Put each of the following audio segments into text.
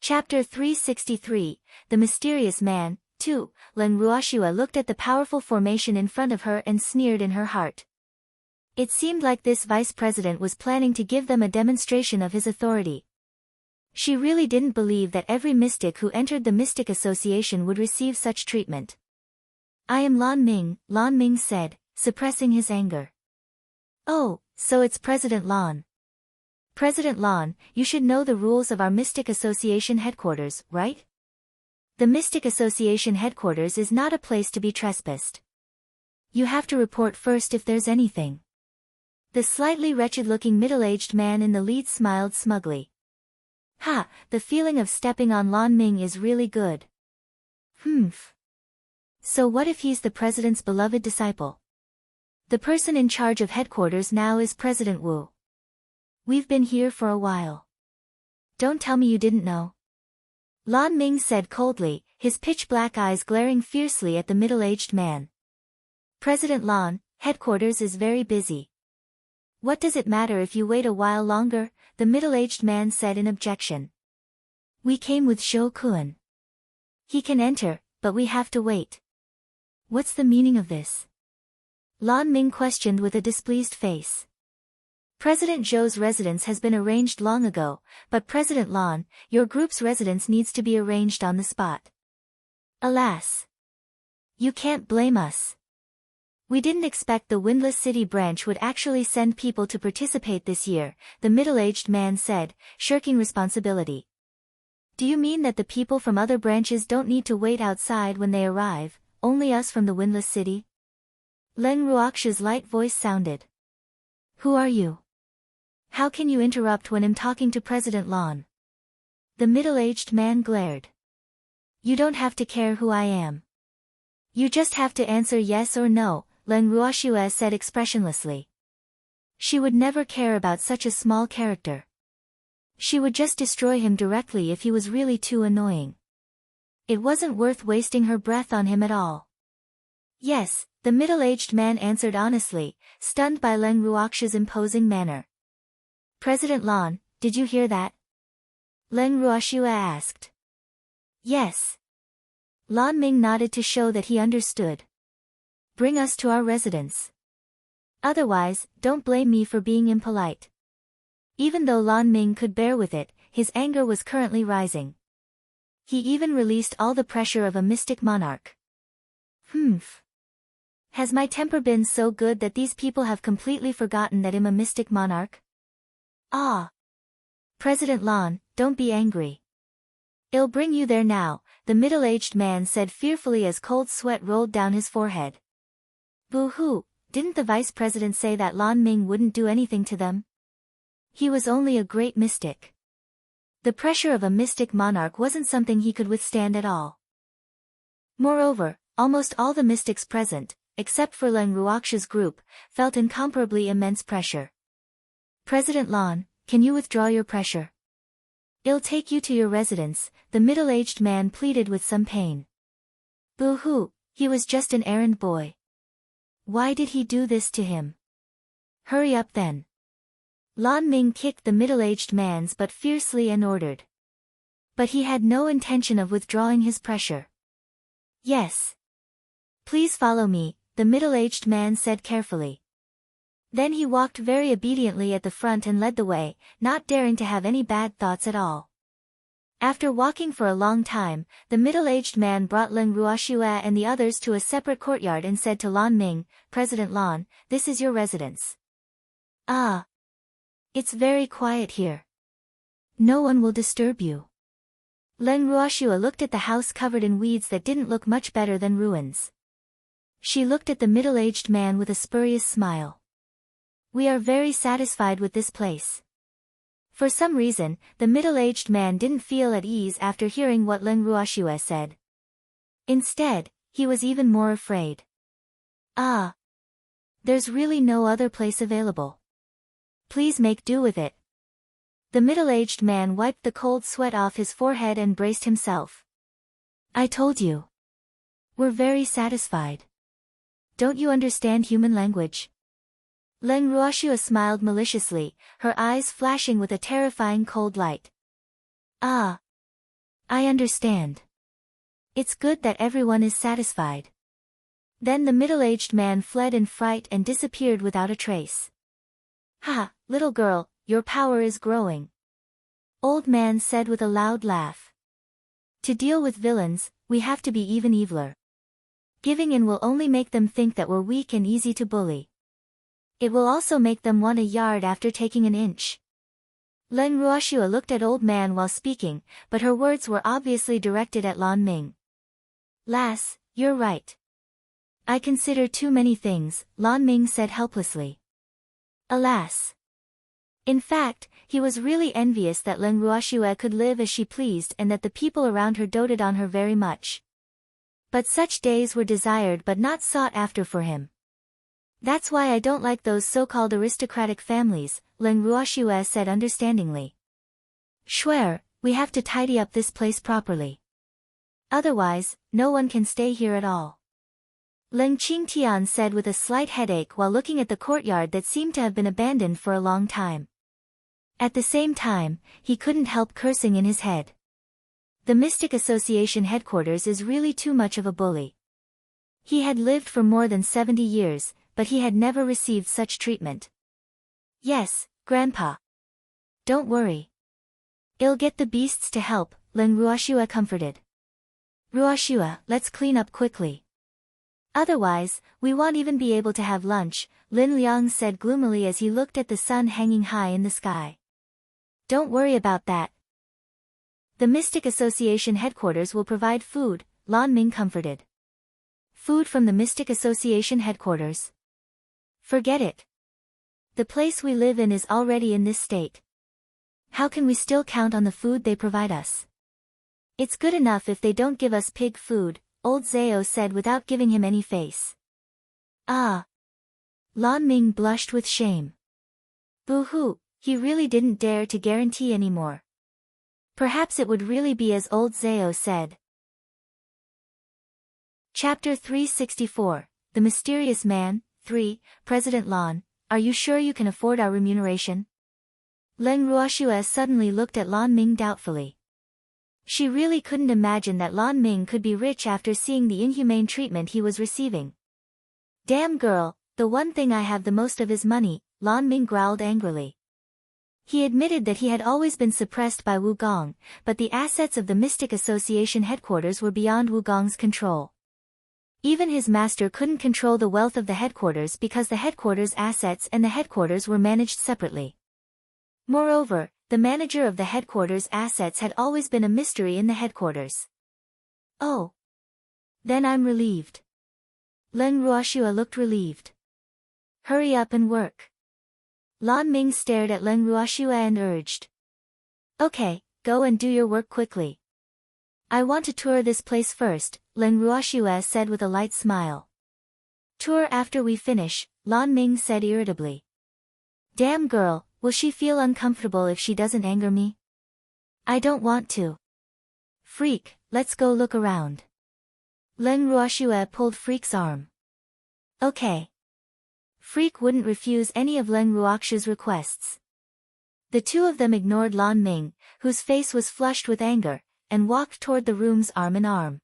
Chapter 363, The Mysterious Man, 2. Len Ruoshua looked at the powerful formation in front of her and sneered in her heart. It seemed like this vice president was planning to give them a demonstration of his authority. She really didn't believe that every mystic who entered the Mystic Association would receive such treatment. I am Lan Ming said, suppressing his anger. Oh, so it's President Lan. President Lan, you should know the rules of our Mystic Association headquarters, right? The Mystic Association headquarters is not a place to be trespassed. You have to report first if there's anything. The slightly wretched-looking middle-aged man in the lead smiled smugly. Ha, the feeling of stepping on Lan Ming is really good. So what if he's the president's beloved disciple? The person in charge of headquarters now is President Wu. We've been here for a while. Don't tell me you didn't know. Lan Ming said coldly, his pitch-black eyes glaring fiercely at the middle-aged man. President Lan, headquarters is very busy. What does it matter if you wait a while longer? The middle-aged man said in objection. We came with Shou Kun. He can enter, but we have to wait. What's the meaning of this? Lan Ming questioned with a displeased face. President Zhou's residence has been arranged long ago, but President Lan, your group's residence needs to be arranged on the spot. Alas. You can't blame us. We didn't expect the Windless City branch would actually send people to participate this year, the middle-aged man said, shirking responsibility. Do you mean that the people from other branches don't need to wait outside when they arrive, only us from the Windless City? Len Ruoxua's light voice sounded. Who are you? How can you interrupt when I'm talking to President Lan? The middle-aged man glared. You don't have to care who I am. You just have to answer yes or no, Len Ruoxua said expressionlessly. She would never care about such a small character. She would just destroy him directly if he was really too annoying. It wasn't worth wasting her breath on him at all. Yes, the middle-aged man answered honestly, stunned by Len Ruoxua's imposing manner. President Lan, did you hear that? Len Ruoxua asked. Yes. Lan Ming nodded to show that he understood. Bring us to our residence. Otherwise, don't blame me for being impolite. Even though Lan Ming could bear with it, his anger was currently rising. He even released all the pressure of a mystic monarch. Has my temper been so good that these people have completely forgotten that I'm a mystic monarch? Ah. President Lan, don't be angry. I'll bring you there now, the middle-aged man said fearfully as cold sweat rolled down his forehead. Boo-hoo, didn't the vice president say that Lan Ming wouldn't do anything to them? He was only a great mystic. The pressure of a mystic monarch wasn't something he could withstand at all. Moreover, almost all the mystics present, except for Len Ruoxua's group, felt incomparably immense pressure. President Lan, can you withdraw your pressure? I'll take you to your residence, the middle-aged man pleaded with some pain. Boo-hoo, he was just an errand boy. Why did he do this to him? Hurry up then. Lan Ming kicked the middle-aged man's butt fiercely and ordered. But he had no intention of withdrawing his pressure. Yes. Please follow me, the middle-aged man said carefully. Then he walked very obediently at the front and led the way, not daring to have any bad thoughts at all. After walking for a long time, the middle-aged man brought Len Ruoxua and the others to a separate courtyard and said to Lan Ming, President Lan, this is your residence. Ah. It's very quiet here. No one will disturb you. Len Ruoxua looked at the house covered in weeds that didn't look much better than ruins. She looked at the middle-aged man with a spurious smile. We are very satisfied with this place. For some reason, the middle-aged man didn't feel at ease after hearing what Len Ruoxua said. Instead, he was even more afraid. Ah. There's really no other place available. Please make do with it. The middle-aged man wiped the cold sweat off his forehead and braced himself. I told you. We're very satisfied. Don't you understand human language? Len Ruoxua smiled maliciously, her eyes flashing with a terrifying cold light. Ah. I understand. It's good that everyone is satisfied. Then the middle-aged man fled in fright and disappeared without a trace. Ha, little girl, your power is growing. Old man said with a loud laugh. To deal with villains, we have to be even eviler. Giving in will only make them think that we're weak and easy to bully. It will also make them want a yard after taking an inch. Leng Ruoxua looked at old man while speaking, but her words were obviously directed at Lan Ming. Lass, you're right. I consider too many things, Lan Ming said helplessly. Alas. In fact, he was really envious that Leng Ruoxua could live as she pleased and that the people around her doted on her very much. But such days were desired but not sought after for him. That's why I don't like those so-called aristocratic families, Leng Ruoxua said understandingly. Schwer, we have to tidy up this place properly. Otherwise, no one can stay here at all. Leng Qingtian said with a slight headache while looking at the courtyard that seemed to have been abandoned for a long time. At the same time, he couldn't help cursing in his head. The Mystic Association headquarters is really too much of a bully. He had lived for more than 70 years, but he had never received such treatment. Yes, Grandpa. Don't worry. I'll get the beasts to help, Leng Ruoxua comforted. Ruoxua, let's clean up quickly. Otherwise, we won't even be able to have lunch, Lin Liang said gloomily as he looked at the sun hanging high in the sky. Don't worry about that. The Mystic Association headquarters will provide food, Lan Ming comforted. Food from the Mystic Association headquarters? Forget it. The place we live in is already in this state. How can we still count on the food they provide us? It's good enough if they don't give us pig food, old Zhao said without giving him any face. Ah. Lan Ming blushed with shame. Boo-hoo, he really didn't dare to guarantee anymore. Perhaps it would really be as old Zhao said. Chapter 364, The Mysterious Man, 3, President Lan, are you sure you can afford our remuneration? Leng Ruoxua suddenly looked at Lan Ming doubtfully. She really couldn't imagine that Lan Ming could be rich after seeing the inhumane treatment he was receiving. Damn girl, the one thing I have the most of is money, Lan Ming growled angrily. He admitted that he had always been suppressed by Wu Gong, but the assets of the Mystic Association headquarters were beyond Wu Gong's control. Even his master couldn't control the wealth of the headquarters because the headquarters' assets and the headquarters were managed separately. Moreover, the manager of the headquarters' assets had always been a mystery in the headquarters. Oh. Then I'm relieved. Leng Ruoxua looked relieved. Hurry up and work. Lan Ming stared at Leng Ruoxua and urged. Okay, go and do your work quickly. I want to tour this place first, Leng Ruoxua said with a light smile. Tour after we finish, Lan Ming said irritably. Damn girl, will she feel uncomfortable if she doesn't anger me? I don't want to. Freak, let's go look around. Leng Ruoxua pulled Freak's arm. Okay. Freak wouldn't refuse any of Leng Ruoxua's requests. The two of them ignored Lan Ming, whose face was flushed with anger, and walked toward the rooms arm in arm.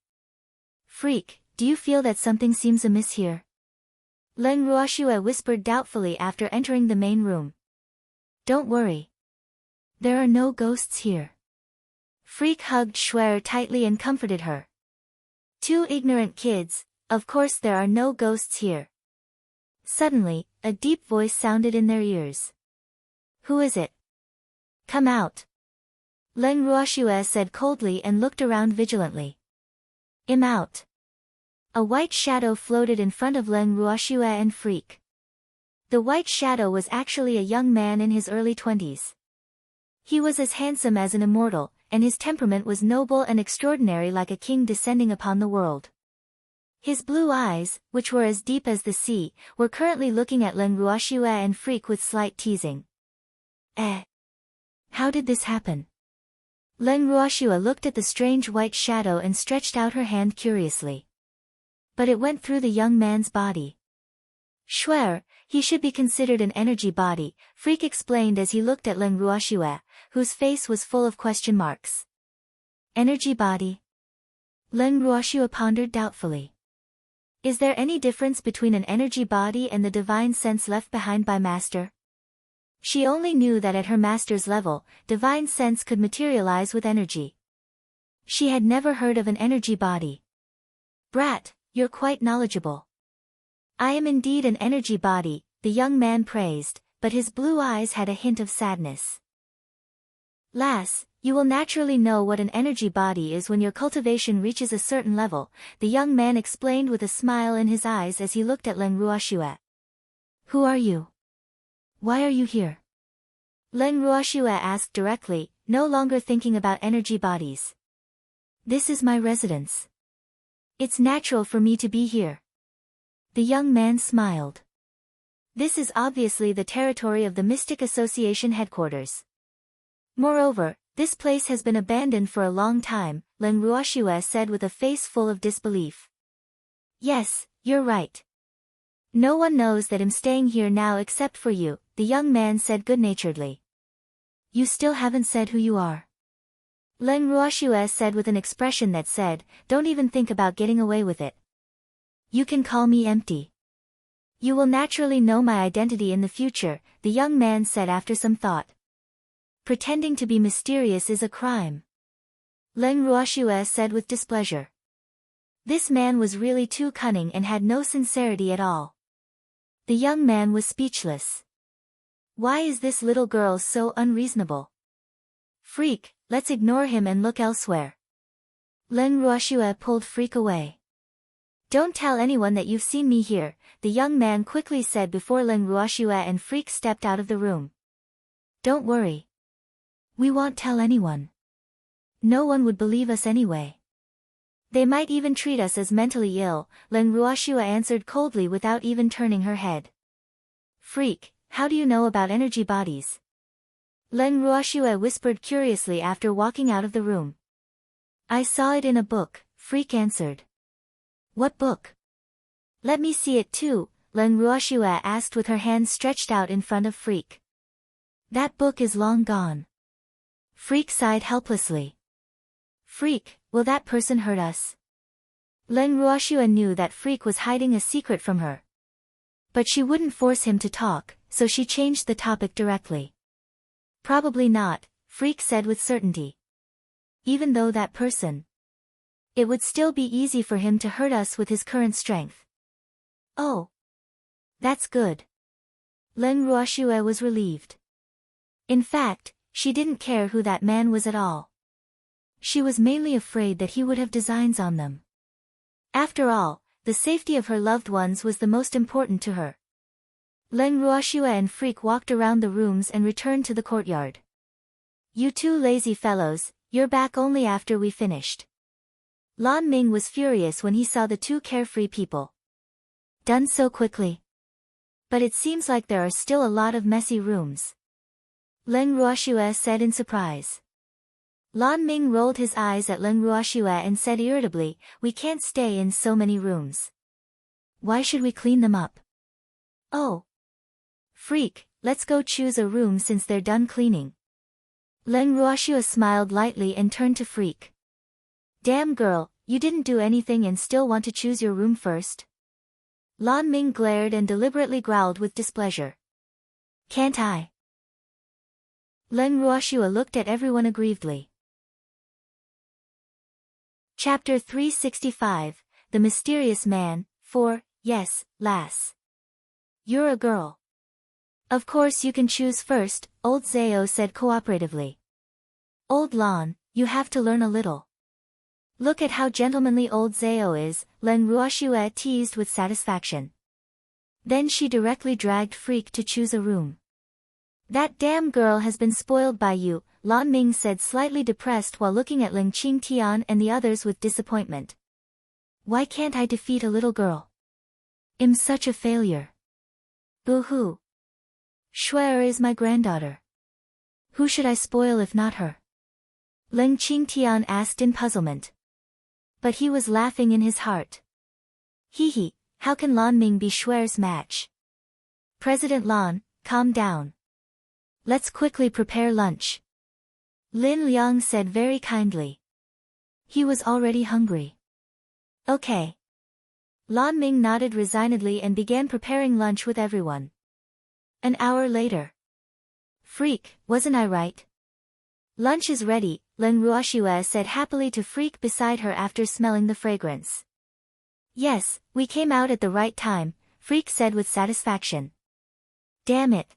Freak, do you feel that something seems amiss here? Leng Ruoxua whispered doubtfully after entering the main room. Don't worry. There are no ghosts here. Freak hugged Schwer tightly and comforted her. Two ignorant kids, of course there are no ghosts here. Suddenly, a deep voice sounded in their ears. Who is it? Come out. Leng Ruoxua said coldly and looked around vigilantly. I'm out. A white shadow floated in front of Leng Ruoxua and Freak. The white shadow was actually a young man in his early 20s. He was as handsome as an immortal, and his temperament was noble and extraordinary like a king descending upon the world. His blue eyes, which were as deep as the sea, were currently looking at Leng Ruoxua and Freak with slight teasing. How did this happen? Leng Ruoxua looked at the strange white shadow and stretched out her hand curiously. But it went through the young man's body. Schwer, he should be considered an energy body, Freak explained as he looked at Leng Ruoxua, whose face was full of question marks. Energy body. Leng Ruoxue pondered doubtfully. Is there any difference between an energy body and the divine sense left behind by Master? She only knew that at her master's level, divine sense could materialize with energy. She had never heard of an energy body. Brat, you're quite knowledgeable. I am indeed an energy body, the young man praised, but his blue eyes had a hint of sadness. Lass, you will naturally know what an energy body is when your cultivation reaches a certain level, the young man explained with a smile in his eyes as he looked at Leng Ruoxue. Who are you? Why are you here? Leng Ruoxue asked directly, no longer thinking about energy bodies. This is my residence. It's natural for me to be here. The young man smiled. This is obviously the territory of the Mystic Association headquarters. Moreover, this place has been abandoned for a long time, Leng Ruoxue said with a face full of disbelief. Yes, you're right. No one knows that I'm staying here now except for you, the young man said good-naturedly. You still haven't said who you are. Leng Ruoxue said with an expression that said, don't even think about getting away with it. You can call me Empty. You will naturally know my identity in the future, the young man said after some thought. Pretending to be mysterious is a crime. Leng Ruoxue said with displeasure. This man was really too cunning and had no sincerity at all. The young man was speechless. Why is this little girl so unreasonable? Freak, let's ignore him and look elsewhere. Leng Ruoxue pulled Freak away. Don't tell anyone that you've seen me here, the young man quickly said before Leng Ruoxue and Freak stepped out of the room. Don't worry. We won't tell anyone. No one would believe us anyway. They might even treat us as mentally ill, Leng Ruoxue answered coldly without even turning her head. Freak, how do you know about energy bodies? Leng Ruoxue whispered curiously after walking out of the room. I saw it in a book, Freak answered. What book? Let me see it too, Leng Ruoxue asked with her hands stretched out in front of Freak. That book is long gone. Freak sighed helplessly. Freak, will that person hurt us? Leng Ruoxue knew that Freak was hiding a secret from her. But she wouldn't force him to talk, so she changed the topic directly. Probably not, Freak said with certainty. Even though that person. It would still be easy for him to hurt us with his current strength. Oh. That's good. Leng Ruoxue was relieved. In fact, she didn't care who that man was at all. She was mainly afraid that he would have designs on them. After all, the safety of her loved ones was the most important to her. Leng Ruoxue and Freak walked around the rooms and returned to the courtyard. You two lazy fellows, you're back only after we finished. Lan Ming was furious when he saw the two carefree people. Done so quickly. But it seems like there are still a lot of messy rooms. Leng Ruoxue said in surprise. Lan Ming rolled his eyes at Leng Ruoxue and said irritably, we can't stay in so many rooms. Why should we clean them up? Oh. Freak, let's go choose a room since they're done cleaning. Leng Ruoxue smiled lightly and turned to Freak. Damn girl, you didn't do anything and still want to choose your room first? Lan Ming glared and deliberately growled with displeasure. Can't I? Leng Ruoxue looked at everyone aggrievedly. Chapter 365, The Mysterious Man, 4, Yes, lass. You're a girl. Of course you can choose first, old Zhao said cooperatively. Old Lan, you have to learn a little. Look at how gentlemanly old Zhao is, Leng Ruoxue teased with satisfaction. Then she directly dragged Freak to choose a room. That damn girl has been spoiled by you, Lan Ming said slightly depressed while looking at Ling Qingtian and the others with disappointment. Why can't I defeat a little girl? I'm such a failure. Boo-hoo. Shuer is my granddaughter. Who should I spoil if not her? Ling Qingtian asked in puzzlement. But he was laughing in his heart. Hee, how can Lan Ming be Shuer's match? President Lan, calm down. Let's quickly prepare lunch. Lin Liang said very kindly. He was already hungry. Okay. Lan Ming nodded resignedly and began preparing lunch with everyone. An hour later. Freak, wasn't I right? Lunch is ready, Len Ruoxue said happily to Freak beside her after smelling the fragrance. Yes, we came out at the right time, Freak said with satisfaction. Damn it.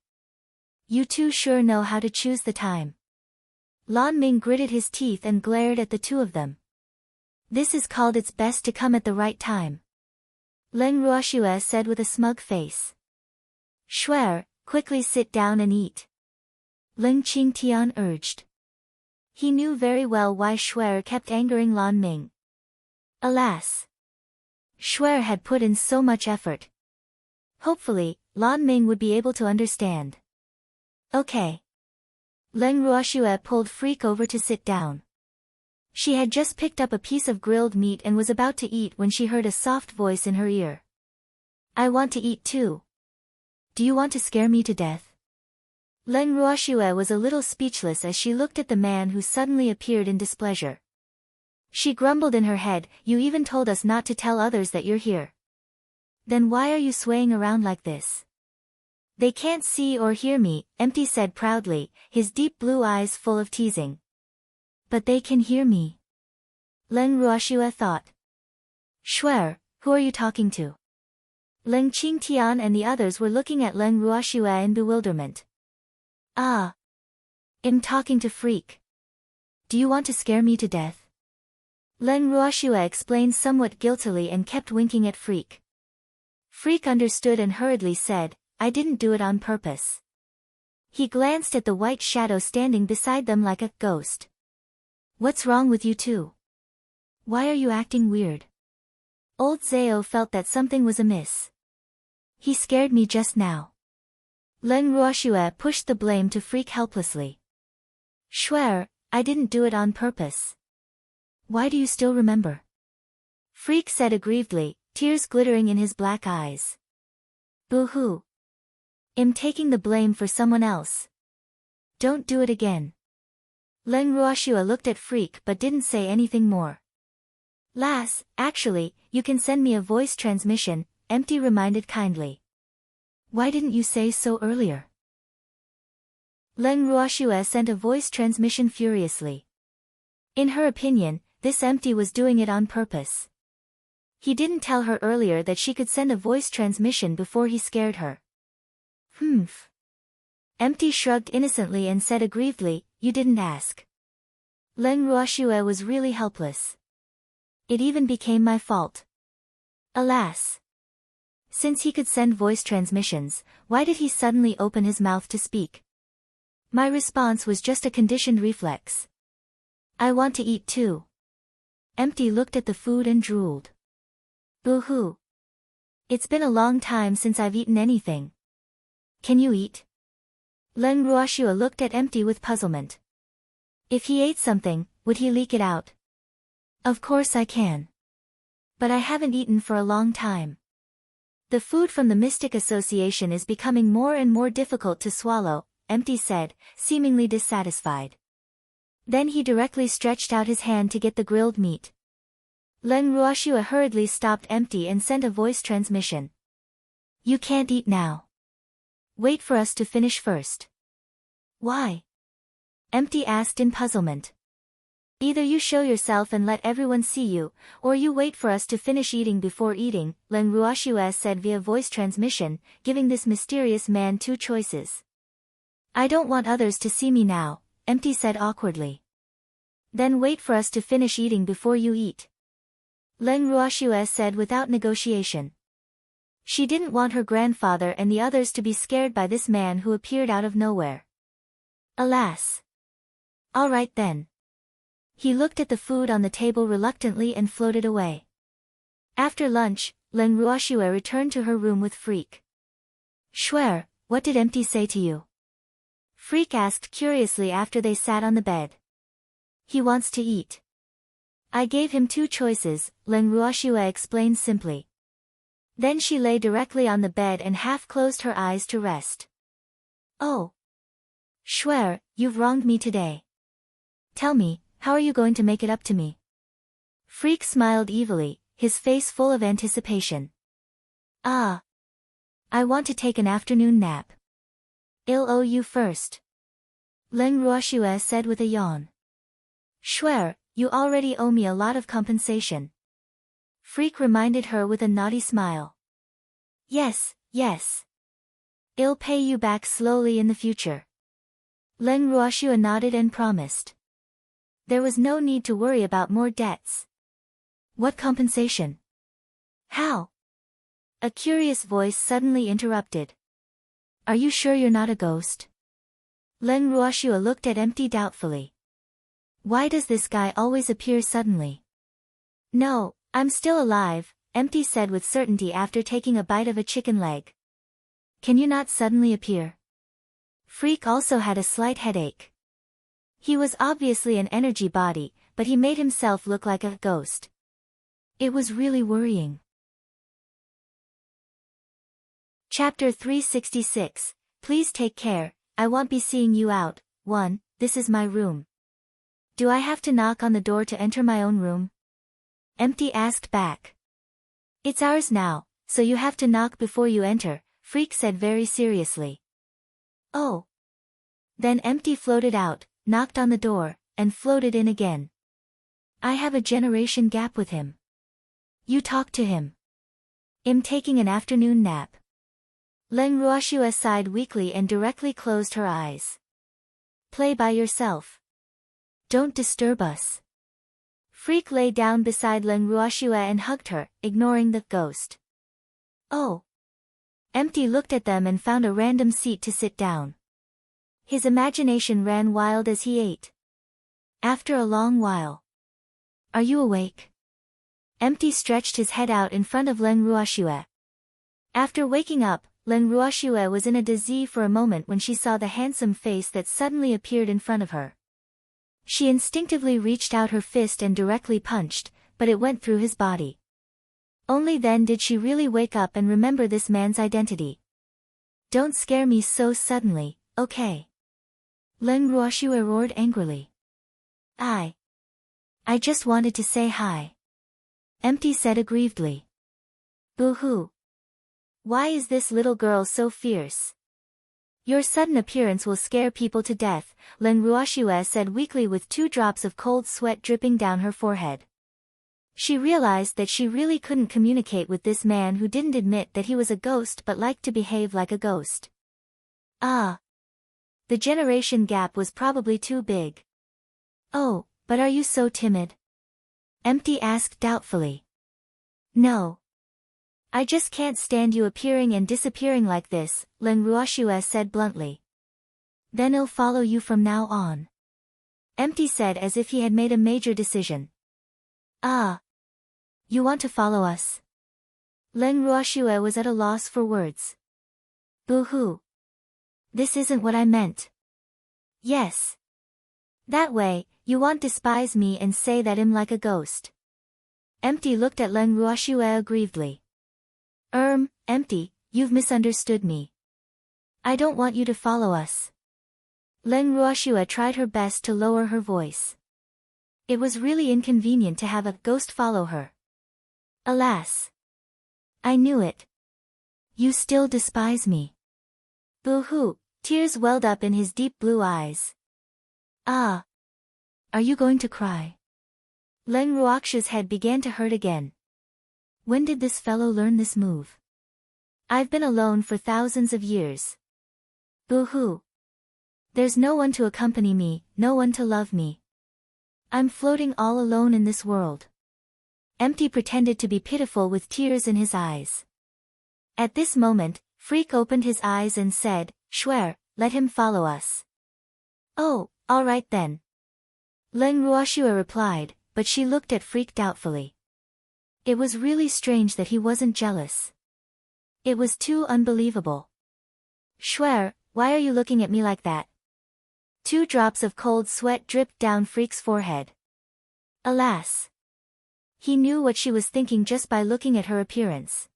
You two sure know how to choose the time. Lan Ming gritted his teeth and glared at the two of them. This is called it's best to come at the right time. Len Ruoxue said with a smug face. Shuer, quickly sit down and eat. Ling Qingtian urged. He knew very well why Shuer kept angering Lan Ming. Alas. Shuer had put in so much effort. Hopefully, Lan Ming would be able to understand. Okay. Len Ruoxue pulled Freak over to sit down. She had just picked up a piece of grilled meat and was about to eat when she heard a soft voice in her ear. I want to eat too. Do you want to scare me to death? Len Ruoxue was a little speechless as she looked at the man who suddenly appeared in displeasure. She grumbled in her head, you even told us not to tell others that you're here. Then why are you swaying around like this? They can't see or hear me, Empty said proudly, his deep blue eyes full of teasing. But they can hear me. Len Ruoxue thought. Shuer, who are you talking to? Ling Qingtian and the others were looking at Len Ruoxue in bewilderment. Ah. I'm talking to Freak. Do you want to scare me to death? Len Ruoxue explained somewhat guiltily and kept winking at Freak. Freak understood and hurriedly said, I didn't do it on purpose. He glanced at the white shadow standing beside them like a ghost. What's wrong with you two? Why are you acting weird? Old Zhao felt that something was amiss. He scared me just now. Len Ruoxue pushed the blame to Freak helplessly. Shuer, I didn't do it on purpose. Why do you still remember? Freak said aggrievedly, tears glittering in his black eyes. Boo-hoo. I'm taking the blame for someone else. Don't do it again. Len Ruoxue looked at Freak but didn't say anything more. Lass, actually, you can send me a voice transmission, Empty reminded kindly. Why didn't you say so earlier? Len Ruoxue sent a voice transmission furiously. In her opinion, this Empty was doing it on purpose. He didn't tell her earlier that she could send a voice transmission before he scared her. Humph. Empty shrugged innocently and said aggrievedly, you didn't ask. Len Ruoxue was really helpless. It even became my fault. Alas. Since he could send voice transmissions, why did he suddenly open his mouth to speak? My response was just a conditioned reflex. I want to eat too. Empty looked at the food and drooled. Boo-hoo. It's been a long time since I've eaten anything. Can you eat? Len Ruoxue looked at Empty with puzzlement. If he ate something, would he leak it out? Of course I can. But I haven't eaten for a long time. The food from the Mystic Association is becoming more and more difficult to swallow, Empty said, seemingly dissatisfied. Then he directly stretched out his hand to get the grilled meat. Len Ruoxue hurriedly stopped Empty and sent a voice transmission. You can't eat now. Wait for us to finish first. Why? Empty asked in puzzlement. Either you show yourself and let everyone see you, or you wait for us to finish eating before eating, Len Ruoxue said via voice transmission, giving this mysterious man two choices. I don't want others to see me now, Empty said awkwardly. Then wait for us to finish eating before you eat. Len Ruoxue said without negotiation. She didn't want her grandfather and the others to be scared by this man who appeared out of nowhere. Alas. All right then. He looked at the food on the table reluctantly and floated away. After lunch, Len Ruoxue returned to her room with Freak. Shuer, what did Empty say to you? Freak asked curiously after they sat on the bed. He wants to eat. I gave him two choices, Len Ruoxue explained simply. Then she lay directly on the bed and half closed her eyes to rest. Oh. Shuer, you've wronged me today. Tell me, how are you going to make it up to me? Freak smiled evilly, his face full of anticipation. Ah. I want to take an afternoon nap. I'll owe you first. Leng Ruoxue said with a yawn. Sure, you already owe me a lot of compensation. Freak reminded her with a naughty smile. Yes, yes. I'll pay you back slowly in the future. Leng Ruoxue nodded and promised. There was no need to worry about more debts. What compensation? How? A curious voice suddenly interrupted. Are you sure you're not a ghost? Leng Ruoxue looked at Empty doubtfully. Why does this guy always appear suddenly? No, I'm still alive, Empty said with certainty after taking a bite of a chicken leg. Can you not suddenly appear? Freak also had a slight headache. He was obviously an energy body, but he made himself look like a ghost. It was really worrying. Chapter 366, Please take care, I won't be seeing you out. 1. This is my room. Do I have to knock on the door to enter my own room? Empty asked back. It's ours now, so you have to knock before you enter, Freak said very seriously. Oh. Then Empty floated out, knocked on the door, and floated in again. I have a generation gap with him. You talk to him. I'm taking an afternoon nap. Leng Ruoxue sighed weakly and directly closed her eyes. Play by yourself. Don't disturb us. Freak lay down beside Leng Ruoxue and hugged her, ignoring the ghost. Oh. Empty looked at them and found a random seat to sit down. His imagination ran wild as he ate. After a long while. Are you awake? Empty stretched his head out in front of Leng Ruoxue. After waking up, Leng Ruoxue was in a daze for a moment when she saw the handsome face that suddenly appeared in front of her. She instinctively reached out her fist and directly punched, but it went through his body. Only then did she really wake up and remember this man's identity. Don't scare me so suddenly, okay? Leng Ruoxue roared angrily. I just wanted to say hi. Empty said aggrievedly. Boo-hoo. Why is this little girl so fierce? Your sudden appearance will scare people to death, Leng Ruoxue said weakly with 2 drops of cold sweat dripping down her forehead. She realized that she really couldn't communicate with this man who didn't admit that he was a ghost but liked to behave like a ghost. Ah. The generation gap was probably too big. Oh, but are you so timid? Empty asked doubtfully. No. I just can't stand you appearing and disappearing like this, Leng Ruoxue said bluntly. Then I'll follow you from now on. Empty said as if he had made a major decision. Ah. You want to follow us? Leng Ruoxue was at a loss for words. Boo-hoo. This isn't what I meant. Yes. That way, you won't despise me and say that I'm like a ghost. Empty looked at Leng Ruoxue aggrievedly. Empty, you've misunderstood me. I don't want you to follow us. Leng Ruoxue tried her best to lower her voice. It was really inconvenient to have a ghost follow her. Alas. I knew it. You still despise me. Boo-hoo, tears welled up in his deep blue eyes. Ah. Are you going to cry? Leng Ruoxue's head began to hurt again. When did this fellow learn this move? I've been alone for thousands of years. Boo-hoo. There's no one to accompany me, no one to love me. I'm floating all alone in this world. Empty pretended to be pitiful with tears in his eyes. At this moment, Freak opened his eyes and said, Sure, let him follow us. Oh, all right then. Leng Ruoxue replied, but she looked at Freak doubtfully. It was really strange that he wasn't jealous. It was too unbelievable. Sure, why are you looking at me like that? 2 drops of cold sweat dripped down Freak's forehead. Alas. He knew what she was thinking just by looking at her appearance.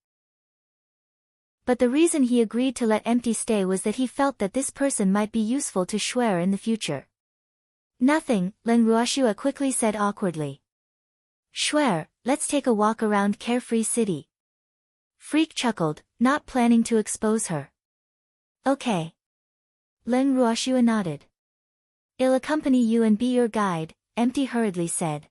But the reason he agreed to let Empty stay was that he felt that this person might be useful to Shuer in the future. Nothing, Leng Ruoxue quickly said awkwardly. Schwer, let's take a walk around Carefree City. Freak chuckled, not planning to expose her. Okay. Leng Ruoxua nodded. I'll accompany you and be your guide, Empty hurriedly said.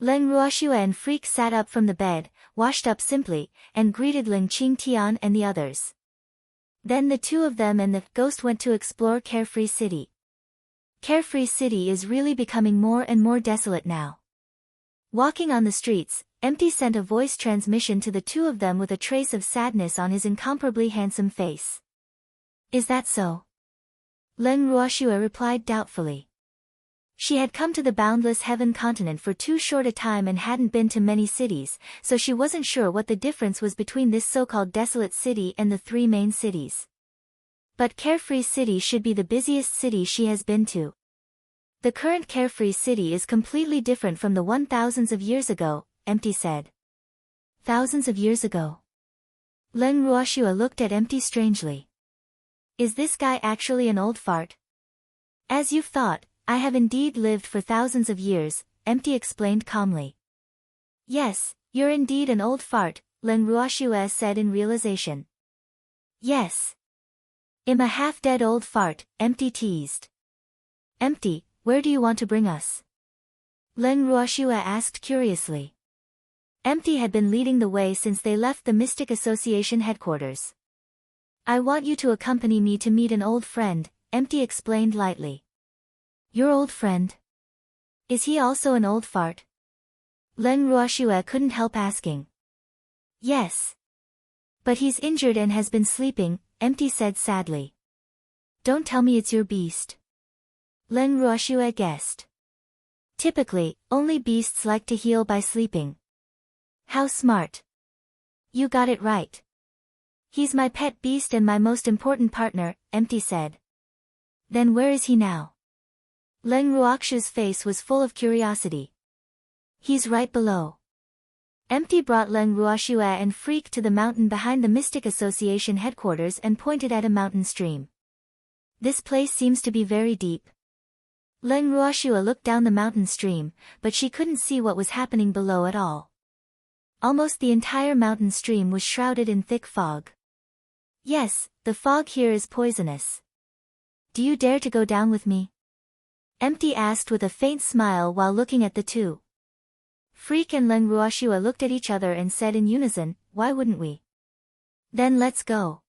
Leng Ruoxua and Freak sat up from the bed, washed up simply, and greeted Ling Qingtian and the others. Then the two of them and the ghost went to explore Carefree City. Carefree City is really becoming more and more desolate now. Walking on the streets, Empty sent a voice transmission to the two of them with a trace of sadness on his incomparably handsome face. Is that so? Leng Ruoxua replied doubtfully. She had come to the boundless heaven continent for too short a time and hadn't been to many cities, so she wasn't sure what the difference was between this so-called desolate city and the three main cities. But Carefree City should be the busiest city she has been to. The current Carefree City is completely different from the one thousands of years ago, Empty said. Thousands of years ago? Leng Ruoxua looked at Empty strangely. Is this guy actually an old fart? As you've thought, I have indeed lived for thousands of years, Empty explained calmly. Yes, you're indeed an old fart, Leng Ruoxua said in realization. Yes. I'm a half-dead old fart, Empty teased. Empty, where do you want to bring us? Leng Ruoxua asked curiously. Empty had been leading the way since they left the Mystic Association headquarters. I want you to accompany me to meet an old friend, Empty explained lightly. Your old friend? Is he also an old fart? Leng Ruoxua couldn't help asking. Yes. But he's injured and has been sleeping, Empty said sadly. Don't tell me it's your beast. Leng Ruoxua guessed. Typically, only beasts like to heal by sleeping. How smart. You got it right. He's my pet beast and my most important partner, Empty said. Then where is he now? Leng Ruoxua's face was full of curiosity. He's right below. Empty brought Leng Ruoxua and Freak to the mountain behind the Mystic Association headquarters and pointed at a mountain stream. This place seems to be very deep. Leng Ruoxua looked down the mountain stream, but she couldn't see what was happening below at all. Almost the entire mountain stream was shrouded in thick fog. Yes, the fog here is poisonous. Do you dare to go down with me? Empty asked with a faint smile while looking at the two. Freak and Leng Ruoxua looked at each other and said in unison, why wouldn't we? Then let's go.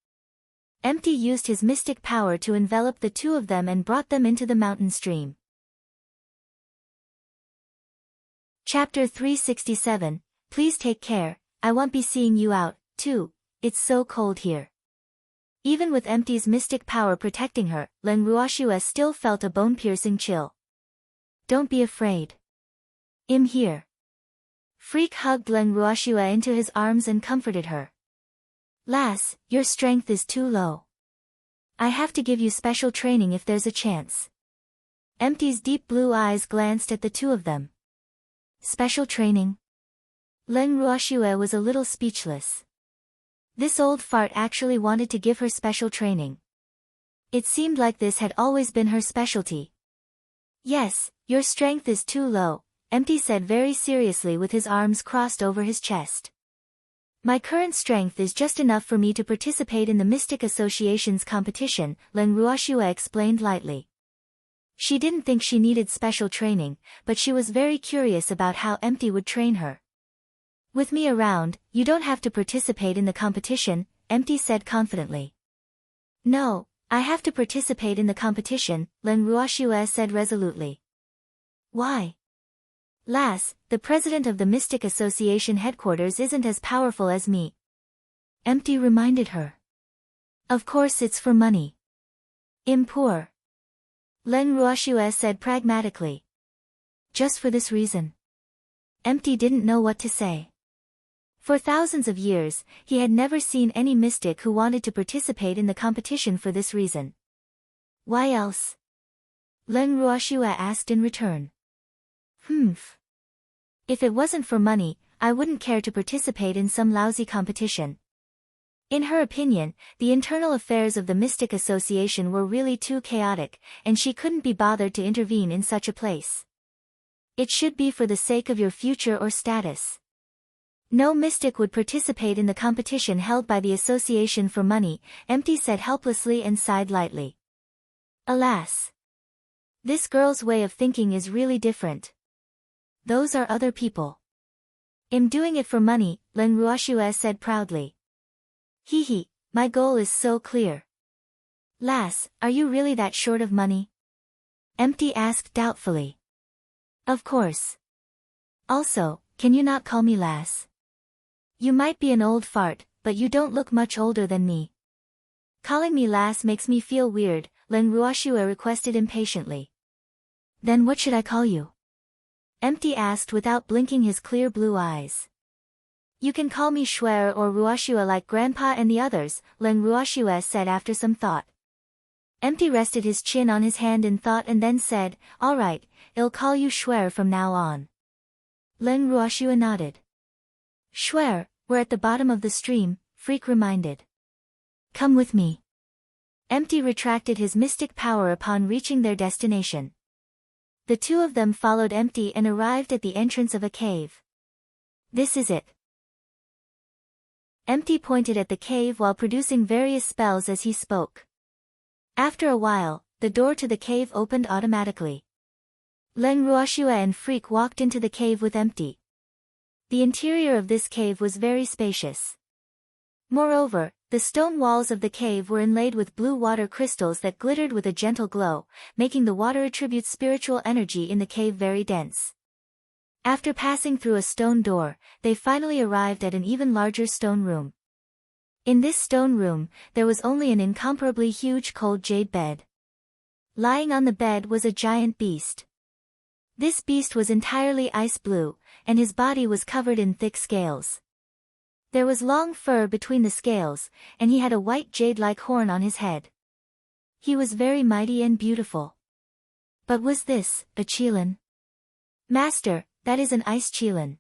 Empty used his mystic power to envelop the two of them and brought them into the mountain stream. Chapter 367, Please take care, I won't be seeing you out, too, it's so cold here. Even with Empty's mystic power protecting her, Leng Ruoxua still felt a bone-piercing chill. Don't be afraid. I'm here. Freak hugged Leng Ruoxua into his arms and comforted her. Lass, your strength is too low. I have to give you special training if there's a chance. Empty's deep blue eyes glanced at the two of them. Special training? Leng Ruoxua was a little speechless. This old fart actually wanted to give her special training. It seemed like this had always been her specialty. Yes, your strength is too low, Empty said very seriously with his arms crossed over his chest. My current strength is just enough for me to participate in the Mystic Association's competition, Leng Ruoxua explained lightly. She didn't think she needed special training, but she was very curious about how Empty would train her. With me around, you don't have to participate in the competition, Empty said confidently. No, I have to participate in the competition, Leng Ruoxua said resolutely. Why? Lass, the president of the Mystic Association headquarters isn't as powerful as me. Empty reminded her. Of course it's for money. I'm poor. Leng Ruoxua said pragmatically. Just for this reason. Empty didn't know what to say. For thousands of years, he had never seen any mystic who wanted to participate in the competition for this reason. Why else? Leng Ruoxua asked in return. If it wasn't for money, I wouldn't care to participate in some lousy competition. In her opinion, the internal affairs of the Mystic Association were really too chaotic, and she couldn't be bothered to intervene in such a place. It should be for the sake of your future or status. No mystic would participate in the competition held by the Association for Money, Empty said helplessly and sighed lightly. Alas. This girl's way of thinking is really different. Those are other people. I'm doing it for money, Len Ruoxue said proudly. Hee, my goal is so clear. Lass, are you really that short of money? Empty asked doubtfully. Of course. Also, can you not call me Lass? You might be an old fart, but you don't look much older than me. Calling me Lass makes me feel weird, Len Ruoxue requested impatiently. Then what should I call you? Empty asked without blinking his clear blue eyes. You can call me Shuer or Ruoxue like Grandpa and the others, Len Ruoxue said after some thought. Empty rested his chin on his hand in thought and then said, all right, I'll call you Shuer from now on. Len Ruoxue nodded. Shuer, we're at the bottom of the stream, Freak reminded. Come with me. Empty retracted his mystic power upon reaching their destination. The two of them followed Empty and arrived at the entrance of a cave. This is it. Empty pointed at the cave while producing various spells as he spoke. After a while, the door to the cave opened automatically. Len Ruoxue and Freak walked into the cave with Empty. The interior of this cave was very spacious. Moreover, the stone walls of the cave were inlaid with blue water crystals that glittered with a gentle glow, making the water attribute spiritual energy in the cave very dense. After passing through a stone door, they finally arrived at an even larger stone room. In this stone room, there was only an incomparably huge cold jade bed. Lying on the bed was a giant beast. This beast was entirely ice blue, and his body was covered in thick scales. There was long fur between the scales, and he had a white jade-like horn on his head. He was very mighty and beautiful. But was this a qilin? Master, that is an ice qilin.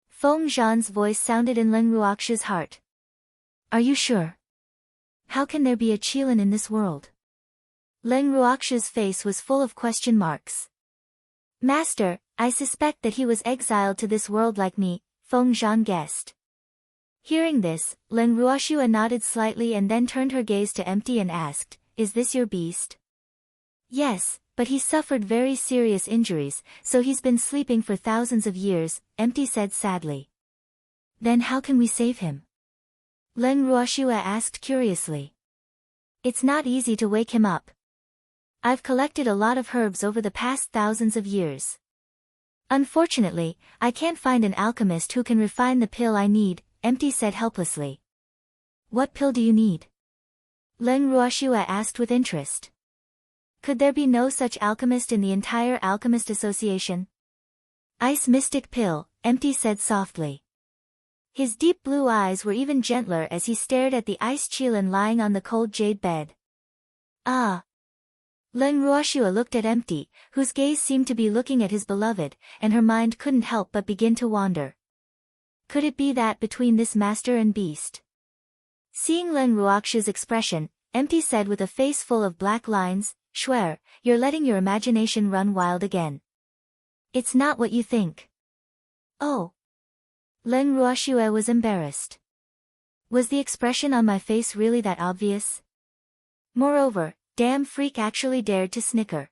Feng Zhan's voice sounded in Len Ruoxue's heart. Are you sure? How can there be a qilin in this world? Len Ruoxue's face was full of question marks. Master, I suspect that he was exiled to this world like me, Feng Zhan guessed. Hearing this, Len Ruoxue nodded slightly and then turned her gaze to Empty and asked, is this your beast? Yes, but he suffered very serious injuries, so he's been sleeping for thousands of years, Empty said sadly. Then how can we save him? Len Ruoxue asked curiously. It's not easy to wake him up. I've collected a lot of herbs over the past thousands of years. Unfortunately, I can't find an alchemist who can refine the pill I need, Empty said helplessly. What pill do you need? Len Ruoxue asked with interest. Could there be no such alchemist in the entire Alchemist Association? Ice Mystic Pill, Empty said softly. His deep blue eyes were even gentler as he stared at the ice qilin lying on the cold jade bed. Ah! Len Ruoxue looked at Empty, whose gaze seemed to be looking at his beloved, and her mind couldn't help but begin to wander. Could it be that between this master and beast? Seeing Len Ruoxue's expression, Empty said with a face full of black lines, Shuer, you're letting your imagination run wild again. It's not what you think. Oh. Len Ruoxue was embarrassed. Was the expression on my face really that obvious? Moreover, damn Freak actually dared to snicker.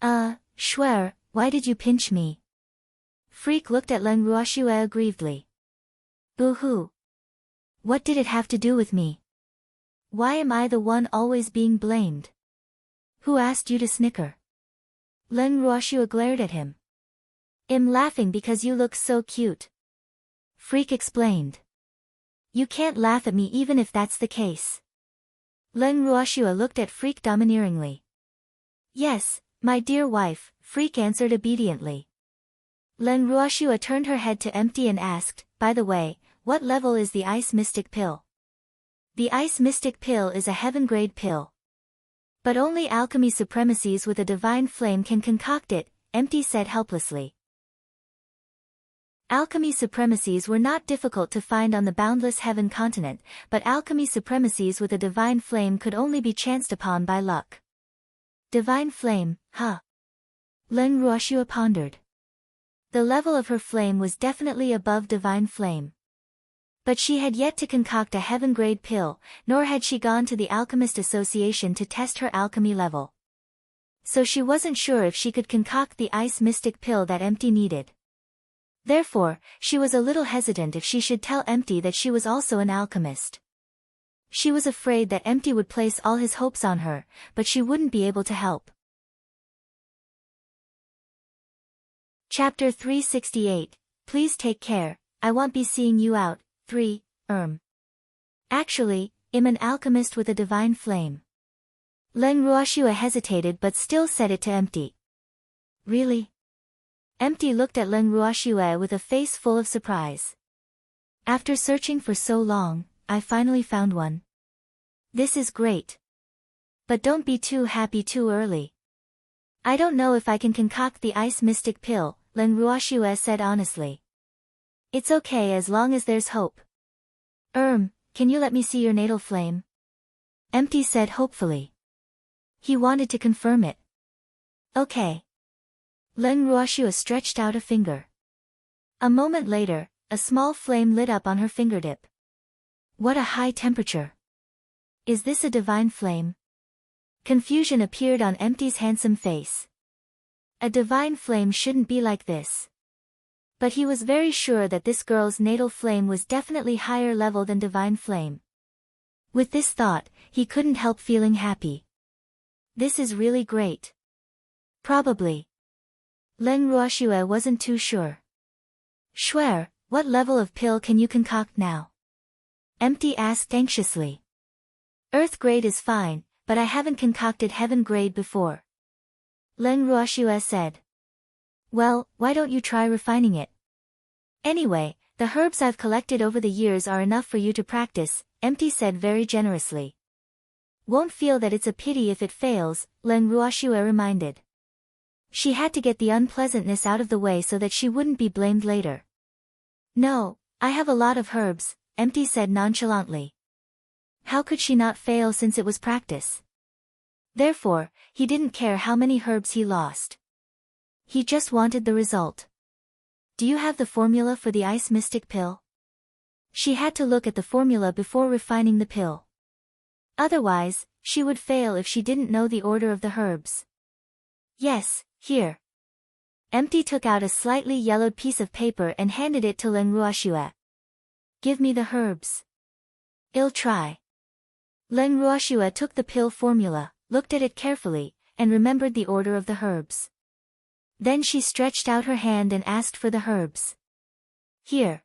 Shuer, why did you pinch me? Freak looked at Len Ruoxue aggrievedly. Boo-hoo. What did it have to do with me? Why am I the one always being blamed? Who asked you to snicker? Len Ruoxue glared at him. I'm laughing because you look so cute. Freak explained. You can't laugh at me even if that's the case. Len Ruoxue looked at Freak domineeringly. Yes, my dear wife, Freak answered obediently. Len Ruoxue turned her head to Empty and asked, by the way, what level is the Ice Mystic Pill? The Ice Mystic Pill is a heaven-grade pill. But only alchemy supremacies with a divine flame can concoct it, Empty said helplessly. Alchemy supremacies were not difficult to find on the boundless heaven continent, but alchemy supremacies with a divine flame could only be chanced upon by luck. Divine flame, huh? Len Ruoxue pondered. The level of her flame was definitely above divine flame. But she had yet to concoct a heaven-grade pill, nor had she gone to the Alchemist Association to test her alchemy level. So she wasn't sure if she could concoct the ice mystic pill that Empty needed. Therefore, she was a little hesitant if she should tell Empty that she was also an alchemist. She was afraid that Empty would place all his hopes on her, but she wouldn't be able to help. Chapter 368, Please take care, I won't be seeing you out. 3. Actually, I'm an alchemist with a divine flame. Leng Ruoxue hesitated but still said it to Empty. Really? Empty looked at Leng Ruoxue with a face full of surprise. After searching for so long, I finally found one. This is great. But don't be too happy too early. I don't know if I can concoct the ice mystic pill, Leng Ruoxue said honestly. It's okay as long as there's hope. Can you let me see your natal flame? Empty said hopefully. He wanted to confirm it. Okay. Leng Ruoxue stretched out a finger. A moment later, a small flame lit up on her fingertip. What a high temperature. Is this a divine flame? Confusion appeared on Empty's handsome face. A divine flame shouldn't be like this. But he was very sure that this girl's natal flame was definitely higher level than divine flame. With this thought, he couldn't help feeling happy. This is really great. Probably. Leng Ruoxue wasn't too sure. Shuer, what level of pill can you concoct now? Empty asked anxiously. Earth grade is fine, but I haven't concocted heaven grade before. Leng Ruoxue said. Well, why don't you try refining it? Anyway, the herbs I've collected over the years are enough for you to practice, Empty said very generously. Won't feel that it's a pity if it fails, Leng Ruoxue reminded. She had to get the unpleasantness out of the way so that she wouldn't be blamed later. No, I have a lot of herbs, Empty said nonchalantly. How could she not fail since it was practice? Therefore, he didn't care how many herbs he lost. He just wanted the result. Do you have the formula for the ice mystic pill? She had to look at the formula before refining the pill. Otherwise, she would fail if she didn't know the order of the herbs. Yes, here. Empty took out a slightly yellowed piece of paper and handed it to Leng Ruoxue. Give me the herbs. I'll try. Leng Ruoxue took the pill formula, looked at it carefully, and remembered the order of the herbs. Then she stretched out her hand and asked for the herbs. Here.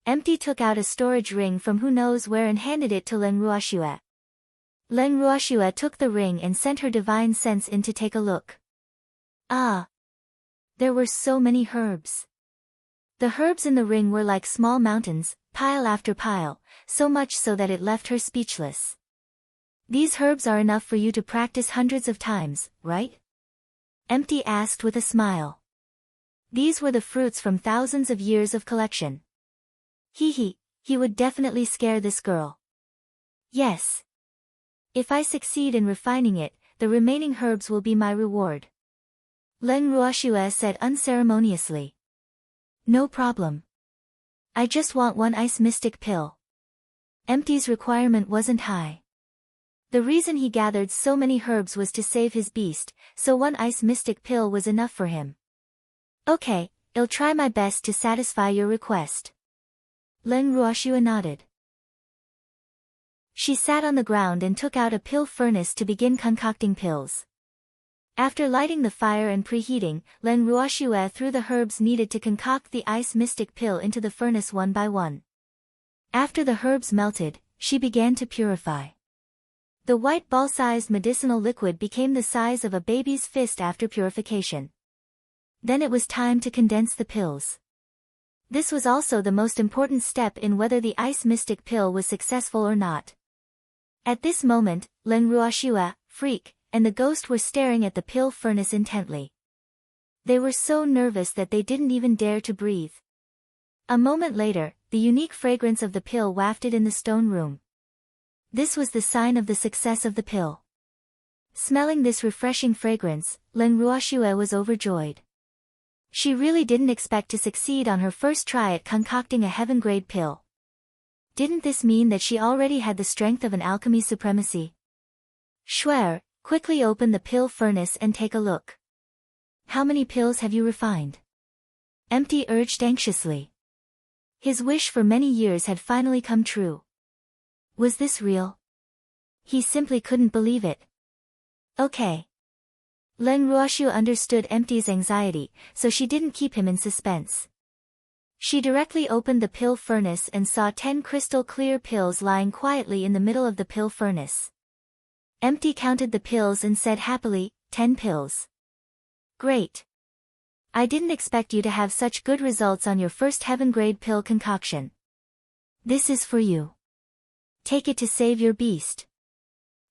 Empty took out a storage ring from who knows where and handed it to Leng Ruoxue. Leng Ruoxue took the ring and sent her divine sense in to take a look. Ah! There were so many herbs. The herbs in the ring were like small mountains, pile after pile, so much so that it left her speechless. These herbs are enough for you to practice hundreds of times, right? Empty asked with a smile. These were the fruits from thousands of years of collection. He would definitely scare this girl. Yes. If I succeed in refining it, the remaining herbs will be my reward. Leng Ruoxue said unceremoniously. No problem. I just want one ice mystic pill. Empty's requirement wasn't high. The reason he gathered so many herbs was to save his beast, so one ice mystic pill was enough for him. Okay, I'll try my best to satisfy your request. Leng Ruoxue nodded. She sat on the ground and took out a pill furnace to begin concocting pills. After lighting the fire and preheating, Leng Ruoxue threw the herbs needed to concoct the ice mystic pill into the furnace one by one. After the herbs melted, she began to purify. The white ball-sized medicinal liquid became the size of a baby's fist after purification. Then it was time to condense the pills. This was also the most important step in whether the ice mystic pill was successful or not. At this moment, Leng Ruoxue, Freak, and the ghost were staring at the pill furnace intently. They were so nervous that they didn't even dare to breathe. A moment later, the unique fragrance of the pill wafted in the stone room. This was the sign of the success of the pill. Smelling this refreshing fragrance, Leng Ruoxue was overjoyed. She really didn't expect to succeed on her first try at concocting a heaven-grade pill. Didn't this mean that she already had the strength of an alchemy supremacy? Schwer, quickly open the pill furnace and take a look. How many pills have you refined? Empty urged anxiously. His wish for many years had finally come true. Was this real? He simply couldn't believe it. Okay. Leng Ruoxiu understood Empty's anxiety, so she didn't keep him in suspense. She directly opened the pill furnace and saw 10 crystal-clear pills lying quietly in the middle of the pill furnace. Empty counted the pills and said happily, 10 pills. Great. I didn't expect you to have such good results on your first heaven-grade pill concoction. This is for you. Take it to save your beast.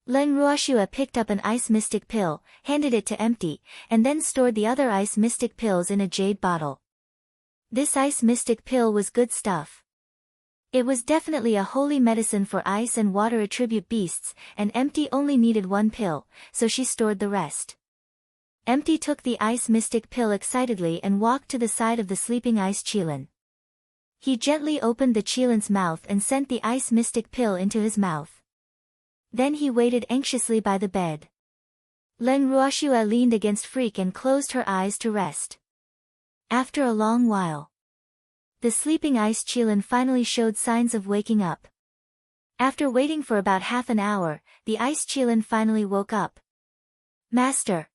Leng Ruoxiu picked up an ice mystic pill, handed it to Empty, and then stored the other ice mystic pills in a jade bottle. This ice mystic pill was good stuff. It was definitely a holy medicine for ice and water attribute beasts, and Empty only needed one pill, so she stored the rest. Empty took the ice mystic pill excitedly and walked to the side of the sleeping ice Qilin. He gently opened the Qilin's mouth and sent the ice mystic pill into his mouth. Then he waited anxiously by the bed. Leng Ruoxiu leaned against Freak and closed her eyes to rest. After a long while, the sleeping ice Qilin finally showed signs of waking up. After waiting for about half an hour, the ice Qilin finally woke up. Master!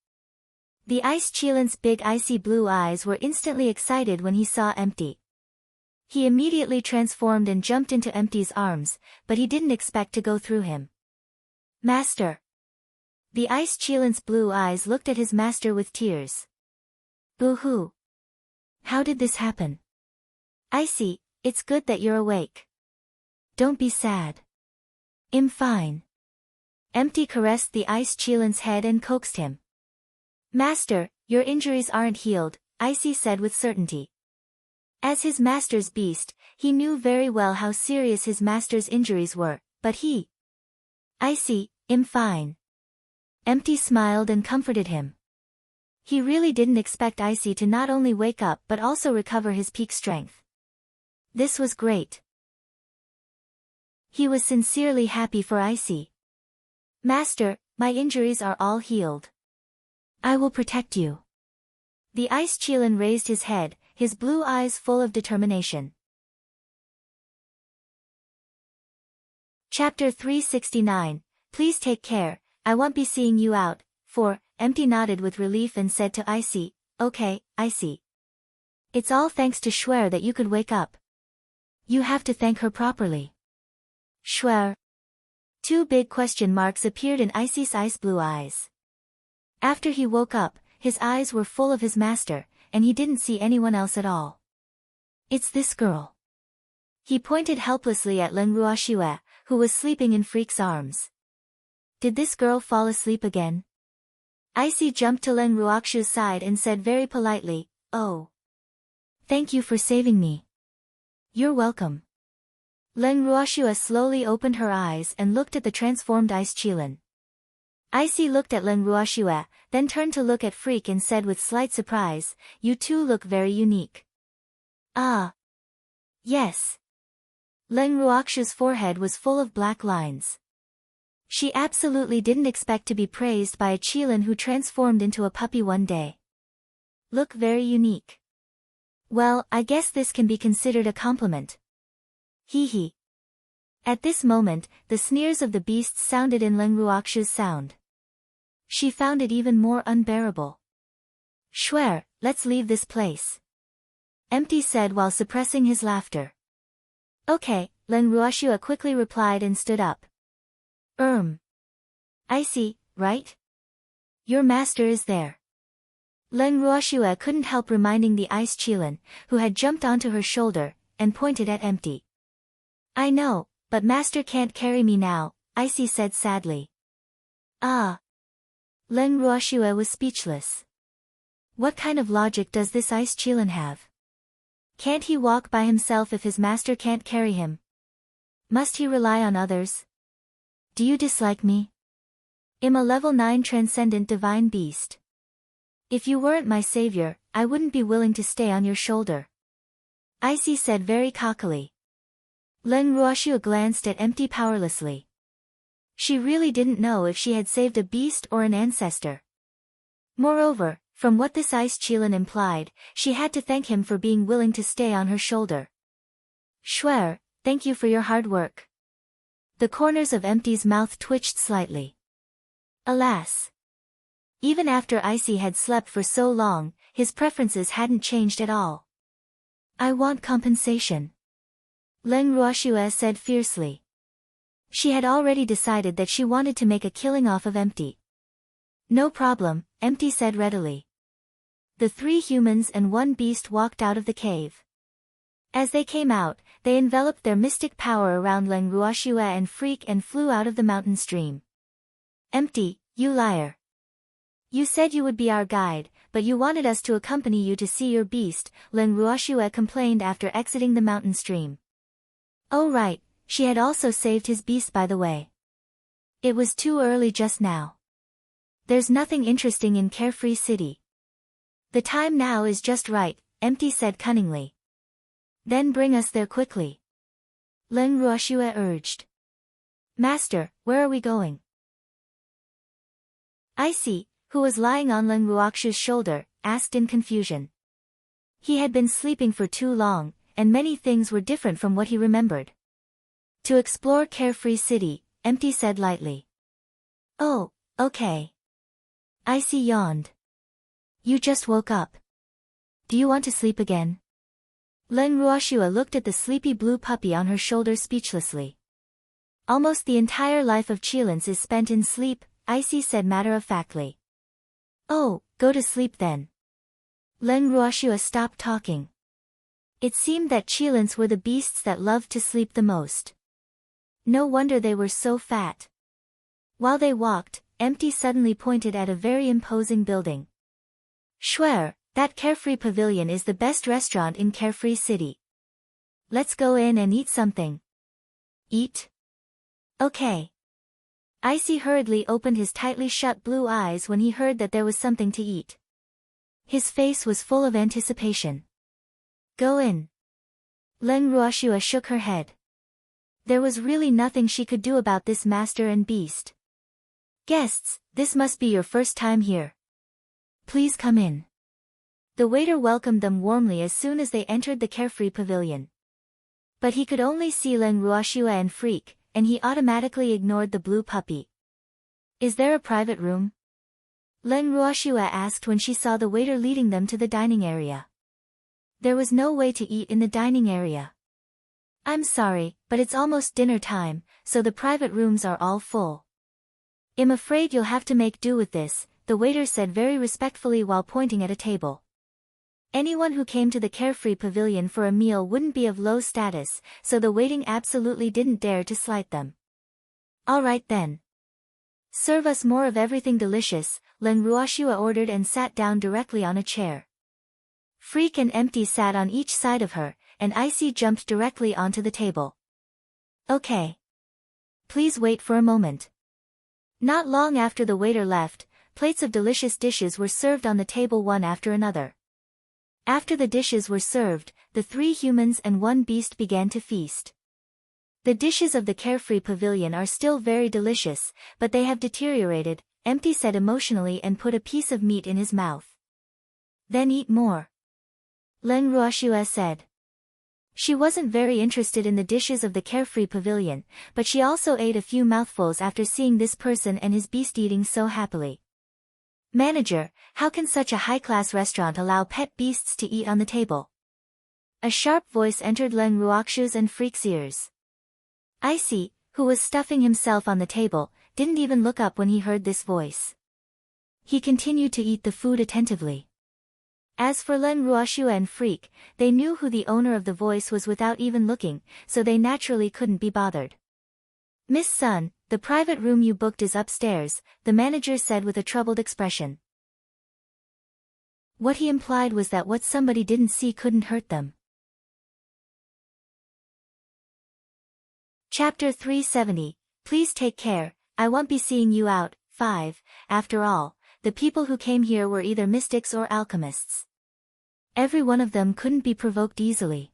The ice Qilin's big icy blue eyes were instantly excited when he saw Empty. He immediately transformed and jumped into Empty's arms, but he didn't expect to go through him. Master! The ice Qilin's blue eyes looked at his master with tears. Boo-hoo! How did this happen? Icy, it's good that you're awake. Don't be sad. I'm fine. Empty caressed the ice Qilin's head and coaxed him. Master, your injuries aren't healed, Icy said with certainty. As his master's beast, he knew very well how serious his master's injuries were, but he... Icy, I'm fine. Empty smiled and comforted him. He really didn't expect Icy to not only wake up but also recover his peak strength. This was great. He was sincerely happy for Icy. Master, my injuries are all healed. I will protect you. The ice Qilin raised his head, his blue eyes full of determination. Chapter 369, Please take care, I won't be seeing you out, for, Empty nodded with relief and said to Icy, Okay, Icy. It's all thanks to Schwer that you could wake up. You have to thank her properly. Schwer. 2 big question marks appeared in Icy's ice blue eyes. After he woke up, his eyes were full of his master, and he didn't see anyone else at all. It's this girl. He pointed helplessly at Leng Ruoxiu, who was sleeping in Freak's arms. Did this girl fall asleep again? Icy jumped to Leng Ruoxiu's side and said very politely, Oh. Thank you for saving me. You're welcome. Leng Ruoxiu slowly opened her eyes and looked at the transformed ice Qilin. Icy looked at Leng Ruoxiu, then turned to look at Freak and said with slight surprise, You two look very unique. Ah. Yes. Leng Ruoxiu's forehead was full of black lines. She absolutely didn't expect to be praised by a Qilin who transformed into a puppy one day. Look very unique. Well, I guess this can be considered a compliment. Hee hee. At this moment, the sneers of the beasts sounded in Leng Ruoxiu's sound. She found it even more unbearable. Schwer, let's leave this place. Empty said while suppressing his laughter. Okay, Leng Ruoxiu quickly replied and stood up. Icy, right? Your master is there. Leng Ruoxiu couldn't help reminding the ice Qilin, who had jumped onto her shoulder, and pointed at Empty. I know, but master can't carry me now, Icy said sadly. Ah. Leng Ruoxiu was speechless. What kind of logic does this ice Qilin have? Can't he walk by himself if his master can't carry him? Must he rely on others? Do you dislike me? I'm a level 9 transcendent divine beast. If you weren't my savior, I wouldn't be willing to stay on your shoulder. Icy said very cockily. Leng Ruoxue glanced at Empty powerlessly. She really didn't know if she had saved a beast or an ancestor. Moreover, from what this ice Qilin implied, she had to thank him for being willing to stay on her shoulder. Shuer, thank you for your hard work. The corners of Empty's mouth twitched slightly. Alas! Even after Icy had slept for so long, his preferences hadn't changed at all. I want compensation. Leng Ruoxue said fiercely. She had already decided that she wanted to make a killing off of Empty. No problem, Empty said readily. The 3 humans and 1 beast walked out of the cave. As they came out, they enveloped their mystic power around Leng Ruoxue and Freak and flew out of the mountain stream. Empty, you liar. You said you would be our guide, but you wanted us to accompany you to see your beast, Leng Ruoxue complained after exiting the mountain stream. Oh right, she had also saved his beast by the way. It was too early just now. There's nothing interesting in Carefree City. The time now is just right, Empty said cunningly. Then bring us there quickly. Leng Ruoxue urged. Master, where are we going? Icy, who was lying on Leng Ruoxue's shoulder, asked in confusion. He had been sleeping for too long, and many things were different from what he remembered. To explore Carefree City, Empty said lightly. Oh, okay. Icy yawned. You just woke up. Do you want to sleep again? Leng Ruoxue looked at the sleepy blue puppy on her shoulder speechlessly. Almost the entire life of Qilins is spent in sleep, Icy said matter-of-factly. Oh, go to sleep then. Leng Ruoxue stopped talking. It seemed that Qilins were the beasts that loved to sleep the most. No wonder they were so fat. While they walked, Empty suddenly pointed at a very imposing building. Shuer, that Carefree Pavilion is the best restaurant in Carefree City. Let's go in and eat something. Eat? Okay. Icy hurriedly opened his tightly shut blue eyes when he heard that there was something to eat. His face was full of anticipation. Go in. Leng Ruoxue shook her head. There was really nothing she could do about this master and beast. Guests, this must be your first time here. Please come in. The waiter welcomed them warmly as soon as they entered the Carefree Pavilion. But he could only see Leng Ruoxue and Freak, and he automatically ignored the blue puppy. Is there a private room? Leng Ruoxue asked when she saw the waiter leading them to the dining area. There was no way to eat in the dining area. I'm sorry, but it's almost dinner time, so the private rooms are all full. I'm afraid you'll have to make do with this, the waiter said very respectfully while pointing at a table. Anyone who came to the Carefree Pavilion for a meal wouldn't be of low status, so the waiting absolutely didn't dare to slight them. All right then. Serve us more of everything delicious, Leng Ruoxue ordered and sat down directly on a chair. Freak and Empty sat on each side of her, and Icy jumped directly onto the table. Okay. Please wait for a moment. Not long after the waiter left, plates of delicious dishes were served on the table one after another. After the dishes were served, the 3 humans and 1 beast began to feast. The dishes of the Carefree Pavilion are still very delicious, but they have deteriorated, Empty said emotionally and put a piece of meat in his mouth. Then eat more. Leng Ruoxue said. She wasn't very interested in the dishes of the Carefree Pavilion, but she also ate a few mouthfuls after seeing this person and his beast eating so happily. Manager, how can such a high-class restaurant allow pet beasts to eat on the table? A sharp voice entered Leng Ruoxue's and Freak's ears. Icy, who was stuffing himself on the table, didn't even look up when he heard this voice. He continued to eat the food attentively. As for Leng Ruoxue and Freak, they knew who the owner of the voice was without even looking, so they naturally couldn't be bothered. Miss Sun, the private room you booked is upstairs, the manager said with a troubled expression. What he implied was that what somebody didn't see couldn't hurt them. Chapter 370, Please take care, I won't be seeing you out. 5. After all, the people who came here were either mystics or alchemists. Every one of them couldn't be provoked easily.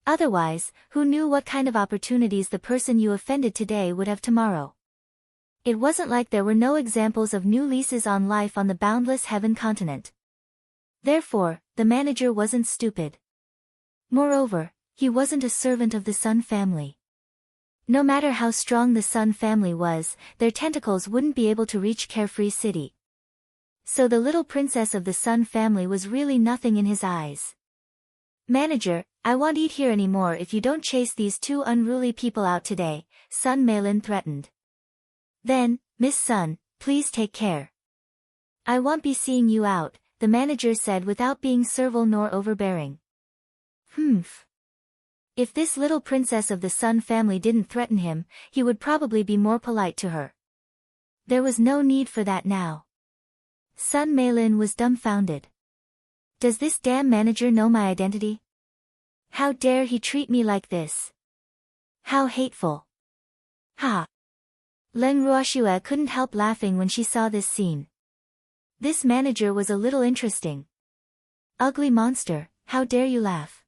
Otherwise, who knew what kind of opportunities the person you offended today would have tomorrow? It wasn't like there were no examples of new leases on life on the boundless heaven continent. Therefore, the manager wasn't stupid. Moreover, he wasn't a servant of the Sun family. No matter how strong the Sun family was, their tentacles wouldn't be able to reach Carefree City. So the little princess of the Sun family was really nothing in his eyes. Manager, I won't eat here anymore if you don't chase these two unruly people out today, Sun Meilin threatened. Then, Miss Sun, please take care. I won't be seeing you out, the manager said without being servile nor overbearing. Humph. If this little princess of the Sun family didn't threaten him, he would probably be more polite to her. There was no need for that now. Sun Meilin was dumbfounded. Does this damn manager know my identity? How dare he treat me like this? How hateful. Ha! Leng Ruoxue couldn't help laughing when she saw this scene. This manager was a little interesting. Ugly monster, how dare you laugh?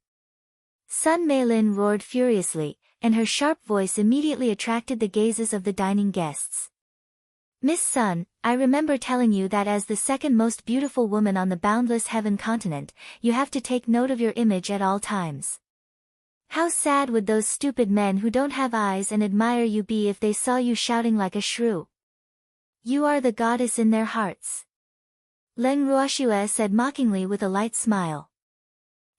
Sun Meilin roared furiously, and her sharp voice immediately attracted the gazes of the dining guests. Miss Sun, I remember telling you that as the second most beautiful woman on the boundless heaven continent, you have to take note of your image at all times. How sad would those stupid men who don't have eyes and admire you be if they saw you shouting like a shrew? You are the goddess in their hearts. Leng Ruoxue said mockingly with a light smile.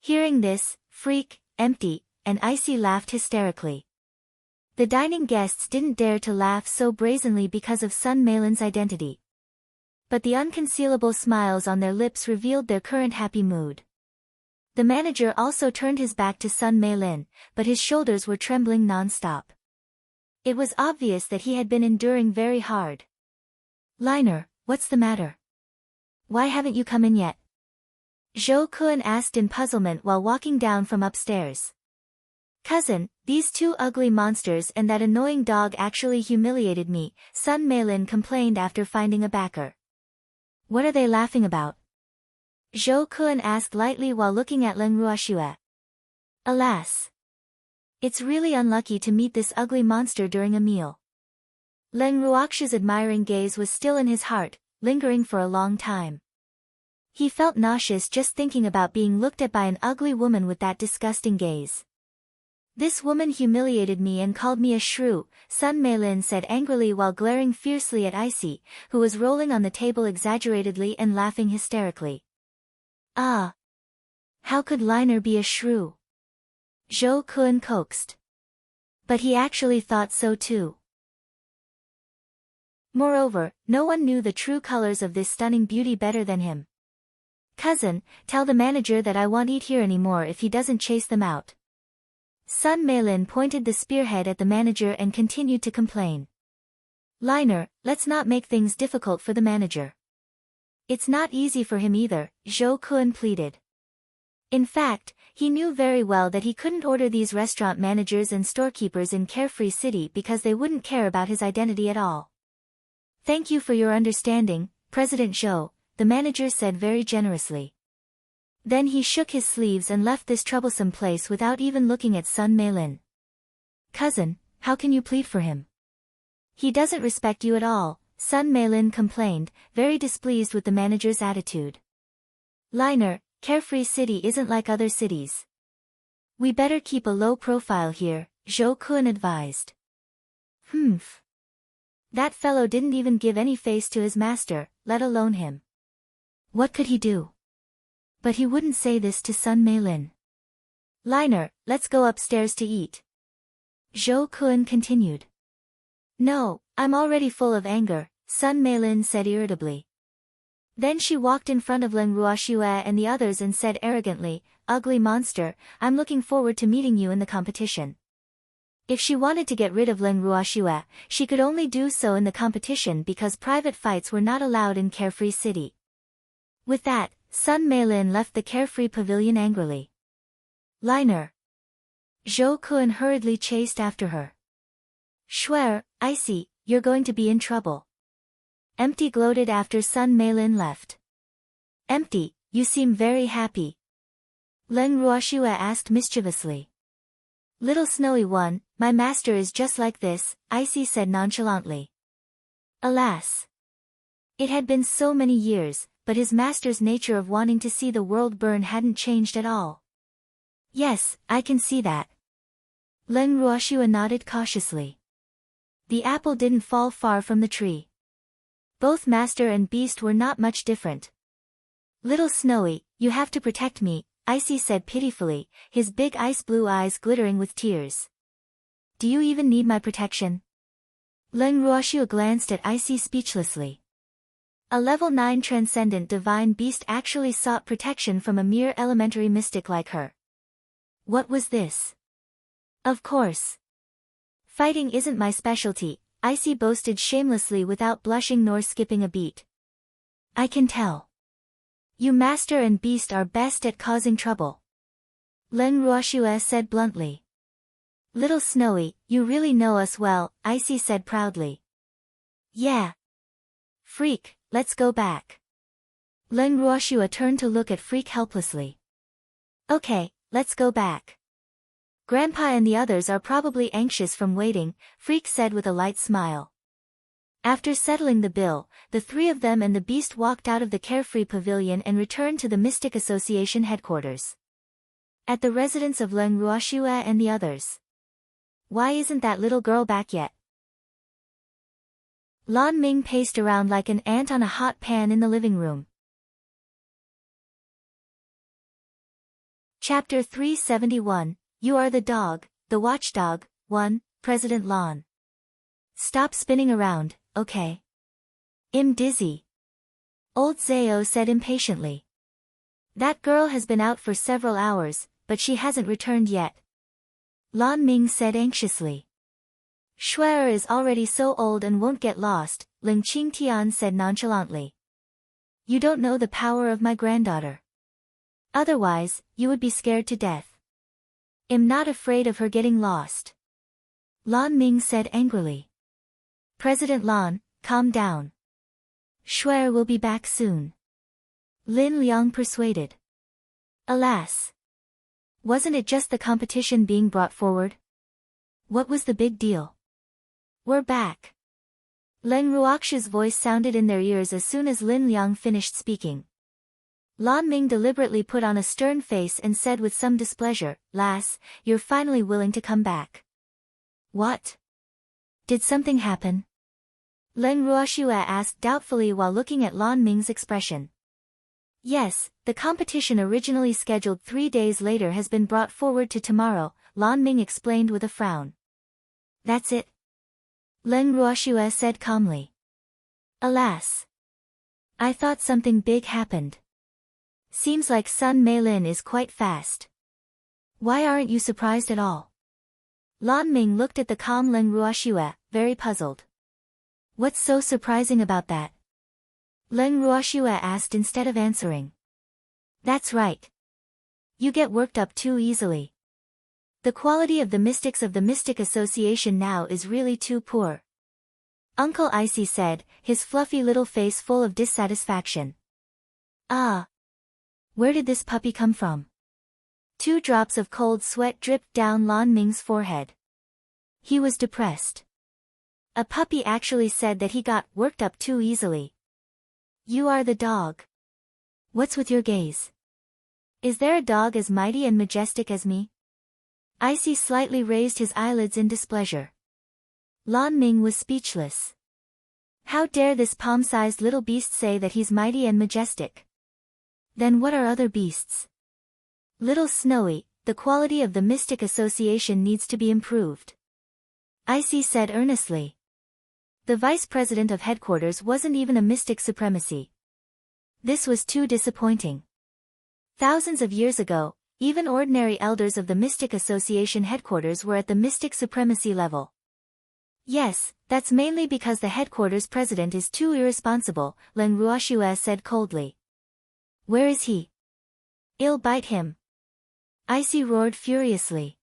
Hearing this, Freak, Empty, and Icy laughed hysterically. The dining guests didn't dare to laugh so brazenly because of Sun Meilin's identity. But the unconcealable smiles on their lips revealed their current happy mood. The manager also turned his back to Sun Meilin, but his shoulders were trembling non-stop. It was obvious that he had been enduring very hard. Liner, what's the matter? Why haven't you come in yet? Zhou Kun asked in puzzlement while walking down from upstairs. Cousin, these two ugly monsters and that annoying dog actually humiliated me, Sun Meilin complained after finding a backer. What are they laughing about? Zhou Kun asked lightly while looking at Leng Ruoxue. Alas! It's really unlucky to meet this ugly monster during a meal. Leng Ruoxue's admiring gaze was still in his heart, lingering for a long time. He felt nauseous just thinking about being looked at by an ugly woman with that disgusting gaze. This woman humiliated me and called me a shrew, Sun Meilin said angrily while glaring fiercely at Icy, who was rolling on the table exaggeratedly and laughing hysterically. Ah! How could Liner be a shrew? Zhou Kun coaxed. But he actually thought so too. Moreover, no one knew the true colors of this stunning beauty better than him. Cousin, tell the manager that I won't eat here anymore if he doesn't chase them out. Sun Meilin pointed the spearhead at the manager and continued to complain. Liner, let's not make things difficult for the manager. It's not easy for him either, Zhou Kun pleaded. In fact, he knew very well that he couldn't order these restaurant managers and storekeepers in Carefree City because they wouldn't care about his identity at all. Thank you for your understanding, President Zhou, the manager said very generously. Then he shook his sleeves and left this troublesome place without even looking at Sun Meilin. Cousin, how can you plead for him? He doesn't respect you at all, Sun Meilin complained, very displeased with the manager's attitude. Liner, Carefree City isn't like other cities. We better keep a low profile here, Zhou Kun advised. Humph. That fellow didn't even give any face to his master, let alone him. What could he do? But he wouldn't say this to Sun Meilin. Liner, let's go upstairs to eat. Zhou Kun continued. No, I'm already full of anger, Sun Meilin said irritably. Then she walked in front of Leng Ruoxue and the others and said arrogantly, Ugly monster, I'm looking forward to meeting you in the competition. If she wanted to get rid of Leng Ruoxue, she could only do so in the competition because private fights were not allowed in Carefree City. With that, Sun Meilin left the Carefree Pavilion angrily. Liner. Zhou Kun hurriedly chased after her. Schwer, Icy, you're going to be in trouble. Empty gloated after Sun Meilin left. Empty, you seem very happy. Leng Ruoxue asked mischievously. Little snowy one, my master is just like this, Icy said nonchalantly. Alas! It had been so many years, but his master's nature of wanting to see the world burn hadn't changed at all. Yes, I can see that. Leng Ruoxue nodded cautiously. The apple didn't fall far from the tree. Both master and beast were not much different. Little Snowy, you have to protect me, Icy said pitifully, his big ice-blue eyes glittering with tears. Do you even need my protection? Leng Ruoxue glanced at Icy speechlessly. A level 9 transcendent divine beast actually sought protection from a mere elementary mystic like her. What was this? Of course. Fighting isn't my specialty, Icy boasted shamelessly without blushing nor skipping a beat. I can tell. You master and beast are best at causing trouble. Leng Ruoxue said bluntly. Little Snowy, you really know us well, Icy said proudly. Yeah. Freak, let's go back. Leng Ruoxue turned to look at Freak helplessly. Okay, let's go back. Grandpa and the others are probably anxious from waiting, Freak said with a light smile. After settling the bill, the three of them and the beast walked out of the carefree pavilion and returned to the Mystic Association headquarters. At the residence of Leng Ruoxue and the others. Why isn't that little girl back yet? Lan Ming paced around like an ant on a hot pan in the living room. Chapter 371, You Are the Dog, The Watchdog, 1, President Lan. Stop spinning around, okay? I'm dizzy. Old Zao said impatiently. That girl has been out for several hours, but she hasn't returned yet. Lan Ming said anxiously. Shuer is already so old and won't get lost, Ling Qingtian said nonchalantly. You don't know the power of my granddaughter. Otherwise, you would be scared to death. I'm not afraid of her getting lost. Lan Ming said angrily. President Lan, calm down. Shuer will be back soon. Lin Liang persuaded. Alas. Wasn't it just the competition being brought forward? What was the big deal? We're back. Leng Ruoxue's voice sounded in their ears as soon as Lin Liang finished speaking. Lan Ming deliberately put on a stern face and said with some displeasure, Lass, you're finally willing to come back. What? Did something happen? Leng Ruoxue asked doubtfully while looking at Lan Ming's expression. Yes, the competition originally scheduled 3 days later has been brought forward to tomorrow, Lan Ming explained with a frown. That's it? Leng Ruoxue said calmly. Alas. I thought something big happened. Seems like Sun Meilin is quite fast. Why aren't you surprised at all? Lan Ming looked at the calm Leng Ruoxue, very puzzled. What's so surprising about that? Leng Ruoxue asked instead of answering. That's right. You get worked up too easily. The quality of the mystics of the Mystic Association now is really too poor. Uncle Icy said, his fluffy little face full of dissatisfaction. Ah. Where did this puppy come from? 2 drops of cold sweat dripped down Lan Ming's forehead. He was depressed. A puppy actually said that he got worked up too easily. You are the dog. What's with your gaze? Is there a dog as mighty and majestic as me? Icy slightly raised his eyelids in displeasure. Lan Ming was speechless. How dare this palm-sized little beast say that he's mighty and majestic? Then what are other beasts? Little Snowy, the quality of the Mystic Association needs to be improved. Icy said earnestly. The vice president of headquarters wasn't even a mystic supremacy. This was too disappointing. Thousands of years ago, even ordinary elders of the Mystic Association headquarters were at the mystic supremacy level. Yes, that's mainly because the headquarters president is too irresponsible, Leng Ruoxue said coldly. Where is he? I'll bite him. Icy roared furiously.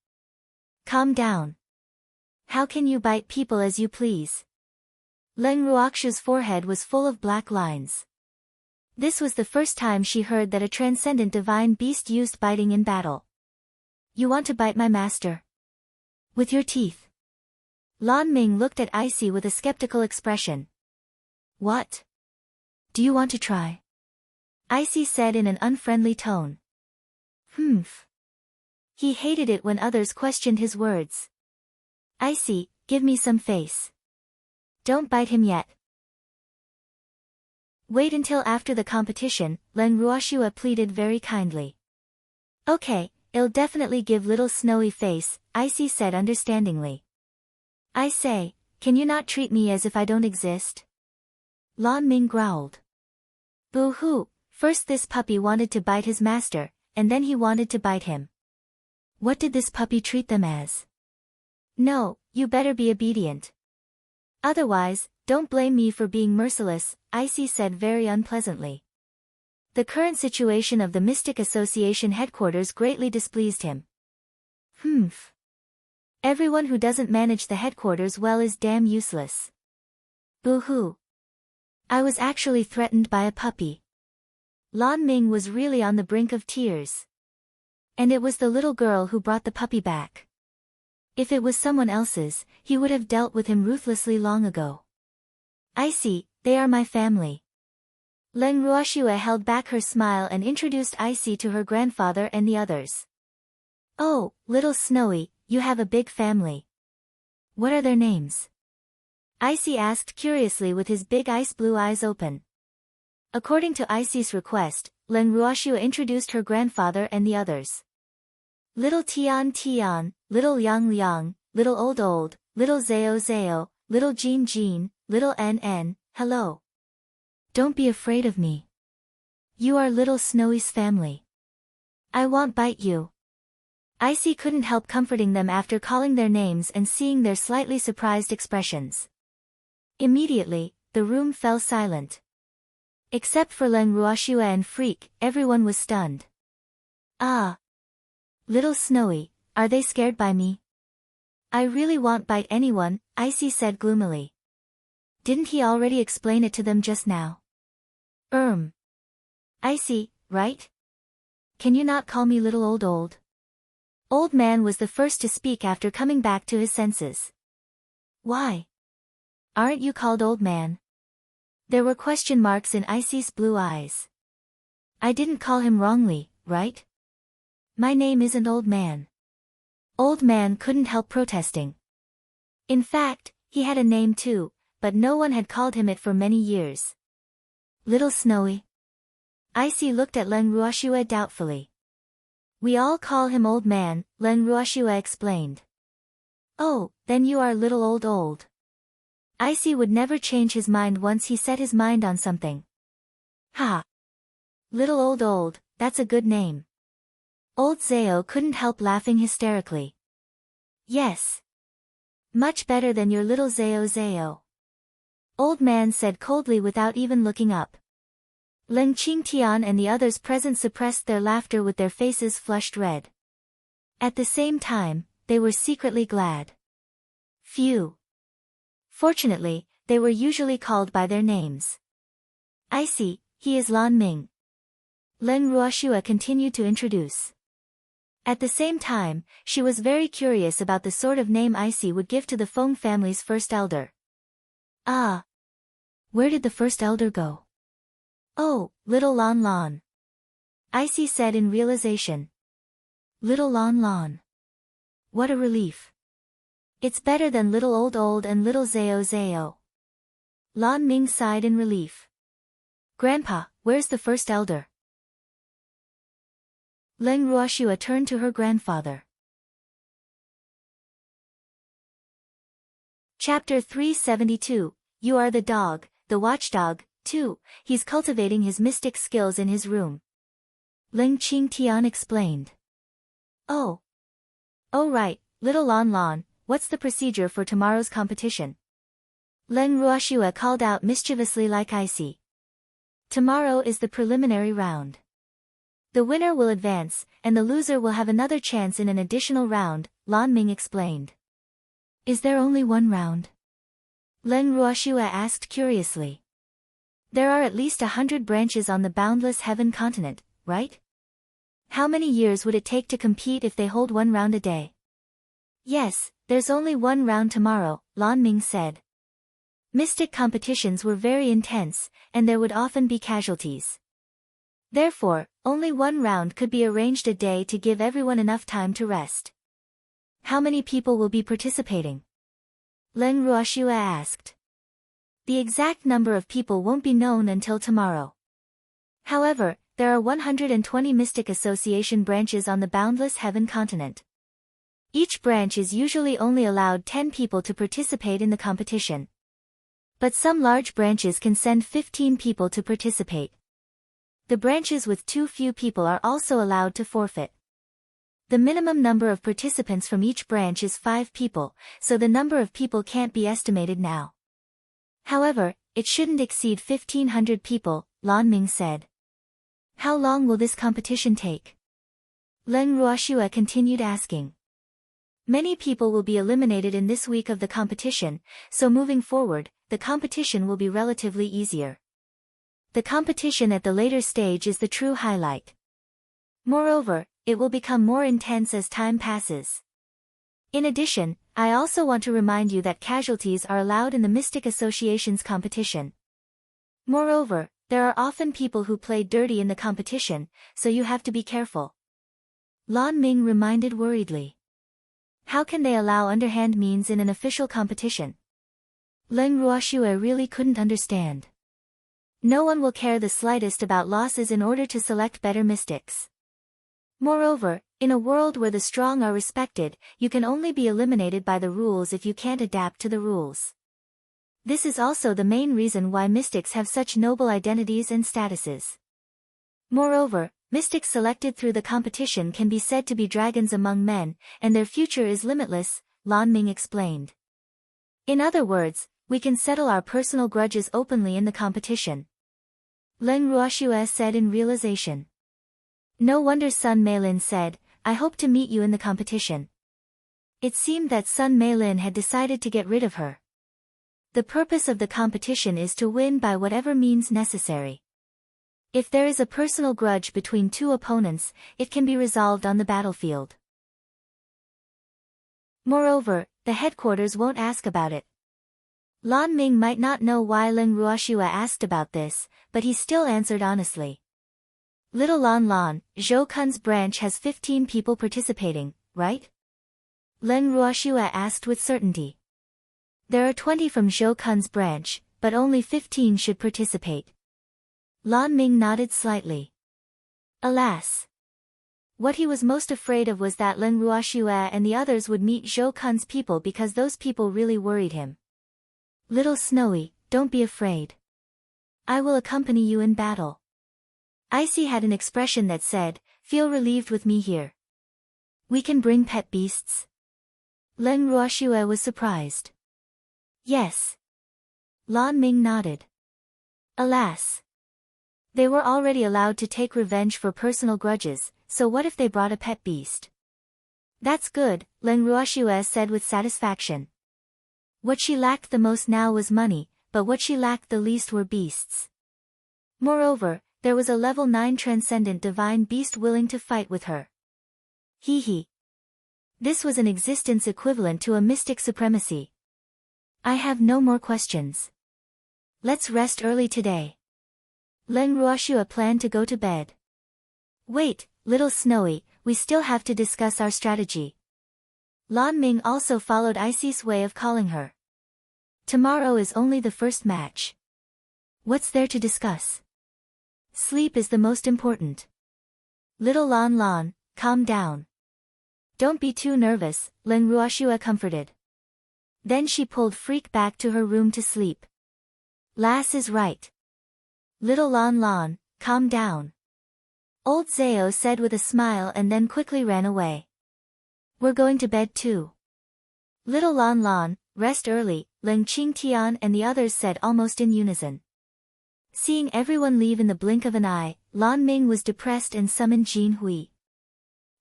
Calm down. How can you bite people as you please? Leng Ruoxue's forehead was full of black lines. This was the first time she heard that a transcendent divine beast used biting in battle. You want to bite my master? With your teeth? Lan Ming looked at Icy with a skeptical expression. What? Do you want to try? Icy said in an unfriendly tone. Humph. He hated it when others questioned his words. Icy, give me some face. Don't bite him yet. Wait until after the competition, Leng Ruoxue pleaded very kindly. Okay, I'll definitely give little snowy face, Icy said understandingly. I say, can you not treat me as if I don't exist? Lan Ming growled. Boo-hoo, first this puppy wanted to bite his master, and then he wanted to bite him. What did this puppy treat them as? No, you better be obedient. Otherwise, don't blame me for being merciless, Icy said very unpleasantly. The current situation of the Mystic Association headquarters greatly displeased him. Humph. Everyone who doesn't manage the headquarters well is damn useless. Boo-hoo. I was actually threatened by a puppy. Lan Ming was really on the brink of tears. And it was the little girl who brought the puppy back. If it was someone else's, he would have dealt with him ruthlessly long ago. Icy, they are my family. Leng Ruoxue held back her smile and introduced Icy to her grandfather and the others. Oh, little Snowy, you have a big family. What are their names? Icy asked curiously with his big ice blue eyes open. According to Icy's request, Leng Ruoxue introduced her grandfather and the others. Little Tian Tian, little Yang Liang, little Old Old, little Zao Zao, little Jean Jean, little N, hello. Don't be afraid of me. You are little Snowy's family. I won't bite you. Icy couldn't help comforting them after calling their names and seeing their slightly surprised expressions. Immediately, the room fell silent. Except for Leng Ruoxue and Freak, everyone was stunned. Ah. Little Snowy, are they scared by me? I really won't bite anyone, Icy said gloomily. Didn't he already explain it to them just now? Icy, right? Can you not call me little Old Old? Old Man was the first to speak after coming back to his senses. Why? Aren't you called Old Man? There were question marks in Icy's blue eyes. I didn't call him wrongly, right? My name isn't Old Man. Old Man couldn't help protesting. In fact, he had a name too, but no one had called him it for many years. Little Snowy. Icy looked at Leng Ruoxue doubtfully. We all call him Old Man, Leng Ruoxue explained. Oh, then you are little Old Old. Icy would never change his mind once he set his mind on something. Ha! Little Old Old, that's a good name. Old Zao couldn't help laughing hysterically. Yes. Much better than your little Zao Zao. Old Man said coldly without even looking up. Leng Qingtian and the others present suppressed their laughter with their faces flushed red. At the same time, they were secretly glad. Phew. Fortunately, they were usually called by their names. Icy, he is Lan Ming. Leng Ruoxue continued to introduce. At the same time, she was very curious about the sort of name Icy would give to the Feng family's first elder. Ah. Where did the first elder go? Oh, little Lan Lan. Icy said in realization. Little Lan Lan. What a relief. It's better than little Old Old and little Zao Zao. Lan Ming sighed in relief. Grandpa, where's the first elder? Leng Ruoxue turned to her grandfather. Chapter 372, You Are the Dog, the Watchdog, 2, He's cultivating his mystic skills in his room. Leng Qingtian explained. Oh. Oh right, little Lan Lan, what's the procedure for tomorrow's competition? Leng Ruoxue called out mischievously like Icy. Tomorrow is the preliminary round. The winner will advance, and the loser will have another chance in an additional round, Lan Ming explained. Is there only one round? Leng Ruoxue asked curiously. There are at least 100 branches on the boundless heaven continent, right? How many years would it take to compete if they hold one round a day? Yes, there's only one round tomorrow, Lan Ming said. Mystic competitions were very intense, and there would often be casualties. Therefore, only one round could be arranged a day to give everyone enough time to rest. How many people will be participating? Leng Ruoxue asked. The exact number of people won't be known until tomorrow. However, there are 120 Mystic Association branches on the boundless heaven continent. Each branch is usually only allowed 10 people to participate in the competition. But some large branches can send 15 people to participate. The branches with too few people are also allowed to forfeit. The minimum number of participants from each branch is 5 people, so the number of people can't be estimated now. However, it shouldn't exceed 1,500 people, Lan Ming said. How long will this competition take? Leng Ruoxue continued asking. Many people will be eliminated in this week of the competition, so moving forward, the competition will be relatively easier. The competition at the later stage is the true highlight. Moreover, it will become more intense as time passes. In addition, I also want to remind you that casualties are allowed in the Mystic Association's competition. Moreover, there are often people who play dirty in the competition, so you have to be careful. Lan Ming reminded worriedly. How can they allow underhand means in an official competition? Leng Ruoxue really couldn't understand. No one will care the slightest about losses in order to select better mystics. Moreover, in a world where the strong are respected, you can only be eliminated by the rules if you can't adapt to the rules. This is also the main reason why mystics have such noble identities and statuses. Moreover, mystics selected through the competition can be said to be dragons among men, and their future is limitless, Lan Ming explained. In other words, we can settle our personal grudges openly in the competition. Leng Ruoxue said in realization. No wonder Sun Meilin said, I hope to meet you in the competition. It seemed that Sun Meilin had decided to get rid of her. The purpose of the competition is to win by whatever means necessary. If there is a personal grudge between two opponents, it can be resolved on the battlefield. Moreover, the headquarters won't ask about it. Lan Ming might not know why Leng Ruoxue asked about this, but he still answered honestly. Little Lan Lan, Zhou Kun's branch has 15 people participating, right? Leng Ruoxue asked with certainty. There are 20 from Zhou Kun's branch, but only 15 should participate. Lan Ming nodded slightly. Alas! What he was most afraid of was that Leng Ruoxue and the others would meet Zhou Kun's people because those people really worried him. Little Snowy, don't be afraid. I will accompany you in battle. Icy had an expression that said, feel relieved with me here. We can bring pet beasts? Leng Ruoxue was surprised. Yes. Lan Ming nodded. Alas! They were already allowed to take revenge for personal grudges, so what if they brought a pet beast? That's good, Leng Ruoxue said with satisfaction. What she lacked the most now was money, but what she lacked the least were beasts. Moreover, there was a level 9 transcendent divine beast willing to fight with her. Hee. This was an existence equivalent to a mystic supremacy. I have no more questions. Let's rest early today. Leng Ruoxue planned to go to bed. Wait, little Snowy, we still have to discuss our strategy. Lan Ming also followed Icy's way of calling her. Tomorrow is only the first match. What's there to discuss? Sleep is the most important. Little Lan Lan, calm down. Don't be too nervous, Leng Ruoxue comforted. Then she pulled Freak back to her room to sleep. Lass is right. Little Lan Lan, calm down. Old Zao said with a smile and then quickly ran away. We're going to bed too. Little Lan Lan, rest early, Leng Qingtian and the others said almost in unison. Seeing everyone leave in the blink of an eye, Lan Ming was depressed and summoned Jin Hui.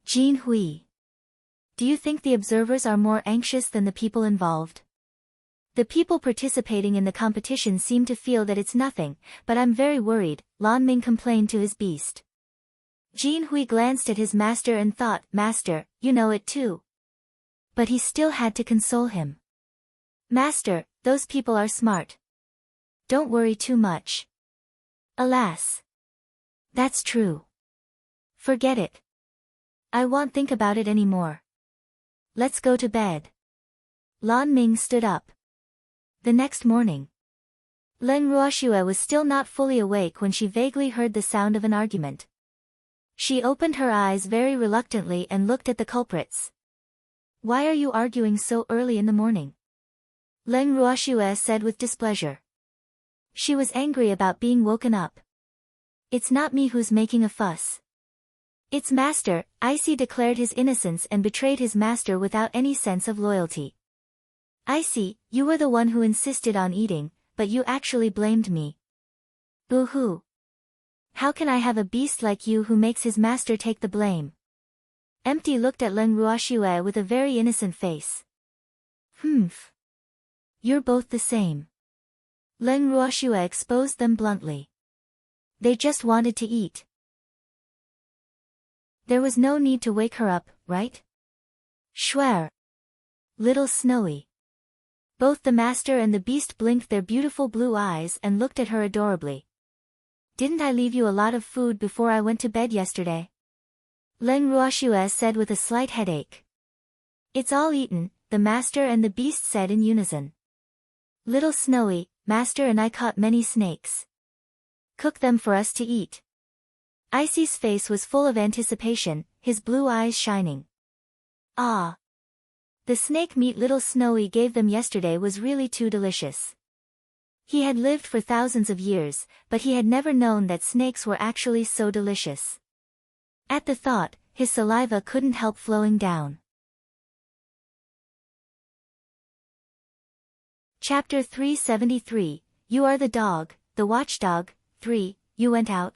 Jin Hui. Do you think the observers are more anxious than the people involved? The people participating in the competition seem to feel that it's nothing, but I'm very worried, Lan Ming complained to his beast. Jin Hui glanced at his master and thought, Master, you know it too. But he still had to console him. Master, those people are smart. Don't worry too much. Alas. That's true. Forget it. I won't think about it anymore. Let's go to bed. Lan Ming stood up. The next morning, Leng Ruoxue was still not fully awake when she vaguely heard the sound of an argument. She opened her eyes very reluctantly and looked at the culprits. Why are you arguing so early in the morning? Leng Ruoxue said with displeasure. She was angry about being woken up. It's not me who's making a fuss. It's master. Icy declared his innocence and betrayed his master without any sense of loyalty. Icy, you were the one who insisted on eating, but you actually blamed me. Boo-hoo. How can I have a beast like you who makes his master take the blame? Empty looked at Leng Ruoxue with a very innocent face. Humph. You're both the same. Leng Ruoxue exposed them bluntly. They just wanted to eat. There was no need to wake her up, right? Schwer. Little Snowy. Both the master and the beast blinked their beautiful blue eyes and looked at her adorably. Didn't I leave you a lot of food before I went to bed yesterday? Leng Ruoxue said with a slight headache. It's all eaten, the master and the beast said in unison. Little Snowy, master and I caught many snakes. Cook them for us to eat. Icy's face was full of anticipation, his blue eyes shining. Ah! The snake meat Little Snowy gave them yesterday was really too delicious. He had lived for thousands of years, but he had never known that snakes were actually so delicious. At the thought, his saliva couldn't help flowing down. Chapter 373, You Are the Dog, the Watchdog. 3, You went out?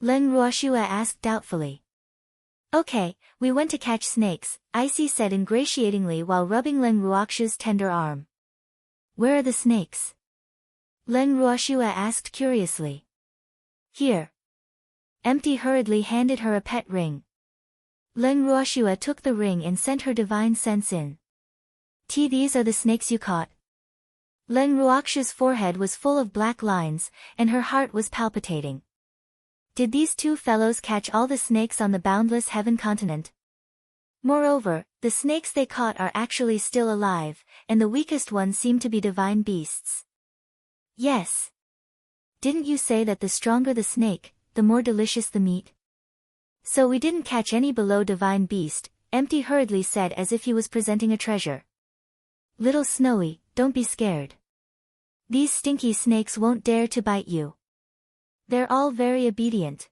Leng Ruoxue asked doubtfully. Okay, we went to catch snakes, Icy said ingratiatingly while rubbing Leng Ruoxue's tender arm. Where are the snakes? Leng Ruoxue asked curiously. Here. Empty hurriedly handed her a pet ring. Leng Ruoxue took the ring and sent her divine sense in. These are the snakes you caught. Leng Ruoxue's forehead was full of black lines, and her heart was palpitating. Did these two fellows catch all the snakes on the boundless heaven continent? Moreover, the snakes they caught are actually still alive, and the weakest ones seem to be divine beasts. Yes. Didn't you say that the stronger the snake, the more delicious the meat? So we didn't catch any below divine beast, Empty hurriedly said as if he was presenting a treasure. Little Snowy, don't be scared. These stinky snakes won't dare to bite you. They're all very obedient.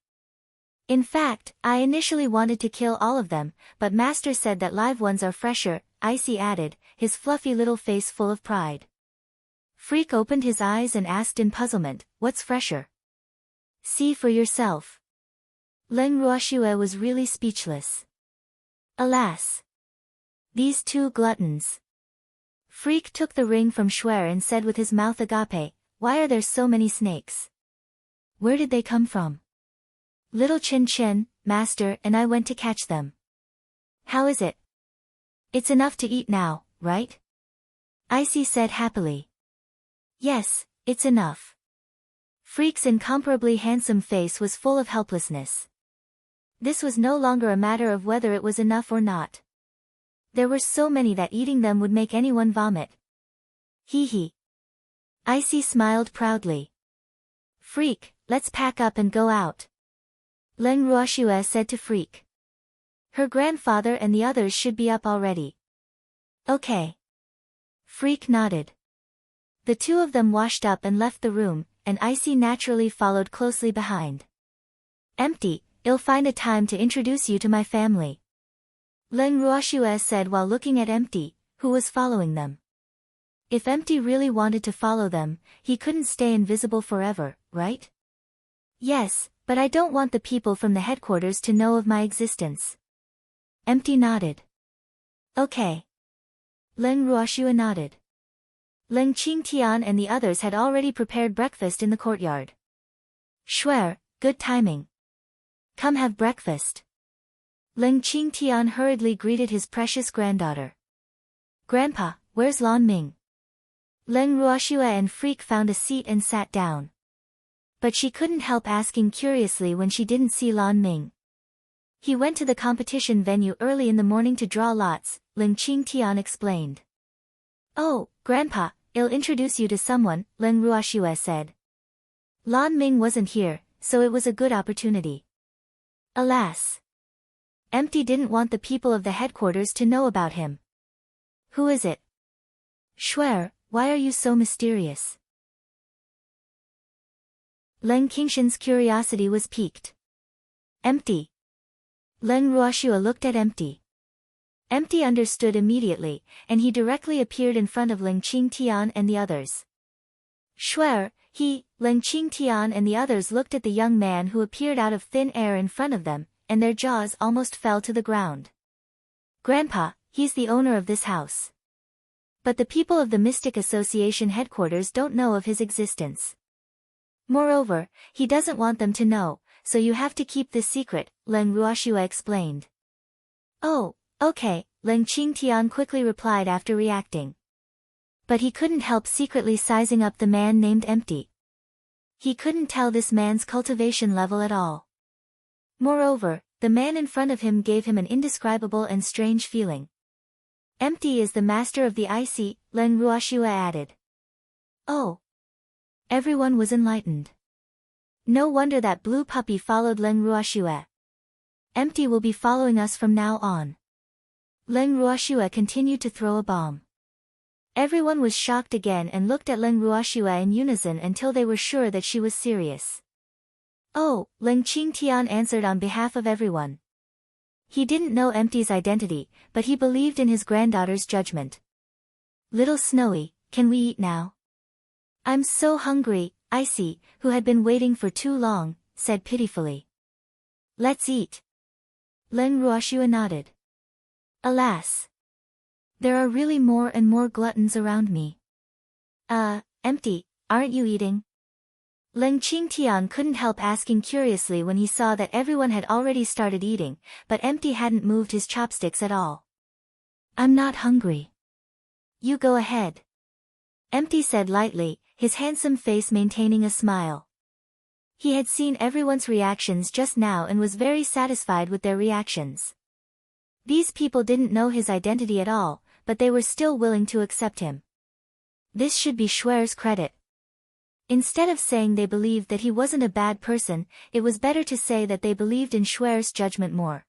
In fact, I initially wanted to kill all of them, but Master said that live ones are fresher, Icy added, his fluffy little face full of pride. Freak opened his eyes and asked in puzzlement, what's fresher? See for yourself. Leng Ruoxue was really speechless. Alas! These two gluttons. Freak took the ring from Schwer and said with his mouth agape, why are there so many snakes? Where did they come from? Little Chin Chin, Master and I went to catch them. How is it? It's enough to eat now, right? Icy said happily. Yes, it's enough. Freak's incomparably handsome face was full of helplessness. This was no longer a matter of whether it was enough or not. There were so many that eating them would make anyone vomit. Hee hee. Icy smiled proudly. Freak, let's pack up and go out. Leng Ruoxue said to Freak. Her grandfather and the others should be up already. Okay. Freak nodded. The two of them washed up and left the room, and Icy naturally followed closely behind. Empty, I'll find a time to introduce you to my family. Leng Ruoxue said while looking at Empty, who was following them. If Empty really wanted to follow them, he couldn't stay invisible forever, right? Yes, but I don't want the people from the headquarters to know of my existence. Empty nodded. Okay. Leng Ruoxue nodded. Ling Qingtian and the others had already prepared breakfast in the courtyard. Shuer, good timing. Come have breakfast. Ling Qingtian hurriedly greeted his precious granddaughter. Grandpa, where's Lan Ming? Leng Ruoxue and Freak found a seat and sat down. But she couldn't help asking curiously when she didn't see Lan Ming. He went to the competition venue early in the morning to draw lots, Ling Qingtian explained. Oh, Grandpa, I'll introduce you to someone, Leng Ruoxue said. Lan Ming wasn't here, so it was a good opportunity. Alas! Empty didn't want the people of the headquarters to know about him. Who is it? Shuer, why are you so mysterious? Leng Qingshan's curiosity was piqued. Empty. Leng Ruoxue looked at Empty. Empty understood immediately, and he directly appeared in front of Ling Qingtian and the others. Shuer, Ling Qingtian and the others looked at the young man who appeared out of thin air in front of them, and their jaws almost fell to the ground. Grandpa, he's the owner of this house. But the people of the Mystic Association headquarters don't know of his existence. Moreover, he doesn't want them to know, so you have to keep this secret, Leng Ruoxue explained. Oh, okay, Ling Qingtian quickly replied after reacting. But he couldn't help secretly sizing up the man named Empty. He couldn't tell this man's cultivation level at all. Moreover, the man in front of him gave him an indescribable and strange feeling. Empty is the master of the IC, Leng Ruoxue added. Oh! Everyone was enlightened. No wonder that blue puppy followed Leng Ruoxue. Empty will be following us from now on. Leng Ruoxue continued to throw a bomb. Everyone was shocked again and looked at Leng Ruoxue in unison until they were sure that she was serious. Oh, Ling Qingtian answered on behalf of everyone. He didn't know Empty's identity, but he believed in his granddaughter's judgment. Little Snowy, can we eat now? I'm so hungry, Icy, who had been waiting for too long, said pitifully. Let's eat. Leng Ruoxue nodded. Alas! There are really more and more gluttons around me. Empty, aren't you eating? Ling Qingtian couldn't help asking curiously when he saw that everyone had already started eating, but Empty hadn't moved his chopsticks at all. I'm not hungry. You go ahead. Empty said lightly, his handsome face maintaining a smile. He had seen everyone's reactions just now and was very satisfied with their reactions. These people didn't know his identity at all, but they were still willing to accept him. This should be Shuer's credit. Instead of saying they believed that he wasn't a bad person, it was better to say that they believed in Shuer's judgment more.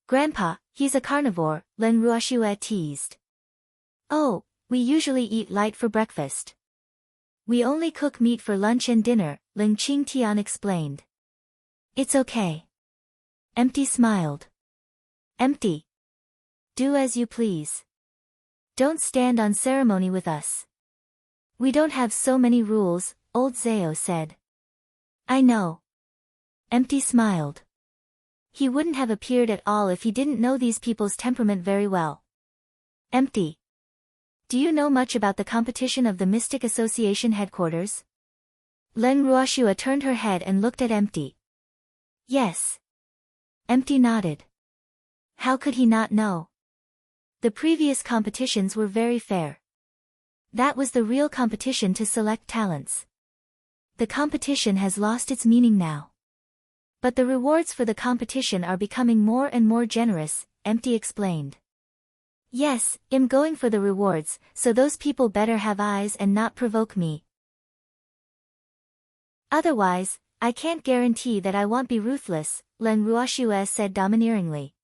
Grandpa, he's a carnivore, Leng Ruoxue teased. Oh, we usually eat light for breakfast. We only cook meat for lunch and dinner, Ling Qingtian explained. It's okay. Empty smiled. Empty. Do as you please. Don't stand on ceremony with us. We don't have so many rules, old Zao said. I know. Empty smiled. He wouldn't have appeared at all if he didn't know these people's temperament very well. Empty. Do you know much about the competition of the Mystic Association headquarters? Leng Ruoxue turned her head and looked at Empty. Yes. Empty nodded. How could he not know? The previous competitions were very fair. That was the real competition to select talents. The competition has lost its meaning now. But the rewards for the competition are becoming more and more generous, Empty explained. Yes, I'm going for the rewards, so those people better have eyes and not provoke me. Otherwise, I can't guarantee that I won't be ruthless, Leng Ruoxue said domineeringly.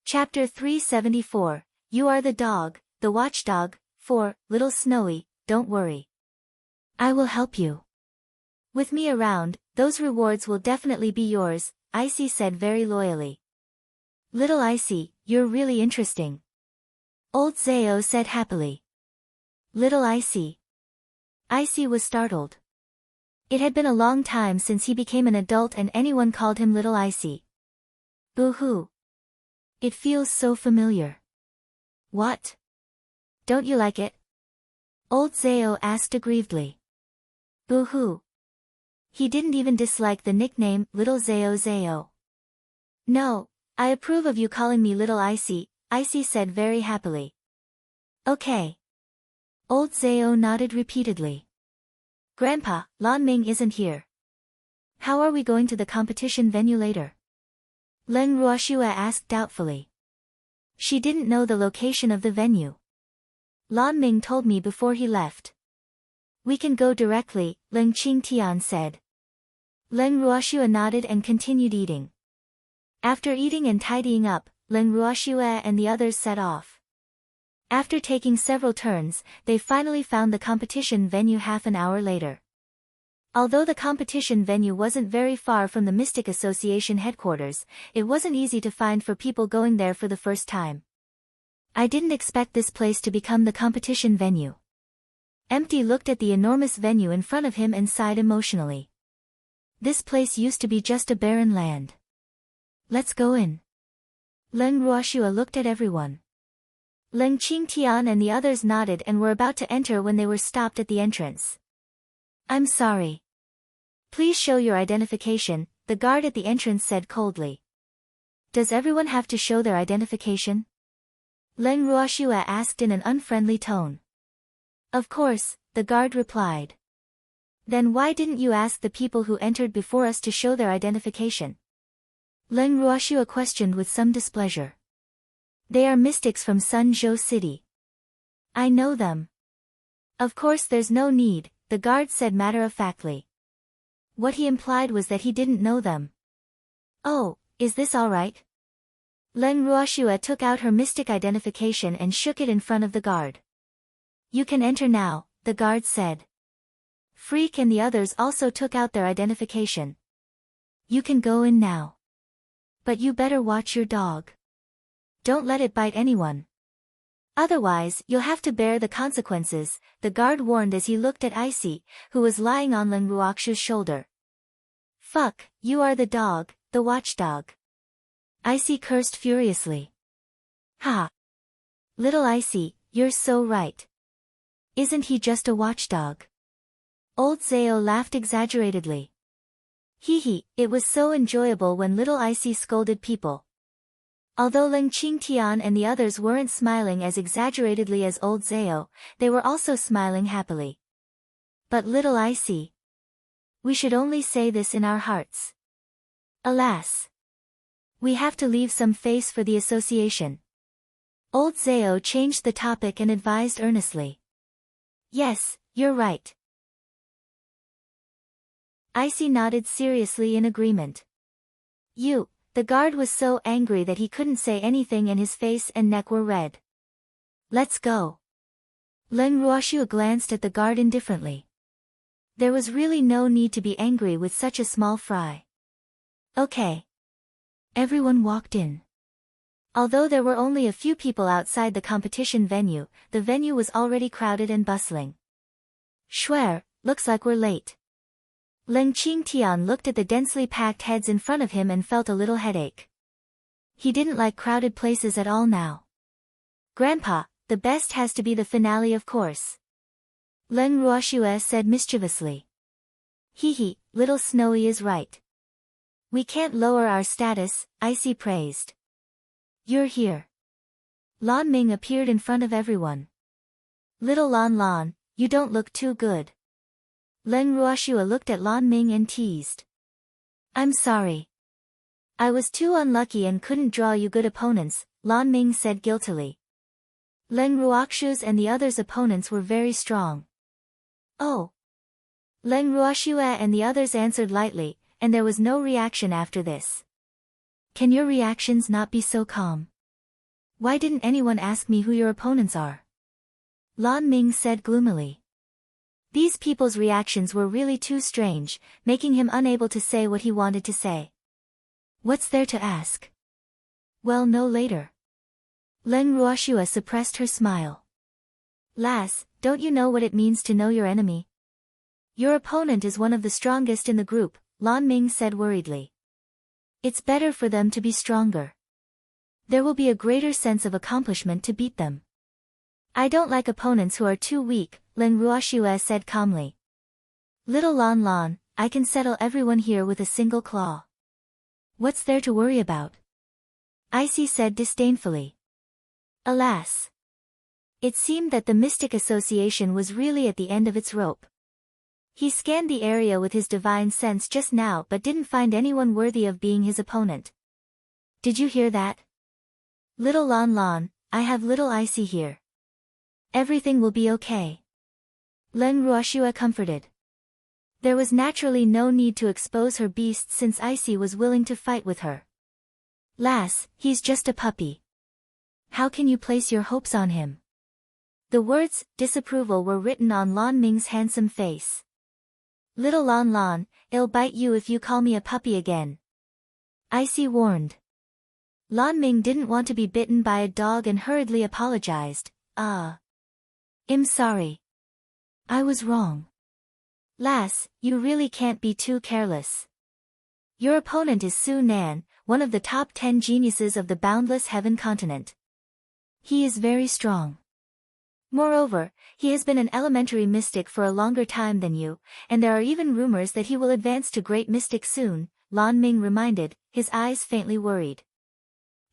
Chapter 374, You Are the Dog, the Watchdog, 4, Little Snowy, don't worry. I will help you. With me around, those rewards will definitely be yours, Icy said very loyally. Little Icy, you're really interesting. Old Zao said happily. Little Icy. Icy was startled. It had been a long time since he became an adult and anyone called him Little Icy. Boo-hoo. It feels so familiar. What? Don't you like it? Old Zao asked aggrievedly. Boo-hoo. He didn't even dislike the nickname Little Zao Zao. No, I approve of you calling me Little Icy, Icy said very happily. Okay. Old Zao nodded repeatedly. Grandpa, Lan Ming isn't here. How are we going to the competition venue later? Leng Ruoxua asked doubtfully. She didn't know the location of the venue. Lan Ming told me before he left. We can go directly, Leng Qingtian said. Leng Ruoxua nodded and continued eating. After eating and tidying up, Leng Ruoxua and the others set off. After taking several turns, they finally found the competition venue half an hour later. Although the competition venue wasn't very far from the Mystic Association headquarters, it wasn't easy to find for people going there for the first time. I didn't expect this place to become the competition venue. Empty looked at the enormous venue in front of him and sighed emotionally. This place used to be just a barren land. Let's go in. Leng Ruoxua looked at everyone. Leng Qingtian and the others nodded and were about to enter when they were stopped at the entrance. I'm sorry. Please show your identification, the guard at the entrance said coldly. Does everyone have to show their identification? Leng Ruoxua asked in an unfriendly tone. Of course, the guard replied. Then why didn't you ask the people who entered before us to show their identification? Leng Ruoxua questioned with some displeasure. They are mystics from Sunzhou City. I know them. Of course there's no need, the guard said matter-of-factly. What he implied was that he didn't know them. Oh, is this all right? Leng Ruoxua took out her mystic identification and shook it in front of the guard. You can enter now, the guard said. Freak and the others also took out their identification. You can go in now. But you better watch your dog. Don't let it bite anyone. Otherwise, you'll have to bear the consequences, the guard warned as he looked at Icy, who was lying on Leng Ruoxua's shoulder. Fuck, you are the dog, the watchdog. Icy cursed furiously. Ha! Little Icy, you're so right. Isn't he just a watchdog? Old Zao laughed exaggeratedly. Hee hee, it was so enjoyable when little Icy scolded people. Although Leng Qingtian and the others weren't smiling as exaggeratedly as old Zao, they were also smiling happily. But little Icy. We should only say this in our hearts. Alas. We have to leave some face for the association. Old Zao changed the topic and advised earnestly. Yes, you're right. Icy nodded seriously in agreement. The guard was so angry that he couldn't say anything and his face and neck were red. Let's go. Leng Ruoxua glanced at the guard indifferently. There was really no need to be angry with such a small fry. Okay. Everyone walked in. Although there were only a few people outside the competition venue, the venue was already crowded and bustling. Schwer, looks like we're late. Leng Qingtian looked at the densely packed heads in front of him and felt a little headache. He didn't like crowded places at all now. Grandpa, the best has to be the finale of course. Leng Ruoxua said mischievously. Hee hee, little Snowy is right. We can't lower our status, Icy praised. You're here. Lan Ming appeared in front of everyone. Little Lan Lan, you don't look too good. Leng Ruoxua looked at Lan Ming and teased. I'm sorry. I was too unlucky and couldn't draw you good opponents, Lan Ming said guiltily. Leng Ruoxua's and the others' opponents were very strong. Oh. Leng Ruoxua and the others answered lightly, and there was no reaction after this. Can your reactions not be so calm? Why didn't anyone ask me who your opponents are? Lan Ming said gloomily. These people's reactions were really too strange, making him unable to say what he wanted to say. What's there to ask? Well, no later. Leng Ruoxua suppressed her smile. Lass, don't you know what it means to know your enemy? Your opponent is one of the strongest in the group, Lan Ming said worriedly. It's better for them to be stronger. There will be a greater sense of accomplishment to beat them. I don't like opponents who are too weak, Leng Ruoxue said calmly. Little Lan Lan, I can settle everyone here with a single claw. What's there to worry about? Icy said disdainfully. Alas. It seemed that the Mystic Association was really at the end of its rope. He scanned the area with his divine sense just now but didn't find anyone worthy of being his opponent. Did you hear that? Little Lan Lan, I have little Icy here. Everything will be okay. Leng Ruoxue comforted. There was naturally no need to expose her beast since Icy was willing to fight with her. Lass, he's just a puppy. How can you place your hopes on him? The words, disapproval, were written on Lan Ming's handsome face. Little Lan Lan, I'll bite you if you call me a puppy again. Icy warned. Lan Ming didn't want to be bitten by a dog and hurriedly apologized. I'm sorry. I was wrong. Lass, you really can't be too careless. Your opponent is Su Nan, one of the top 10 geniuses of the boundless heaven continent. He is very strong. Moreover, he has been an elementary mystic for a longer time than you, and there are even rumors that he will advance to great mystic soon, Lan Ming reminded, his eyes faintly worried.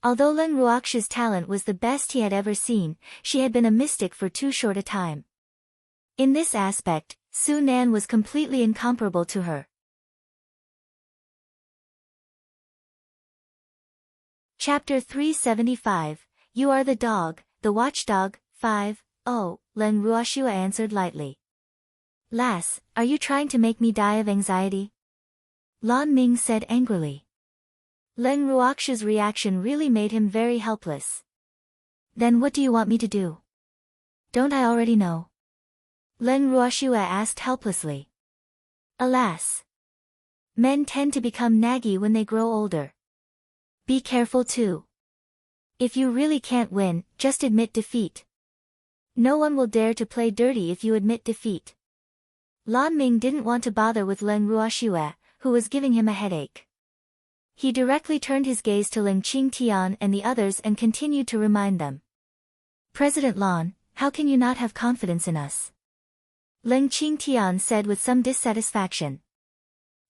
Although Leng Ruoxue's talent was the best he had ever seen, she had been a mystic for too short a time. In this aspect, Su Nan was completely incomparable to her. Chapter 375, You Are the Dog, the Watchdog, 5. Oh, Leng Ruoxue answered lightly. Lass, are you trying to make me die of anxiety? Lan Ming said angrily. Leng Ruoxue's reaction really made him very helpless. Then what do you want me to do? Don't I already know? Leng Ruoxue asked helplessly. Alas. Men tend to become naggy when they grow older. Be careful too. If you really can't win, just admit defeat. No one will dare to play dirty if you admit defeat. Lan Ming didn't want to bother with Leng Ruoxue, who was giving him a headache. He directly turned his gaze to Ling Qingtian and the others and continued to remind them. President Lan, how can you not have confidence in us? Ling Qingtian said with some dissatisfaction.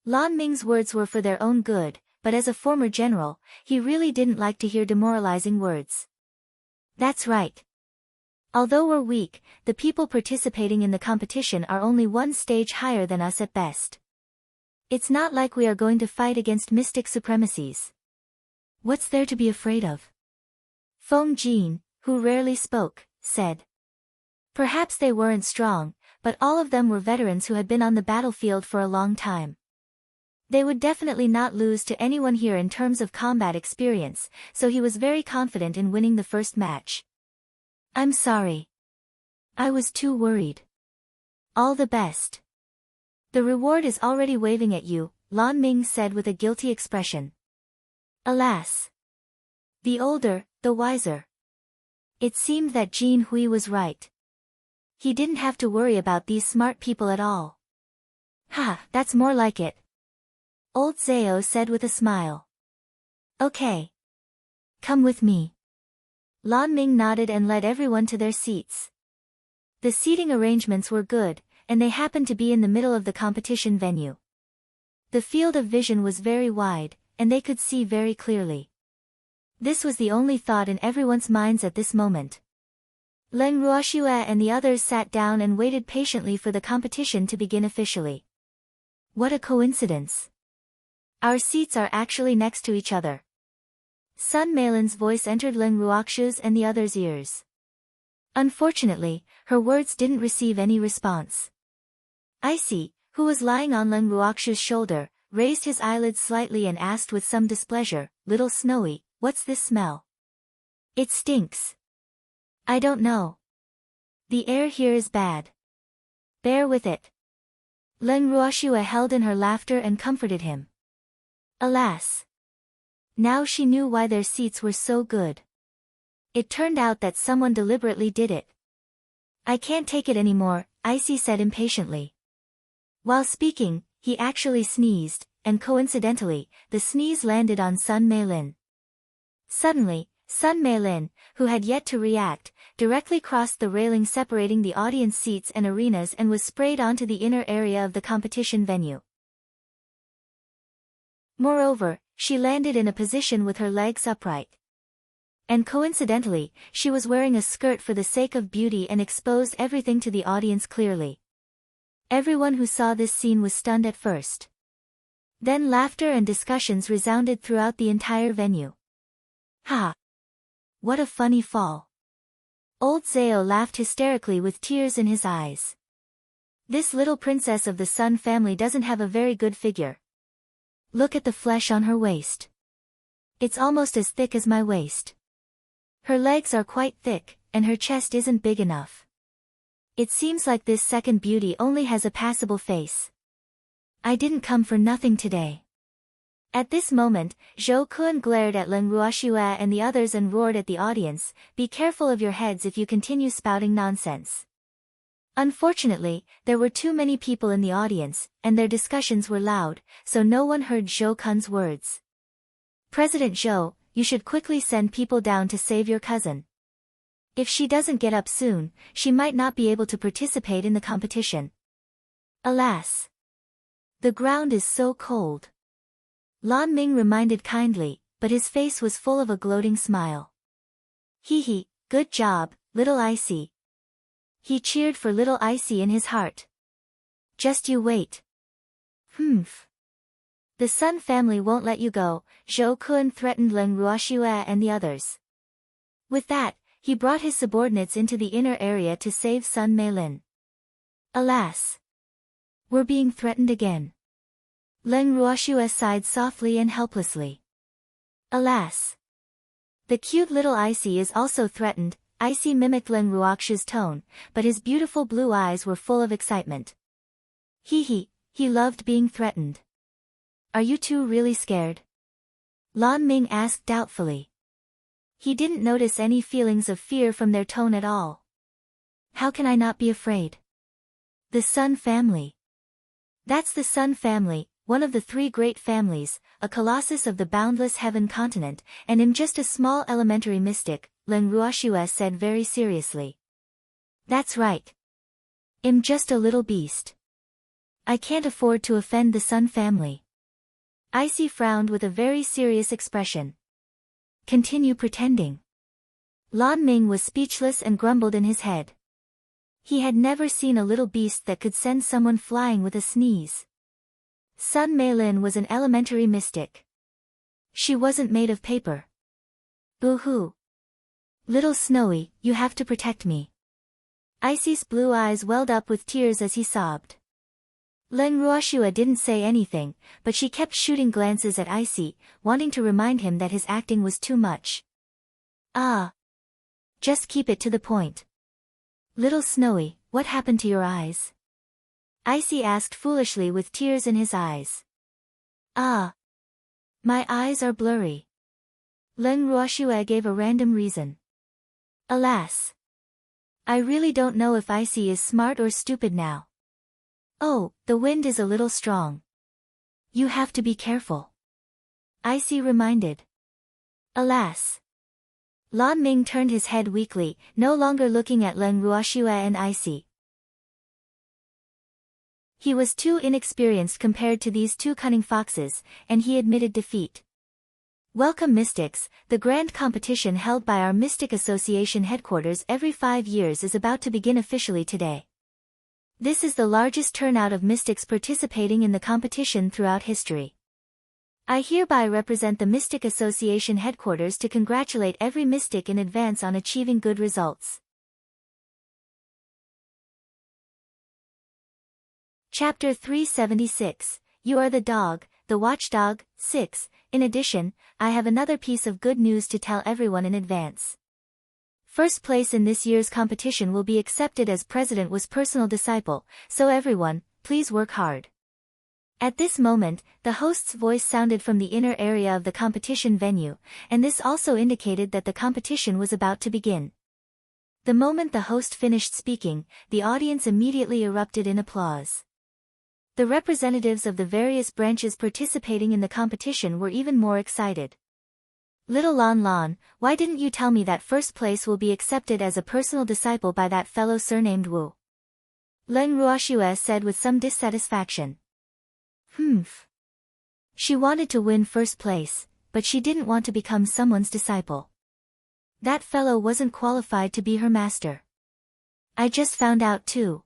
Lan Ming's words were for their own good, but as a former general, he really didn't like to hear demoralizing words. That's right. Although we're weak, the people participating in the competition are only one stage higher than us at best. It's not like we are going to fight against mystic supremacies. What's there to be afraid of? Feng Jin, who rarely spoke, said. Perhaps they weren't strong, but all of them were veterans who had been on the battlefield for a long time. They would definitely not lose to anyone here in terms of combat experience, so he was very confident in winning the first match. I'm sorry. I was too worried. All the best. The reward is already waving at you, Lan Ming said with a guilty expression. Alas. The older, the wiser. It seemed that Jin Hui was right. He didn't have to worry about these smart people at all. Ha, that's more like it. Old Zhao said with a smile. Okay. Come with me. Lan Ming nodded and led everyone to their seats. The seating arrangements were good, and they happened to be in the middle of the competition venue. The field of vision was very wide, and they could see very clearly. This was the only thought in everyone's minds at this moment. Leng Ruoxue and the others sat down and waited patiently for the competition to begin officially. What a coincidence. Our seats are actually next to each other. Sun Meilin's voice entered Leng Ruoxue's and the others' ears. Unfortunately, her words didn't receive any response. Icy, who was lying on Leng Ruoxue's shoulder, raised his eyelids slightly and asked with some displeasure, Little Snowy, what's this smell? It stinks. I don't know. The air here is bad. Bear with it. Leng Ruoxue held in her laughter and comforted him. Alas. Now she knew why their seats were so good. It turned out that someone deliberately did it. I can't take it anymore, Icy said impatiently. While speaking, he actually sneezed, and coincidentally, the sneeze landed on Sun Meilin. Suddenly, Sun Meilin, who had yet to react, directly crossed the railing separating the audience seats and arenas and was sprayed onto the inner area of the competition venue. Moreover, she landed in a position with her legs upright. And coincidentally, she was wearing a skirt for the sake of beauty and exposed everything to the audience clearly. Everyone who saw this scene was stunned at first. Then laughter and discussions resounded throughout the entire venue. Ha! What a funny fall. Old Zao laughed hysterically with tears in his eyes. This little princess of the Sun family doesn't have a very good figure. Look at the flesh on her waist. It's almost as thick as my waist. Her legs are quite thick, and her chest isn't big enough. It seems like this second beauty only has a passable face. I didn't come for nothing today. At this moment, Zhou Kun glared at Leng Ruoxue and the others and roared at the audience, "Be careful of your heads if you continue spouting nonsense." Unfortunately, there were too many people in the audience, and their discussions were loud, so no one heard Zhou Kun's words. "President Zhou, you should quickly send people down to save your cousin. If she doesn't get up soon, she might not be able to participate in the competition." Alas! The ground is so cold. Lan Ming reminded kindly, but his face was full of a gloating smile. Hee, good job, little Icy. He cheered for little Icy in his heart. Just you wait. Humph. The Sun family won't let you go, Zhou Kun threatened Leng Ruoxue and the others. With that, he brought his subordinates into the inner area to save Sun Meilin. Alas! We're being threatened again. Leng Ruoxue sighed softly and helplessly. Alas! The cute little Icy is also threatened. Icy mimicked Leng Ruoxue's tone, but his beautiful blue eyes were full of excitement. He loved being threatened. Are you two really scared? Lan Ming asked doubtfully. He didn't notice any feelings of fear from their tone at all. How can I not be afraid? The Sun family. That's the Sun family, one of the three great families, a colossus of the boundless heaven continent, and I'm just a small elementary mystic, Leng Ruoxue said very seriously. That's right. I'm just a little beast. I can't afford to offend the Sun family. Icy frowned with a very serious expression. Continue pretending. Lan Ming was speechless and grumbled in his head. He had never seen a little beast that could send someone flying with a sneeze. Sun Meilin was an elementary mystic. She wasn't made of paper. Boo-hoo. Little Snowy, you have to protect me. Icy's blue eyes welled up with tears as he sobbed. Leng Ruoxue didn't say anything, but she kept shooting glances at Icy, wanting to remind him that his acting was too much. Ah. Just keep it to the point. Little Snowy, what happened to your eyes? Icy asked foolishly with tears in his eyes. Ah. My eyes are blurry. Leng Ruoxue gave a random reason. Alas. I really don't know if Icy is smart or stupid now. Oh, the wind is a little strong. You have to be careful. Icy reminded. Alas. Lan Ming turned his head weakly, no longer looking at Leng Ruoxue and Icy. He was too inexperienced compared to these two cunning foxes, and he admitted defeat. Welcome mystics, the grand competition held by our Mystic Association headquarters every 5 years is about to begin officially today. This is the largest turnout of mystics participating in the competition throughout history. I hereby represent the Mystic Association headquarters to congratulate every mystic in advance on achieving good results. Chapter 376, You Are the Dog, the Watchdog, 6. In addition, I have another piece of good news to tell everyone in advance. First place in this year's competition will be accepted as President was personal disciple, so everyone, please work hard. At this moment, the host's voice sounded from the inner area of the competition venue, and this also indicated that the competition was about to begin. The moment the host finished speaking, the audience immediately erupted in applause. The representatives of the various branches participating in the competition were even more excited. Little Lon Lon, why didn't you tell me that first place will be accepted as a personal disciple by that fellow surnamed Wu? Leng Ruoxue said with some dissatisfaction. Humph. She wanted to win first place, but she didn't want to become someone's disciple. That fellow wasn't qualified to be her master. I just found out too.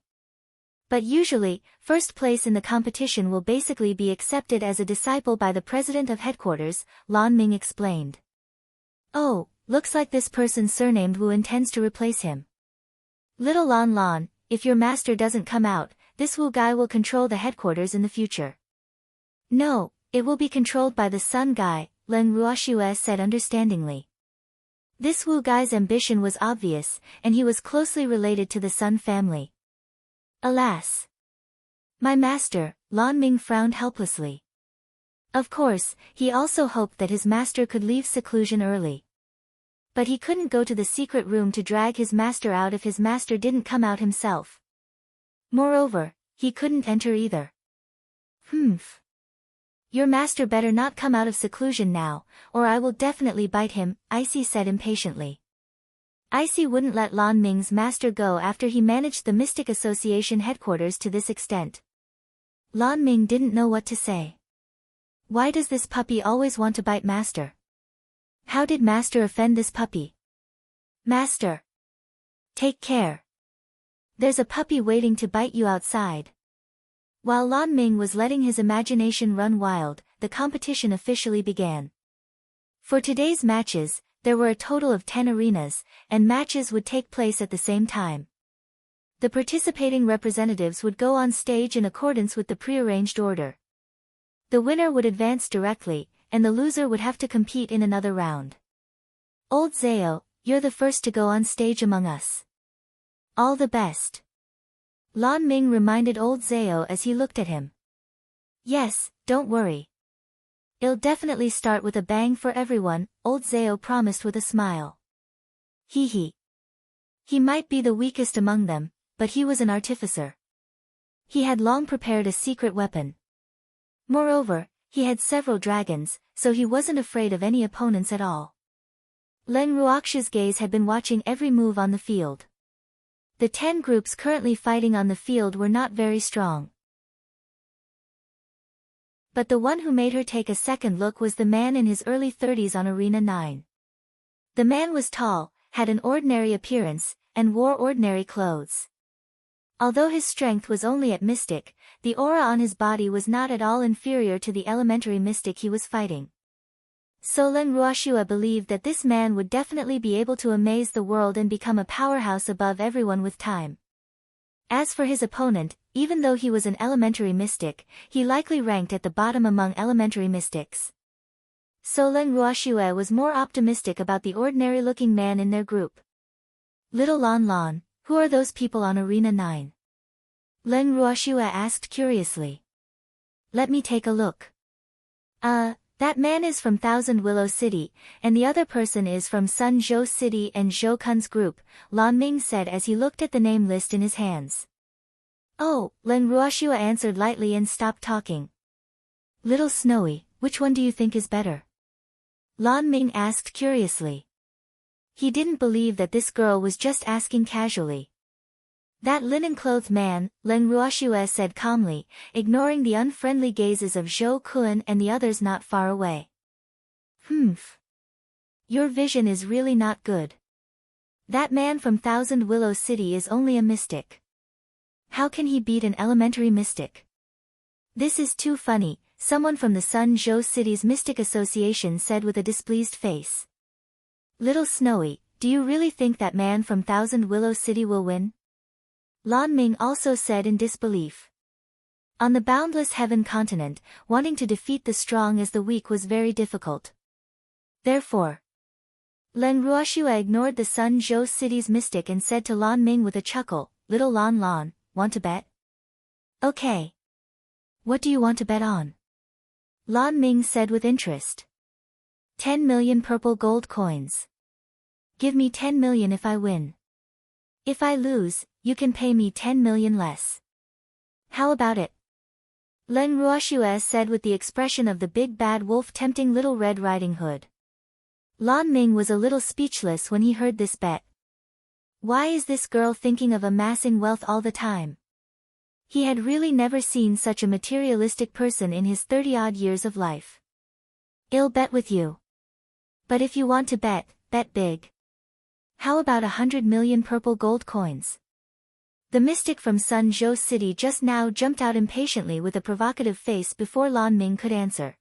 But usually, first place in the competition will basically be accepted as a disciple by the president of headquarters, Lan Ming explained. Oh, looks like this person surnamed Wu intends to replace him. Little Lon Lon, if your master doesn't come out, this Wu guy will control the headquarters in the future. No, it will be controlled by the Sun guy, Leng Ruoxue said understandingly. This Wu guy's ambition was obvious, and he was closely related to the Sun family. Alas! My master, Lan Ming frowned helplessly. Of course, he also hoped that his master could leave seclusion early. But he couldn't go to the secret room to drag his master out if his master didn't come out himself. Moreover, he couldn't enter either. Humph. Your master better not come out of seclusion now, or I will definitely bite him, Icy said impatiently. Icy wouldn't let Lan Ming's master go after he managed the Mystic Association headquarters to this extent. Lan Ming didn't know what to say. Why does this puppy always want to bite master? How did master offend this puppy? Master! Take care. There's a puppy waiting to bite you outside. While Lan Ming was letting his imagination run wild, the competition officially began. For today's matches, there were a total of 10 arenas, and matches would take place at the same time. The participating representatives would go on stage in accordance with the prearranged order. The winner would advance directly, and the loser would have to compete in another round. Old Zao, you're the first to go on stage among us. All the best. Lan Ming reminded old Zao as he looked at him. Yes, don't worry. It'll definitely start with a bang for everyone, old Zao promised with a smile. Hee hee. He might be the weakest among them, but he was an artificer. He had long prepared a secret weapon. Moreover, he had several dragons, so he wasn't afraid of any opponents at all. Leng Ruoxue's gaze had been watching every move on the field. The 10 groups currently fighting on the field were not very strong. But the one who made her take a second look was the man in his early 30s on Arena 9. The man was tall, had an ordinary appearance, and wore ordinary clothes. Although his strength was only at Mystic, the aura on his body was not at all inferior to the elementary Mystic he was fighting. So Leng Ruoxue believed that this man would definitely be able to amaze the world and become a powerhouse above everyone with time. As for his opponent, even though he was an elementary mystic, he likely ranked at the bottom among elementary mystics. So Leng Ruoxue was more optimistic about the ordinary-looking man in their group. Little Lon Lon, who are those people on Arena 9? Leng Ruoxue asked curiously. Let me take a look. That man is from Thousand Willow City, and the other person is from Sun Zhou City and Zhou Kun's group, Lan Ming said as he looked at the name list in his hands. Oh, Leng Ruoxue answered lightly and stopped talking. Little Snowy, which one do you think is better? Lan Ming asked curiously. He didn't believe that this girl was just asking casually. That linen-clothed man, Leng Ruoxue said calmly, ignoring the unfriendly gazes of Zhou Kun and the others not far away. Humph. Your vision is really not good. That man from Thousand Willow City is only a mystic. How can he beat an elementary mystic? This is too funny, someone from the Sun Zhou City's Mystic Association said with a displeased face. Little Snowy, do you really think that man from Thousand Willow City will win? Lan Ming also said in disbelief. On the boundless heaven continent, wanting to defeat the strong as the weak was very difficult. Therefore, Leng Ruoxue ignored the Sun Zhou City's mystic and said to Lan Ming with a chuckle, Little Lon Lon, want to bet? Okay. What do you want to bet on? Lan Ming said with interest. 10 million purple gold coins. Give me 10 million if I win. If I lose, you can pay me 10 million less. How about it? Leng Ruoxue said with the expression of the big bad wolf tempting Little Red Riding Hood. Lan Ming was a little speechless when he heard this bet. Why is this girl thinking of amassing wealth all the time? He had really never seen such a materialistic person in his 30-odd years of life. I'll bet with you. But if you want to bet, bet big. How about 100 million purple gold coins? The mystic from Sun Zhou City just now jumped out impatiently with a provocative face before Lan Ming could answer.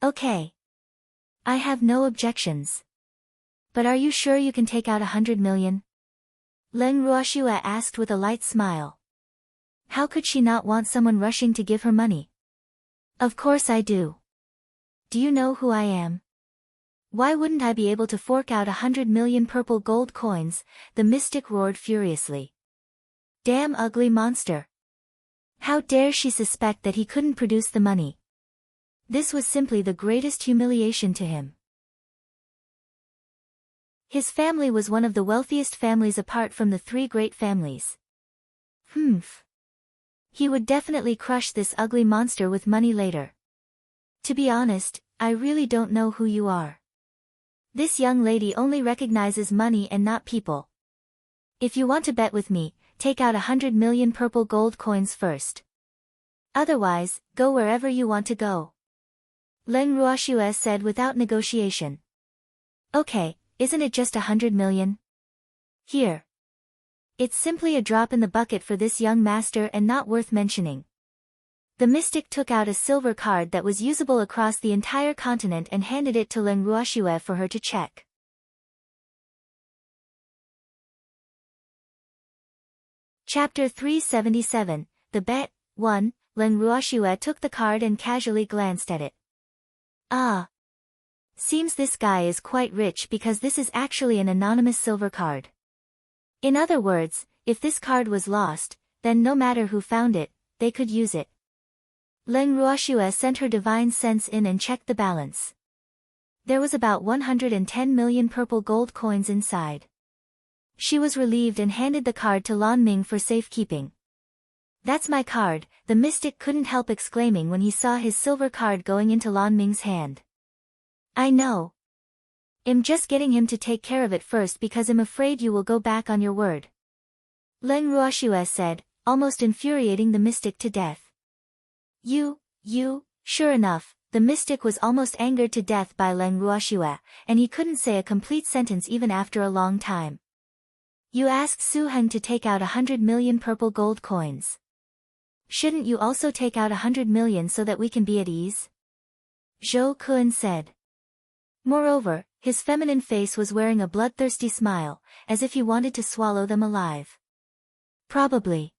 Okay. I have no objections. But are you sure you can take out 100 million? Leng Ruoxue asked with a light smile. How could she not want someone rushing to give her money? Of course I do. Do you know who I am? Why wouldn't I be able to fork out 100 million purple gold coins? The mystic roared furiously. Damn ugly monster. How dare she suspect that he couldn't produce the money? This was simply the greatest humiliation to him. His family was one of the wealthiest families apart from the three great families. He would definitely crush this ugly monster with money later. To be honest, I really don't know who you are. This young lady only recognizes money and not people. If you want to bet with me, take out 100 million purple gold coins first. Otherwise, go wherever you want to go. Leng Ruoxue said without negotiation. Okay, isn't it just 100 million? Here. It's simply a drop in the bucket for this young master and not worth mentioning. The mystic took out a silver card that was usable across the entire continent and handed it to Leng Ruoxue for her to check. Chapter 377, The Bet. 1. Leng Ruoxue took the card and casually glanced at it. Ah. Seems this guy is quite rich because this is actually an anonymous silver card. In other words, if this card was lost, then no matter who found it, they could use it. Leng Ruoxue sent her divine sense in and checked the balance. There was about 110 million purple gold coins inside. She was relieved and handed the card to Lan Ming for safekeeping. That's my card, the mystic couldn't help exclaiming when he saw his silver card going into Lan Ming's hand. I know. I'm just getting him to take care of it first because I'm afraid you will go back on your word. Leng Ruoxue said, almost infuriating the mystic to death. Sure enough, the mystic was almost angered to death by Leng Ruoxue, and he couldn't say a complete sentence even after a long time. You asked Su Heng to take out 100 million purple gold coins. Shouldn't you also take out 100 million so that we can be at ease? Zhou Kun said. Moreover, his feminine face was wearing a bloodthirsty smile, as if he wanted to swallow them alive. Probably.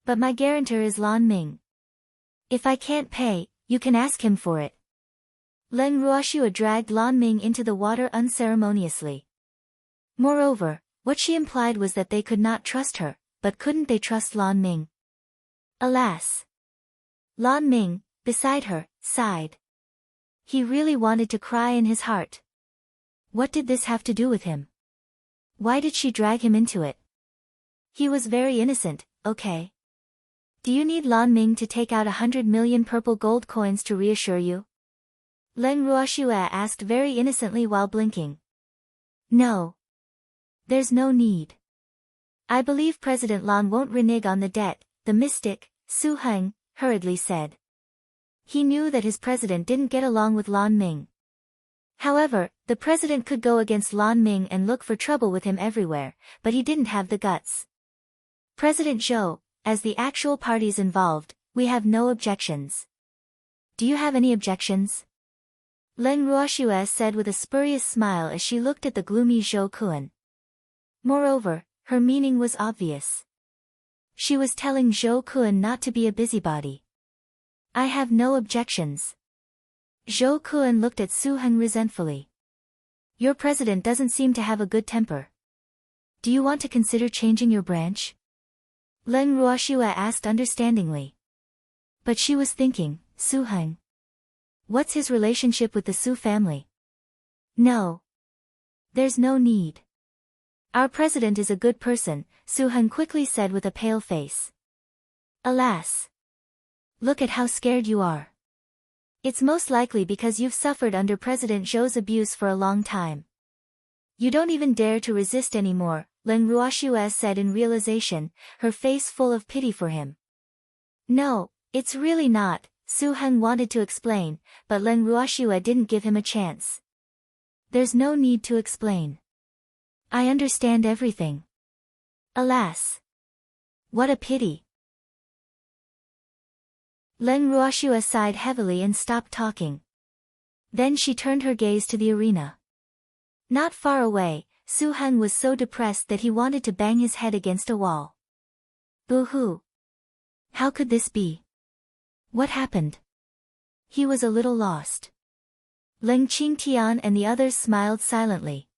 But my guarantor is Lan Ming. If I can't pay, you can ask him for it. Leng Ruoxue dragged Lan Ming into the water unceremoniously. Moreover, what she implied was that they could not trust her, but couldn't they trust Lan Ming? Alas! Lan Ming, beside her, sighed. He really wanted to cry in his heart. What did this have to do with him? Why did she drag him into it? He was very innocent, okay? Do you need Lan Ming to take out 100 million purple gold coins to reassure you? Leng Ruoxue asked very innocently while blinking. No. There's no need. I believe President Lan won't renege on the debt, the mystic, Su Heng, hurriedly said. He knew that his president didn't get along with Lan Ming. However, the president could go against Lan Ming and look for trouble with him everywhere, but he didn't have the guts. President Zhou, as the actual parties involved, we have no objections. Do you have any objections? Leng Ruoxue said with a spurious smile as she looked at the gloomy Zhou Kun. Moreover, her meaning was obvious. She was telling Zhou Kun not to be a busybody. I have no objections. Zhou Kun looked at Su Heng resentfully. Your president doesn't seem to have a good temper. Do you want to consider changing your branch? Leng Ruoxue asked understandingly. But she was thinking, Su Heng. What's his relationship with the Su family? No. There's no need. Our president is a good person, Su Heng quickly said with a pale face. Alas. Look at how scared you are. It's most likely because you've suffered under President Zhou's abuse for a long time. You don't even dare to resist anymore, Leng Ruoxue said in realization, her face full of pity for him. No, it's really not, Su Heng wanted to explain, but Leng Ruoxue didn't give him a chance. There's no need to explain. I understand everything. Alas. What a pity. Leng Ruoxue sighed heavily and stopped talking. Then she turned her gaze to the arena. Not far away, Su Heng was so depressed that he wanted to bang his head against a wall. Boo-hoo. How could this be? What happened? He was a little lost. Leng Qingtian and the others smiled silently.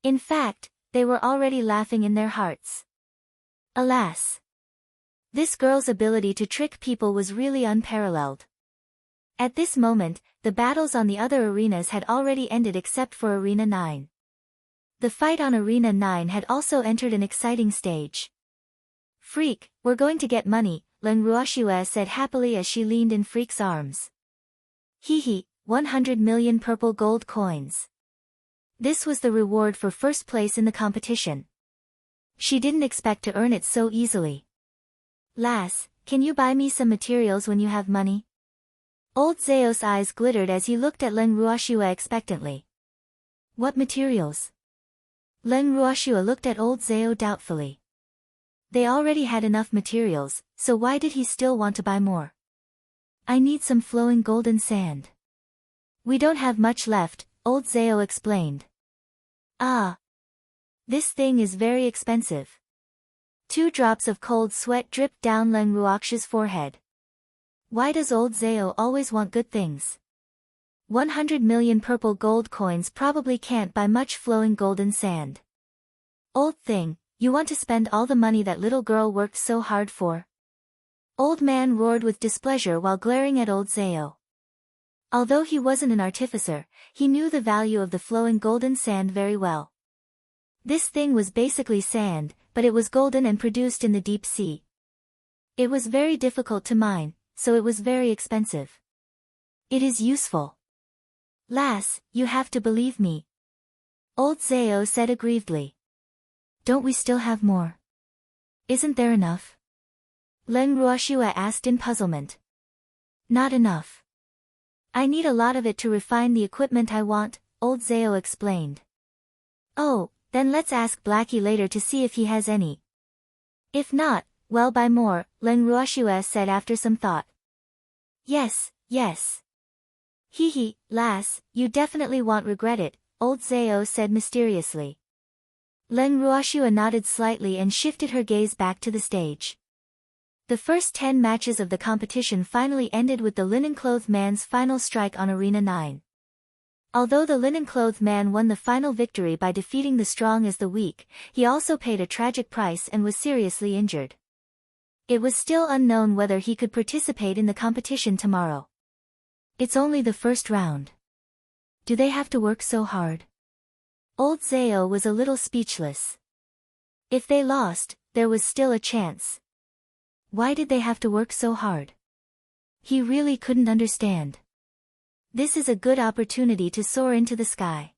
In fact, they were already laughing in their hearts. Alas. This girl's ability to trick people was really unparalleled. At this moment, the battles on the other arenas had already ended except for Arena 9. The fight on Arena 9 had also entered an exciting stage. Freak, we're going to get money, Leng Ruoxue said happily as she leaned in Freak's arms. Hee, 100 million purple gold coins. This was the reward for first place in the competition. She didn't expect to earn it so easily. Lass, can you buy me some materials when you have money? Old Zao's eyes glittered as he looked at Leng Ruoxue expectantly. What materials? Leng Ruoxue looked at old Zao doubtfully. They already had enough materials, so why did he still want to buy more? I need some flowing golden sand. We don't have much left, old Zao explained. Ah. This thing is very expensive. 2 drops of cold sweat dripped down Leng Ruoxue's forehead. Why does old Zao always want good things? 100 million purple gold coins probably can't buy much flowing golden sand. Old thing, you want to spend all the money that little girl worked so hard for? Old man roared with displeasure while glaring at old Zao. Although he wasn't an artificer, he knew the value of the flowing golden sand very well. This thing was basically sand, but it was golden and produced in the deep sea. It was very difficult to mine, so it was very expensive. It is useful. Lass, you have to believe me. Old Zao said aggrievedly. Don't we still have more? Isn't there enough? Leng Ruoxue asked in puzzlement. Not enough. I need a lot of it to refine the equipment I want, old Zao explained. Oh, then let's ask Blackie later to see if he has any. If not, well buy more, Leng Ruoxue said after some thought. Yes. Hee, lass, you definitely won't regret it, old Zao said mysteriously. Leng Ruoxue nodded slightly and shifted her gaze back to the stage. The first 10 matches of the competition finally ended with the linen-clothed man's final strike on Arena 9. Although the linen-clothed man won the final victory by defeating the strong as the weak, he also paid a tragic price and was seriously injured. It was still unknown whether he could participate in the competition tomorrow. It's only the first round. Do they have to work so hard? Old Zao was a little speechless. If they lost, there was still a chance. Why did they have to work so hard? He really couldn't understand. This is a good opportunity to soar into the sky.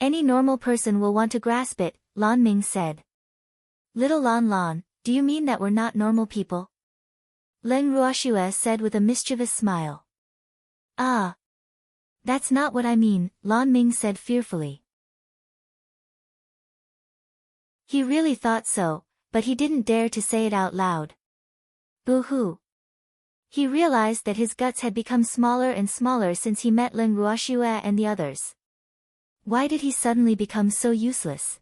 Any normal person will want to grasp it, Lan Ming said. Little Lan, do you mean that we're not normal people? Leng Ruoxue said with a mischievous smile. Ah. That's not what I mean, Lan Ming said fearfully. He really thought so, but he didn't dare to say it out loud. Boo-hoo. He realized that his guts had become smaller and smaller since he met Leng Ruoxue and the others. Why did he suddenly become so useless?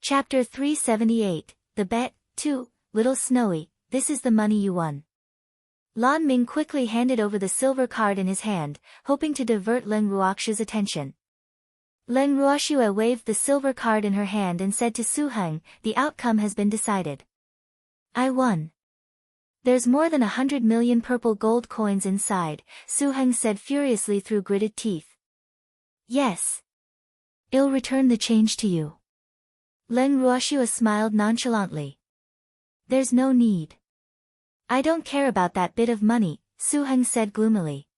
Chapter 378, The Bet, 2, Little Snowy, this is the money you won. Lan Ming quickly handed over the silver card in his hand, hoping to divert Leng Ruoxue's attention. Leng Ruoxue waved the silver card in her hand and said to Su Heng, the outcome has been decided. I won. There's more than 100 million purple gold coins inside, Su Heng said furiously through gritted teeth. Yes. I'll return the change to you. Leng Ruoxue smiled nonchalantly. There's no need. I don't care about that bit of money, Su Heng said gloomily.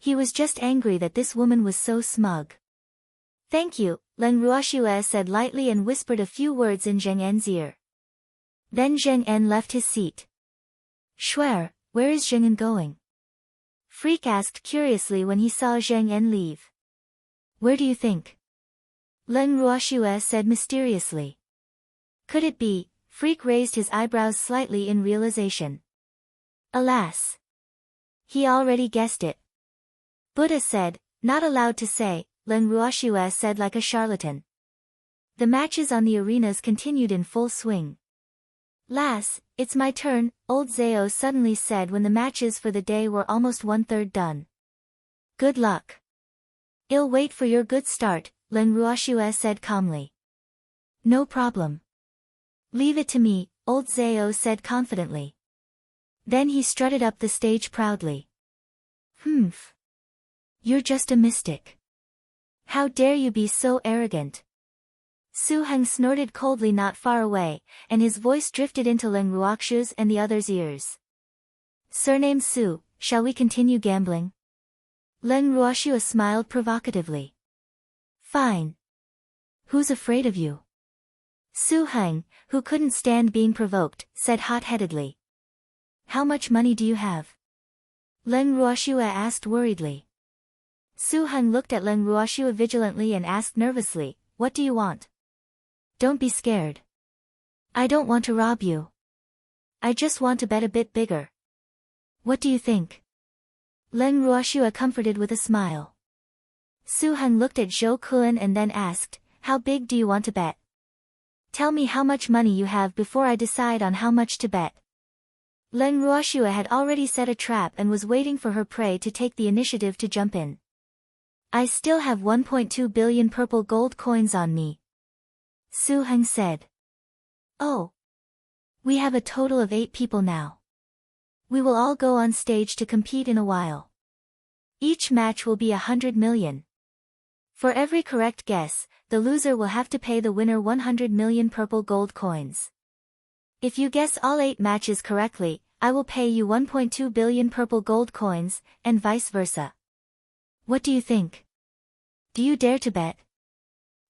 He was just angry that this woman was so smug. Thank you, Leng Ruoxue said lightly and whispered a few words in Zheng En's ear. Then Zheng En left his seat. Shuer, where is Zheng En going? Freak asked curiously when he saw Zheng En leave. Where do you think? Leng Ruoxue said mysteriously. Could it be? Freak raised his eyebrows slightly in realization. Alas! He already guessed it. Buddha said, not allowed to say, Leng Ruoxue said like a charlatan. The matches on the arenas continued in full swing. Lass, it's my turn, old Zhao suddenly said when the matches for the day were almost 1/3 done. Good luck. I'll wait for your good start, Leng Ruoxue said calmly. No problem. Leave it to me, old Zhao said confidently. Then he strutted up the stage proudly. Humph. You're just a mystic. How dare you be so arrogant? Su Heng snorted coldly not far away, and his voice drifted into Leng Ruoxue's and the others' ears. Surname Su, shall we continue gambling? Leng Ruoxue smiled provocatively. Fine. Who's afraid of you? Su Heng, who couldn't stand being provoked, said hot-headedly. How much money do you have? Leng Ruoxue asked worriedly. Su Heng looked at Leng Ruoxue vigilantly and asked nervously, what do you want? Don't be scared. I don't want to rob you. I just want to bet a bit bigger. What do you think? Leng Ruoxue comforted with a smile. Su Heng looked at Zhou Kun and then asked, how big do you want to bet? Tell me how much money you have before I decide on how much to bet. Leng Ruoxue had already set a trap and was waiting for her prey to take the initiative to jump in. I still have 1.2 billion purple gold coins on me. Su Heng said. Oh. We have a total of 8 people now. We will all go on stage to compete in a while. Each match will be 100 million. For every correct guess, the loser will have to pay the winner 100 million purple gold coins. If you guess all 8 matches correctly, I will pay you 1.2 billion purple gold coins, and vice versa. What do you think? Do you dare to bet?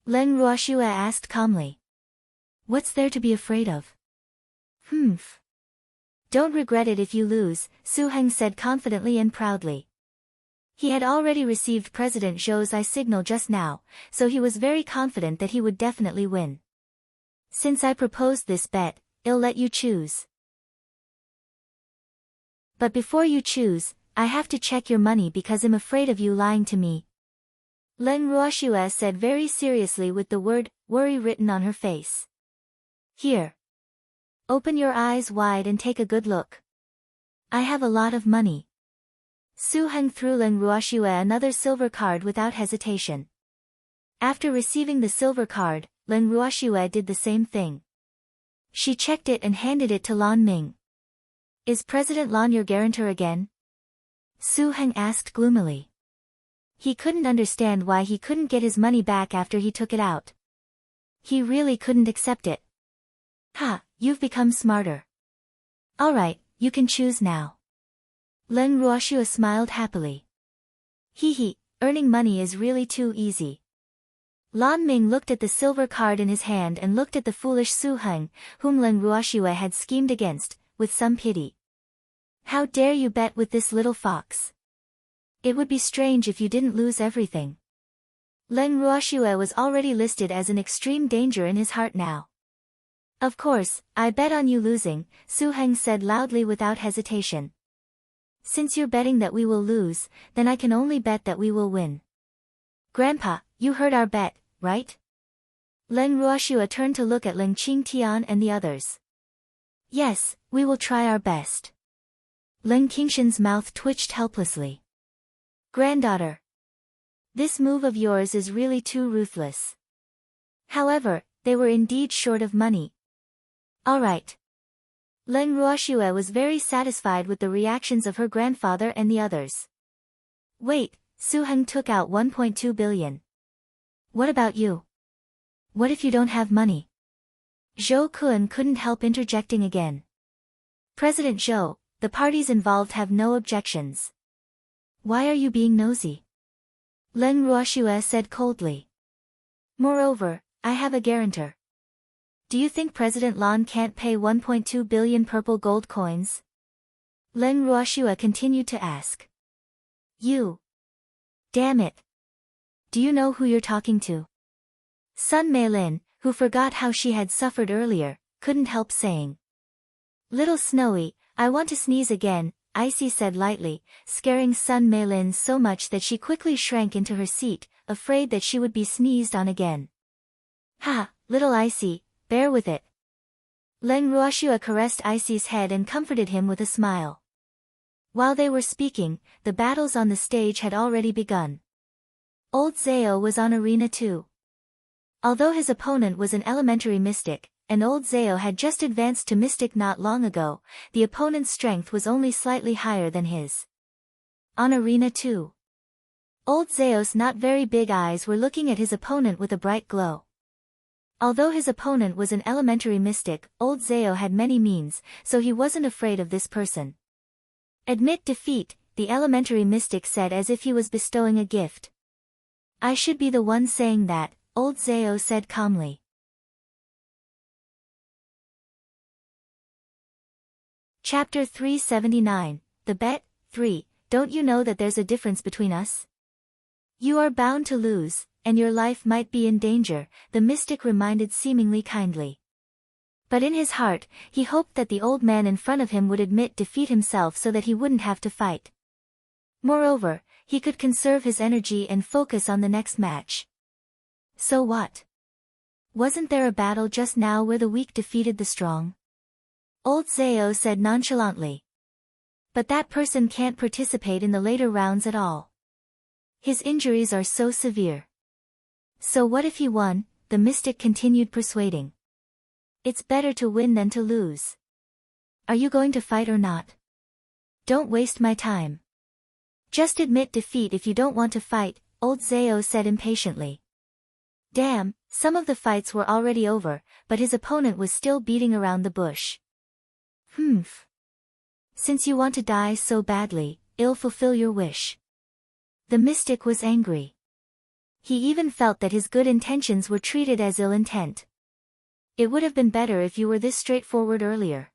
Leng Ruoxue asked calmly. What's there to be afraid of? Humph. Don't regret it if you lose, Su Heng said confidently and proudly. He had already received President Zhou's eye signal just now, so he was very confident that he would definitely win. Since I proposed this bet, I'll let you choose. But before you choose, I have to check your money because I'm afraid of you lying to me. Leng Ruoxue said very seriously with the word, worry written on her face. Here. Open your eyes wide and take a good look. I have a lot of money. Su Heng threw Leng Ruoxue another silver card without hesitation. After receiving the silver card, Leng Ruoxue did the same thing. She checked it and handed it to Lan Ming. Is President Lan your guarantor again? Su Heng asked gloomily. He couldn't understand why he couldn't get his money back after he took it out. He really couldn't accept it. Ha, you've become smarter. Alright, you can choose now. Leng Ruoxue smiled happily. Hee, earning money is really too easy. Lan Ming looked at the silver card in his hand and looked at the foolish Su Heng, whom Leng Ruoxue had schemed against, with some pity. How dare you bet with this little fox? It would be strange if you didn't lose everything. Leng Ruoxue was already listed as an extreme danger in his heart now. Of course, I bet on you losing, Su Heng said loudly without hesitation. Since you're betting that we will lose, then I can only bet that we will win. Grandpa, you heard our bet, right? Leng Ruoxue turned to look at Leng Qingtian and the others. Yes, we will try our best. Leng Qingshan's mouth twitched helplessly. Granddaughter. This move of yours is really too ruthless. However, they were indeed short of money. All right. Leng Ruoxue was very satisfied with the reactions of her grandfather and the others. Wait, Su Heng took out 1.2 billion. What about you? What if you don't have money? Zhou Kun couldn't help interjecting again. President Zhou, the parties involved have no objections. Why are you being nosy? Leng Ruoxue said coldly. Moreover, I have a guarantor. Do you think President Lan can't pay 1.2 billion purple gold coins? Leng Ruoxue continued to ask. You. Damn it. Do you know who you're talking to? Sun Meilin, who forgot how she had suffered earlier, couldn't help saying. Little Snowy, I want to sneeze again, Icy said lightly, scaring Sun Meilin so much that she quickly shrank into her seat, afraid that she would be sneezed on again. Ha, little Icy, bear with it. Leng Ruoxue caressed Icy's head and comforted him with a smile. While they were speaking, the battles on the stage had already begun. Old Zao was on arena too. Although his opponent was an elementary mystic, and old Zao had just advanced to mystic not long ago, the opponent's strength was only slightly higher than his. On arena too. Old Zao's not very big eyes were looking at his opponent with a bright glow. Although his opponent was an elementary mystic, old Zao had many means, so he wasn't afraid of this person. Admit defeat, the elementary mystic said as if he was bestowing a gift. I should be the one saying that, old Zao said calmly. Chapter 379, The Bet, 3, Don't you know that there's a difference between us? You are bound to lose, and your life might be in danger, the mystic reminded seemingly kindly. But in his heart, he hoped that the old man in front of him would admit defeat himself so that he wouldn't have to fight. Moreover, he could conserve his energy and focus on the next match. So what? Wasn't there a battle just now where the weak defeated the strong? Old Zao said nonchalantly. But that person can't participate in the later rounds at all. His injuries are so severe. So what if he won? The mystic continued persuading. It's better to win than to lose. Are you going to fight or not? Don't waste my time. Just admit defeat if you don't want to fight, old Zao said impatiently. Damn, some of the fights were already over, but his opponent was still beating around the bush. Humph. Since you want to die so badly, I'll fulfill your wish. The mystic was angry. He even felt that his good intentions were treated as ill intent. It would have been better if you were this straightforward earlier.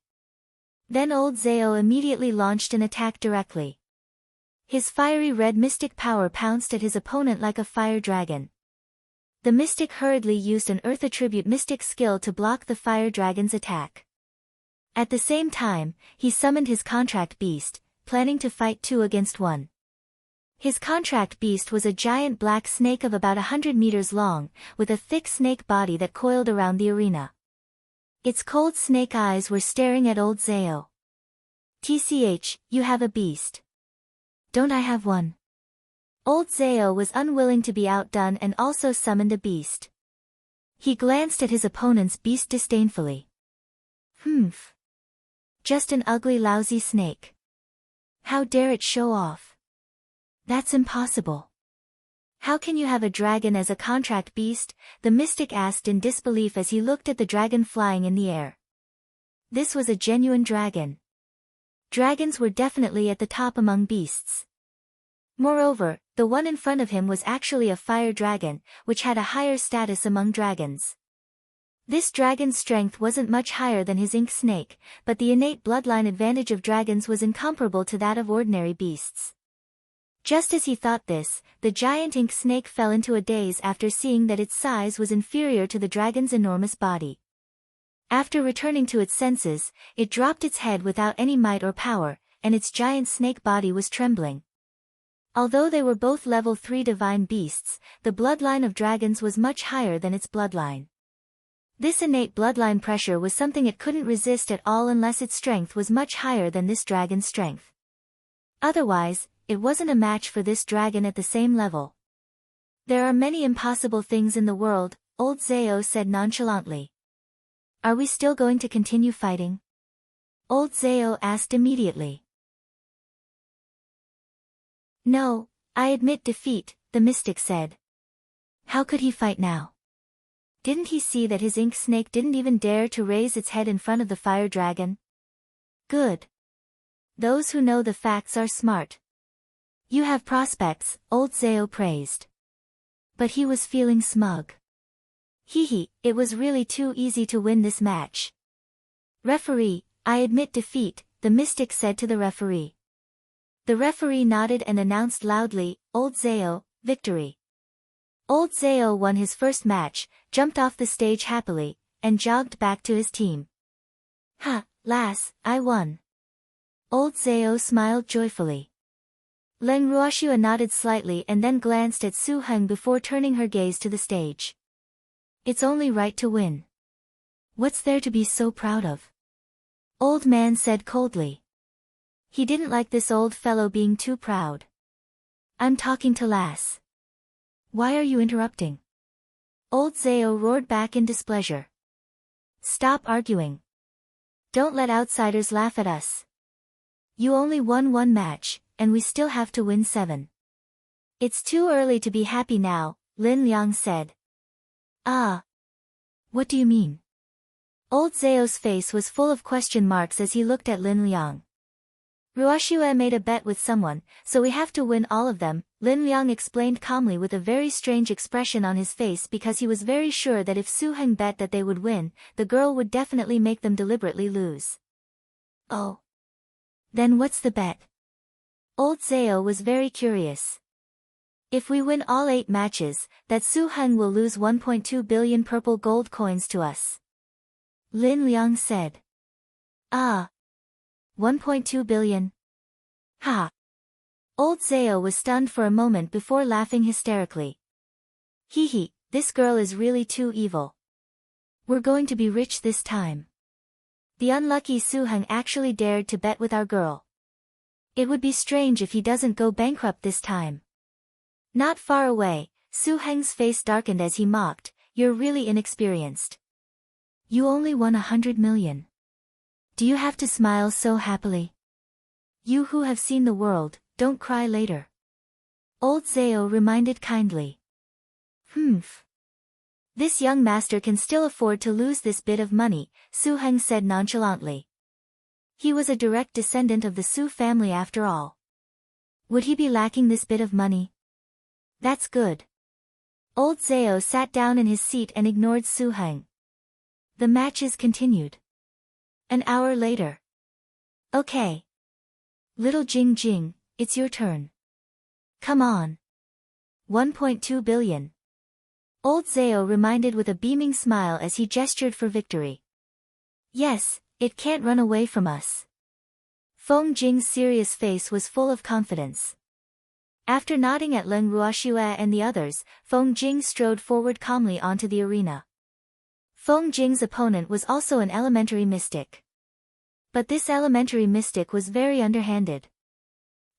Then old Zao immediately launched an attack directly. His fiery red mystic power pounced at his opponent like a fire dragon. The mystic hurriedly used an earth attribute mystic skill to block the fire dragon's attack. At the same time, he summoned his contract beast, planning to fight 2 against 1. His contract beast was a giant black snake of about 100 meters long, with a thick snake body that coiled around the arena. Its cold snake eyes were staring at old Zao. TCH, you have a beast. Don't I have one? Old Zao was unwilling to be outdone and also summoned a beast. He glanced at his opponent's beast disdainfully. Humph. Just an ugly lousy snake. How dare it show off? That's impossible. How can you have a dragon as a contract beast? The mystic asked in disbelief as he looked at the dragon flying in the air. This was a genuine dragon. Dragons were definitely at the top among beasts. Moreover, the one in front of him was actually a fire dragon, which had a higher status among dragons. This dragon's strength wasn't much higher than his ink snake, but the innate bloodline advantage of dragons was incomparable to that of ordinary beasts. Just as he thought this, the giant ink snake fell into a daze after seeing that its size was inferior to the dragon's enormous body. After returning to its senses, it dropped its head without any might or power, and its giant snake body was trembling. Although they were both level 3 divine beasts, the bloodline of dragons was much higher than its bloodline. This innate bloodline pressure was something it couldn't resist at all unless its strength was much higher than this dragon's strength. Otherwise, it wasn't a match for this dragon at the same level. There are many impossible things in the world, old Zao said nonchalantly. Are we still going to continue fighting? Old Zao asked immediately. No, I admit defeat, the mystic said. How could he fight now? Didn't he see that his ink snake didn't even dare to raise its head in front of the fire dragon? Good. Those who know the facts are smart. You have prospects, old Zhao praised. But he was feeling smug. Hehe, it was really too easy to win this match. Referee, I admit defeat, the mystic said to the referee. The referee nodded and announced loudly, Old Zhao, victory. Old Zhao won his first match, jumped off the stage happily, and jogged back to his team. Ha, lass, I won. Old Zhao smiled joyfully. Leng Ruoxua nodded slightly and then glanced at Su Heng before turning her gaze to the stage. It's only right to win. What's there to be so proud of? Old man said coldly. He didn't like this old fellow being too proud. I'm talking to lass. Why are you interrupting? Old Zhao roared back in displeasure. Stop arguing. Don't let outsiders laugh at us. You only won one match, and we still have to win 7. It's too early to be happy now, Lin Liang said. Ah. What do you mean? Old Zhao's face was full of question marks as he looked at Lin Liang. Ruoxua made a bet with someone, so we have to win all of them, Lin Liang explained calmly with a very strange expression on his face because he was very sure that if Su Heng bet that they would win, the girl would definitely make them deliberately lose. Oh. Then what's the bet? Old Zhao was very curious. If we win all 8 matches, that Su Heng will lose 1.2 billion purple gold coins to us. Lin Liang said. Ah. 1.2 billion. Ha. Old Zhao was stunned for a moment before laughing hysterically. Hehe, this girl is really too evil. We're going to be rich this time. The unlucky Su Heng actually dared to bet with our girl. It would be strange if he doesn't go bankrupt this time. Not far away, Su Heng's face darkened as he mocked, you're really inexperienced. You only won 100 million. Do you have to smile so happily? You who have seen the world, don't cry later. Old Zhao reminded kindly. Humph. This young master can still afford to lose this bit of money, Su Heng said nonchalantly. He was a direct descendant of the Su family after all. Would he be lacking this bit of money? That's good. Old Zhao sat down in his seat and ignored Su Heng. The matches continued. An hour later. Okay. Little Jing Jing, it's your turn. Come on. 1.2 billion. Old Zhao reminded with a beaming smile as he gestured for victory. Yes, it can't run away from us. Feng Jing's serious face was full of confidence. After nodding at Leng Ruoxua and the others, Feng Jing strode forward calmly onto the arena. Feng Jing's opponent was also an elementary mystic. But this elementary mystic was very underhanded.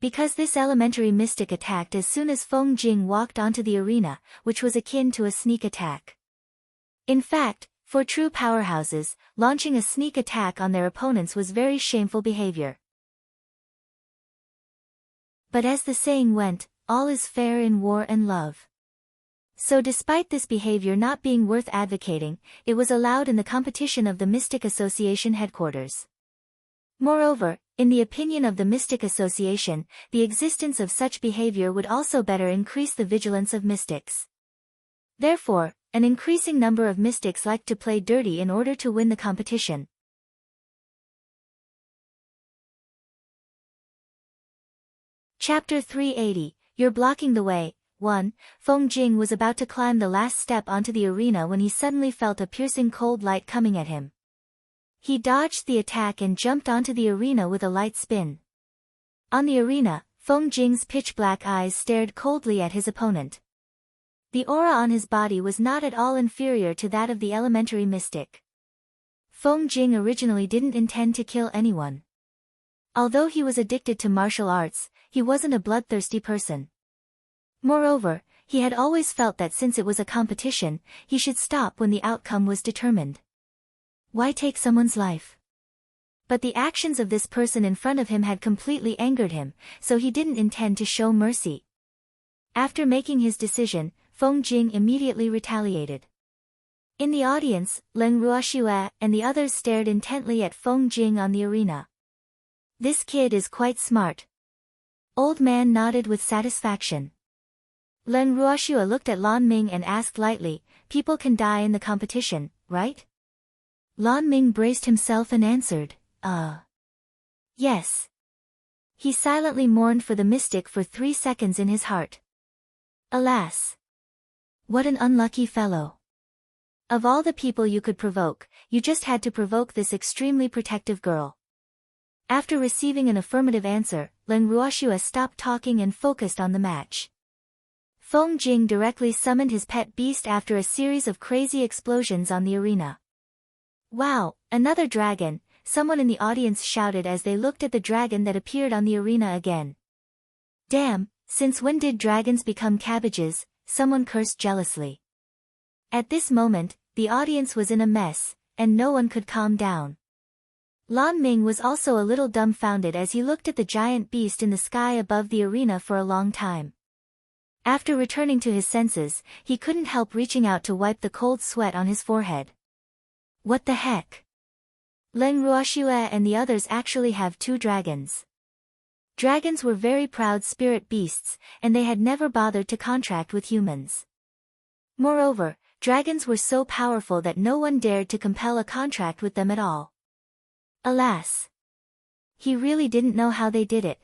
Because this elementary mystic attacked as soon as Feng Jing walked onto the arena, which was akin to a sneak attack. In fact, for true powerhouses, launching a sneak attack on their opponents was very shameful behavior. But as the saying went, all is fair in war and love. So despite this behavior not being worth advocating, it was allowed in the competition of the Mystic Association headquarters. Moreover, in the opinion of the Mystic Association, the existence of such behavior would also better increase the vigilance of mystics. Therefore, an increasing number of mystics liked to play dirty in order to win the competition. Chapter 380, You're Blocking the Way. 1. Feng Jing was about to climb the last step onto the arena when he suddenly felt a piercing cold light coming at him. He dodged the attack and jumped onto the arena with a light spin. On the arena, Feng Jing's pitch-black eyes stared coldly at his opponent. The aura on his body was not at all inferior to that of the elementary mystic. Feng Jing originally didn't intend to kill anyone. Although he was addicted to martial arts, he wasn't a bloodthirsty person. Moreover, he had always felt that since it was a competition, he should stop when the outcome was determined. Why take someone's life? But the actions of this person in front of him had completely angered him, so he didn't intend to show mercy. After making his decision, Feng Jing immediately retaliated. In the audience, Leng Ruoxua and the others stared intently at Feng Jing on the arena. This kid is quite smart. Old man nodded with satisfaction. Len Ruoxua looked at Lan Ming and asked lightly, people can die in the competition, right? Lan Ming braced himself and answered, yes. He silently mourned for the mystic for 3 seconds in his heart. Alas! What an unlucky fellow. Of all the people you could provoke, you just had to provoke this extremely protective girl. After receiving an affirmative answer, Len Ruoxua stopped talking and focused on the match. Feng Jing directly summoned his pet beast after a series of crazy explosions on the arena. Wow, another dragon, someone in the audience shouted as they looked at the dragon that appeared on the arena again. Damn, since when did dragons become cabbages? Someone cursed jealously. At this moment, the audience was in a mess, and no one could calm down. Lan Ming was also a little dumbfounded as he looked at the giant beast in the sky above the arena for a long time. After returning to his senses, he couldn't help reaching out to wipe the cold sweat on his forehead. What the heck? Len Ruoxua and the others actually have 2 dragons. Dragons were very proud spirit beasts, and they had never bothered to contract with humans. Moreover, dragons were so powerful that no one dared to compel a contract with them at all. Alas! He really didn't know how they did it.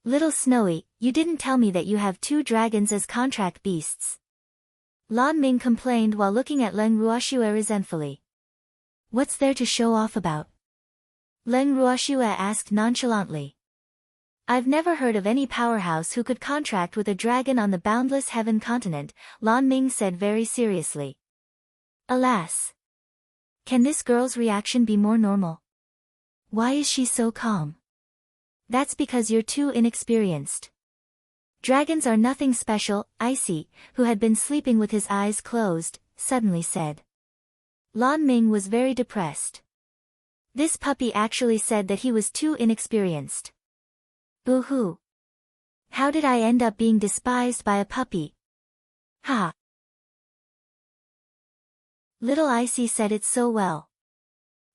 Little Snowy, you didn't tell me that you have 2 dragons as contract beasts. Lan Ming complained while looking at Len Ruoxua resentfully. What's there to show off about? Len Ruoxua asked nonchalantly. I've never heard of any powerhouse who could contract with a dragon on the boundless heaven continent, Lan Ming said very seriously. Alas! Can this girl's reaction be more normal? Why is she so calm? That's because you're too inexperienced. Dragons are nothing special, Icy, who had been sleeping with his eyes closed, suddenly said. Lan Ming was very depressed. This puppy actually said that he was too inexperienced. Boo-hoo. How did I end up being despised by a puppy? Ha! Little Icy said it so well.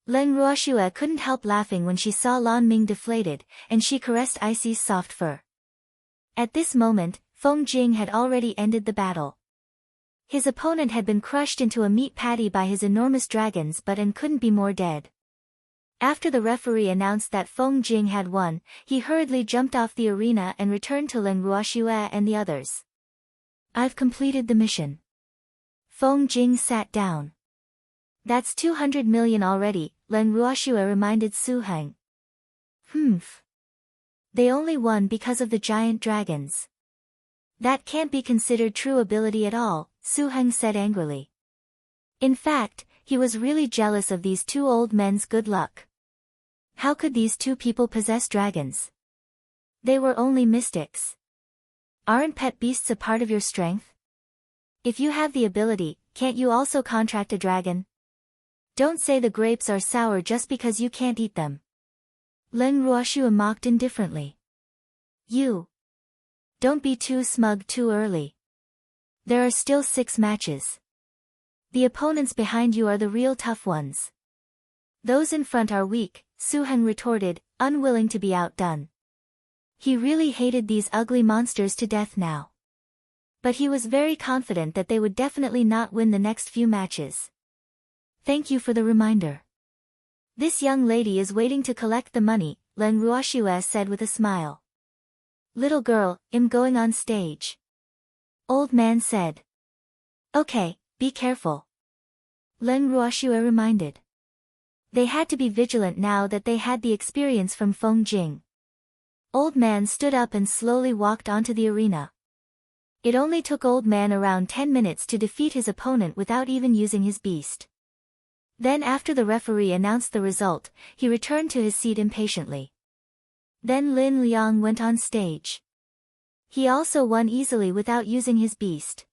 Len Ruoxua couldn't help laughing when she saw Lan Ming deflated, and she caressed Icy's soft fur. At this moment, Feng Jing had already ended the battle. His opponent had been crushed into a meat patty by his enormous dragons and couldn't be more dead. After the referee announced that Feng Jing had won, he hurriedly jumped off the arena and returned to Len Ruoxua and the others. I've completed the mission. Feng Jing sat down. That's 200 million already, Len Ruoxua reminded Su Heng. Humph. They only won because of the giant dragons. That can't be considered true ability at all, Su Heng said angrily. In fact, he was really jealous of these 2 old men's good luck. How could these 2 people possess dragons? They were only mystics. Aren't pet beasts a part of your strength? If you have the ability, can't you also contract a dragon? Don't say the grapes are sour just because you can't eat them. Len Ruoxua mocked indifferently. You. Don't be too smug too early. There are still 6 matches. The opponents behind you are the real tough ones. Those in front are weak, Su Heng retorted, unwilling to be outdone. He really hated these ugly monsters to death now. But he was very confident that they would definitely not win the next few matches. Thank you for the reminder. This young lady is waiting to collect the money, Len Ruoxua said with a smile. Little girl, I'm going on stage. Old man said. Okay, be careful. Len Ruoxua reminded. They had to be vigilant now that they had the experience from Feng Jing. Old man stood up and slowly walked onto the arena. It only took Old man around 10 minutes to defeat his opponent without even using his beast. Then after the referee announced the result, he returned to his seat impatiently. Then Lin Liang went on stage. He also won easily without using his beast.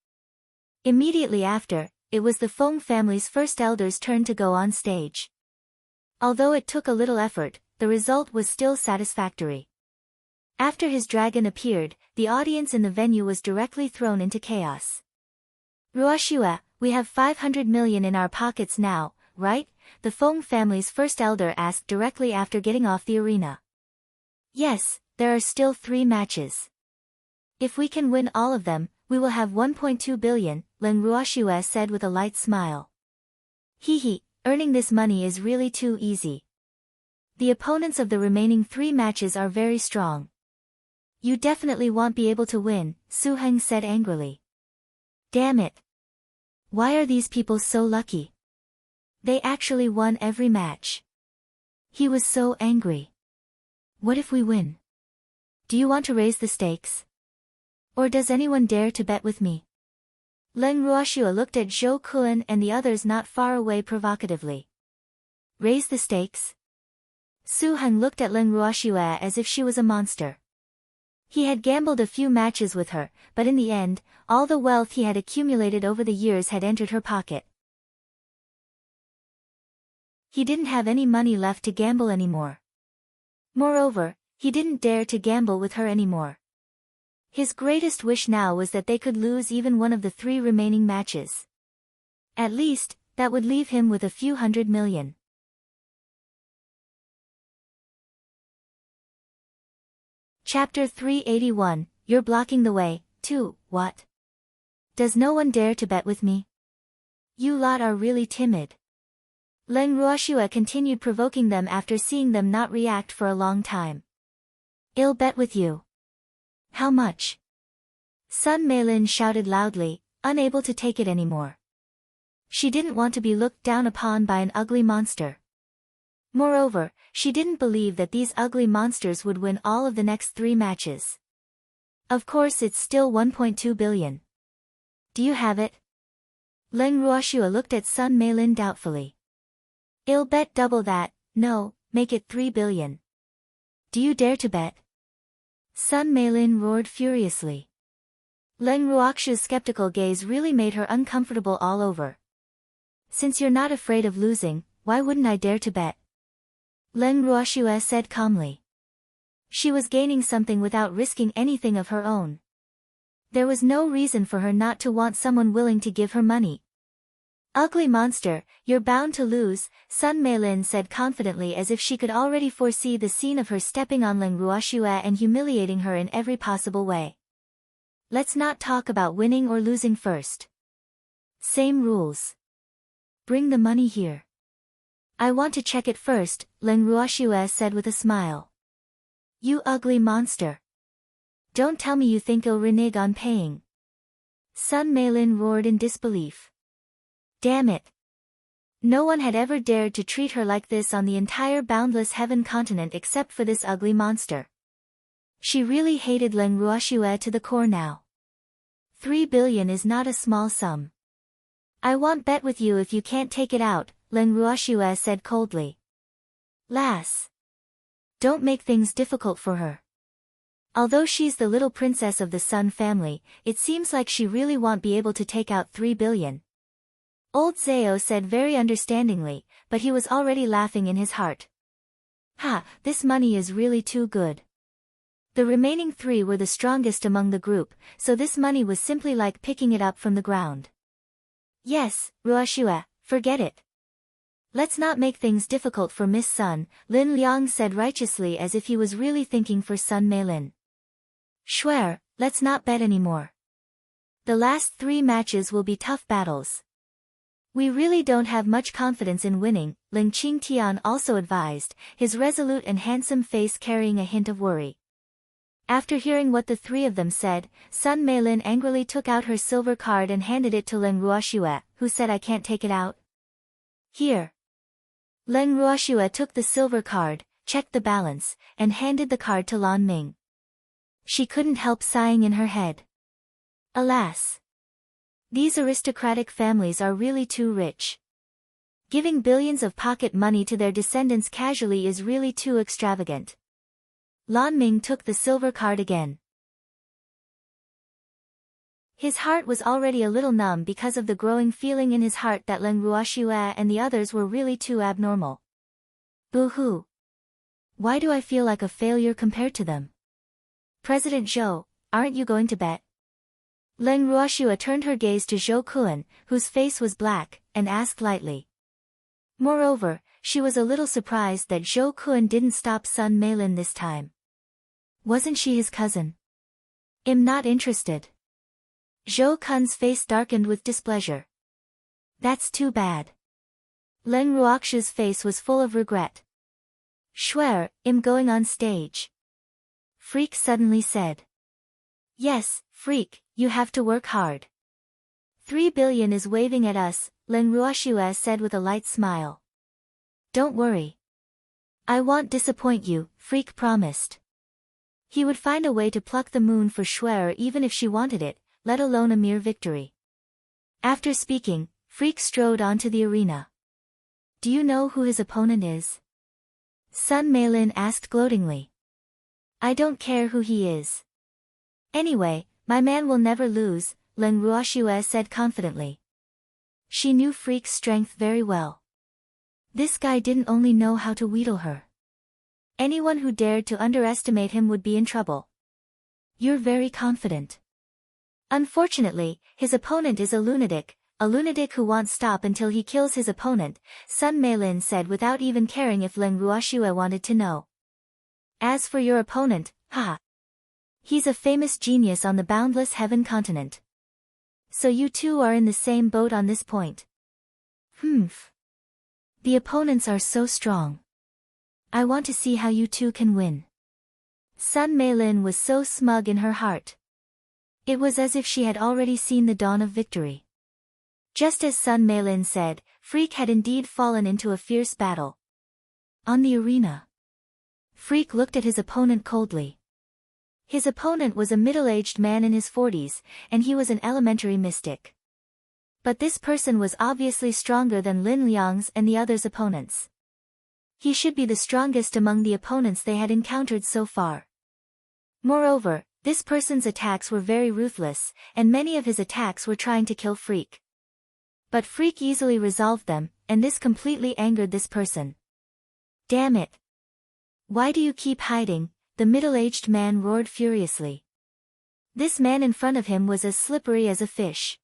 Immediately after, it was the Feng family's first elder's turn to go on stage. Although it took a little effort, the result was still satisfactory. After his dragon appeared, the audience in the venue was directly thrown into chaos. Ruoxua, we have 500 million in our pockets now, right? The Feng family's first elder asked directly after getting off the arena. Yes, there are still 3 matches. If we can win all of them, we will have 1.2 billion, Leng Ruoxue said with a light smile. Hee, earning this money is really too easy. The opponents of the remaining 3 matches are very strong. You definitely won't be able to win, Su Heng said angrily. Damn it. Why are these people so lucky? They actually won every match. He was so angry. What if we win? Do you want to raise the stakes? Or does anyone dare to bet with me? Leng Ruoxue looked at Zhou Kun and the others not far away provocatively. Raise the stakes? Su Heng looked at Leng Ruoxue as if she was a monster. He had gambled a few matches with her, but in the end, all the wealth he had accumulated over the years had entered her pocket. He didn't have any money left to gamble anymore. Moreover, he didn't dare to gamble with her anymore. His greatest wish now was that they could lose even one of the 3 remaining matches. At least, that would leave him with a few 100 million. Chapter 381, You're blocking the way, too, what? Does no one dare to bet with me? You lot are really timid. Leng Ruoxue continued provoking them after seeing them not react for a long time. I'll bet with you. How much? Sun Meilin shouted loudly, unable to take it anymore. She didn't want to be looked down upon by an ugly monster. Moreover, she didn't believe that these ugly monsters would win all of the next 3 matches. Of course it's still 1.2 billion. Do you have it? Leng Ruoxue looked at Sun Meilin doubtfully. I'll bet double that, no, make it 3 billion. Do you dare to bet? Sun Meilin roared furiously. Leng Ruoxue's skeptical gaze really made her uncomfortable all over. Since you're not afraid of losing, why wouldn't I dare to bet? Leng Ruoxue said calmly. She was gaining something without risking anything of her own. There was no reason for her not to want someone willing to give her money. Ugly monster, you're bound to lose, Sun Meilin said confidently as if she could already foresee the scene of her stepping on Leng Ruoxue and humiliating her in every possible way. Let's not talk about winning or losing first. Same rules. Bring the money here. I want to check it first, Leng Ruoxue said with a smile. You ugly monster. Don't tell me you think I'll renege on paying. Sun Meilin roared in disbelief. Damn it. No one had ever dared to treat her like this on the entire boundless heaven continent except for this ugly monster. She really hated Leng Ruoxue to the core now. 3 billion is not a small sum. I won't bet with you if you can't take it out, Leng Ruoxue said coldly. Lass. Don't make things difficult for her. Although she's the little princess of the Sun family, it seems like she really won't be able to take out 3 billion. Old Zhao said very understandingly, but he was already laughing in his heart. Ha, this money is really too good. The remaining 3 were the strongest among the group, so this money was simply like picking it up from the ground. Yes, Ruoxue, forget it. Let's not make things difficult for Miss Sun, Lin Liang said righteously as if he was really thinking for Sun Meilin. Swear, let's not bet anymore. The last 3 matches will be tough battles. We really don't have much confidence in winning, Ling Qingtian also advised, his resolute and handsome face carrying a hint of worry. After hearing what the 3 of them said, Sun Meilin angrily took out her silver card and handed it to Leng Ruoxue, who said I can't take it out. Here. Leng Ruoxue took the silver card, checked the balance, and handed the card to Lan Ming. She couldn't help sighing in her head. Alas! These aristocratic families are really too rich. Giving billions of pocket money to their descendants casually is really too extravagant. Lan Ming took the silver card again. His heart was already a little numb because of the growing feeling in his heart that Leng Ruoxue and the others were really too abnormal. Boo-hoo. Why do I feel like a failure compared to them? President Zhou, aren't you going to bet? Leng Ruoxue turned her gaze to Zhou Kun, whose face was black, and asked lightly. Moreover, she was a little surprised that Zhou Kun didn't stop Sun Meilin this time. Wasn't she his cousin? I'm not interested. Zhou Kun's face darkened with displeasure. That's too bad. Leng Ruoxu's face was full of regret. Swear, I'm going on stage. Freak suddenly said. Yes, Freak, you have to work hard. 3 billion is waving at us, Leng Ruoxu said with a light smile. Don't worry. I won't disappoint you, Freak promised. He would find a way to pluck the moon for Shuer even if she wanted it, let alone a mere victory. After speaking, Freak strode onto the arena. Do you know who his opponent is? Sun Meilin asked gloatingly. I don't care who he is. Anyway, my man will never lose, Leng Ruoxu said confidently. She knew Freak's strength very well. This guy didn't only know how to wheedle her. Anyone who dared to underestimate him would be in trouble. You're very confident. Unfortunately, his opponent is a lunatic who won't stop until he kills his opponent, Sun Meilin said without even caring if Leng Ruoxu wanted to know. As for your opponent, haha. He's a famous genius on the boundless heaven continent. So you two are in the same boat on this point. The opponents are so strong. I want to see how you two can win. Sun Meilin was so smug in her heart. It was as if she had already seen the dawn of victory. Just as Sun Meilin said, Freak had indeed fallen into a fierce battle. On the arena, Freak looked at his opponent coldly. His opponent was a middle-aged man in his 40s, and he was an elementary mystic. But this person was obviously stronger than Lin Liang's and the others' opponents. He should be the strongest among the opponents they had encountered so far. Moreover, this person's attacks were very ruthless, and many of his attacks were trying to kill Freak. But Freak easily resolved them, and this completely angered this person. Damn it! Why do you keep hiding? The middle-aged man roared furiously. This man in front of him was as slippery as a fish.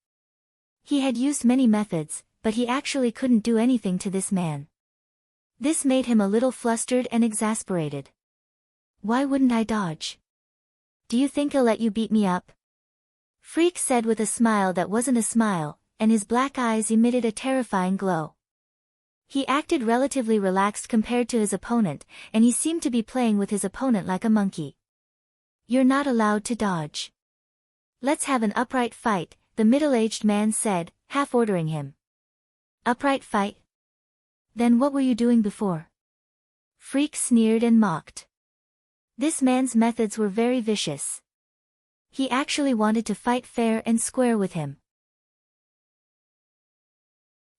He had used many methods, but he actually couldn't do anything to this man. This made him a little flustered and exasperated. Why wouldn't I dodge? Do you think I'll let you beat me up? Freak said with a smile that wasn't a smile, and his black eyes emitted a terrifying glow. He acted relatively relaxed compared to his opponent, and he seemed to be playing with his opponent like a monkey. You're not allowed to dodge. Let's have an upright fight, the middle-aged man said, half ordering him. Upright fight? Then what were you doing before? Freak sneered and mocked. This man's methods were very vicious. He actually wanted to fight fair and square with him.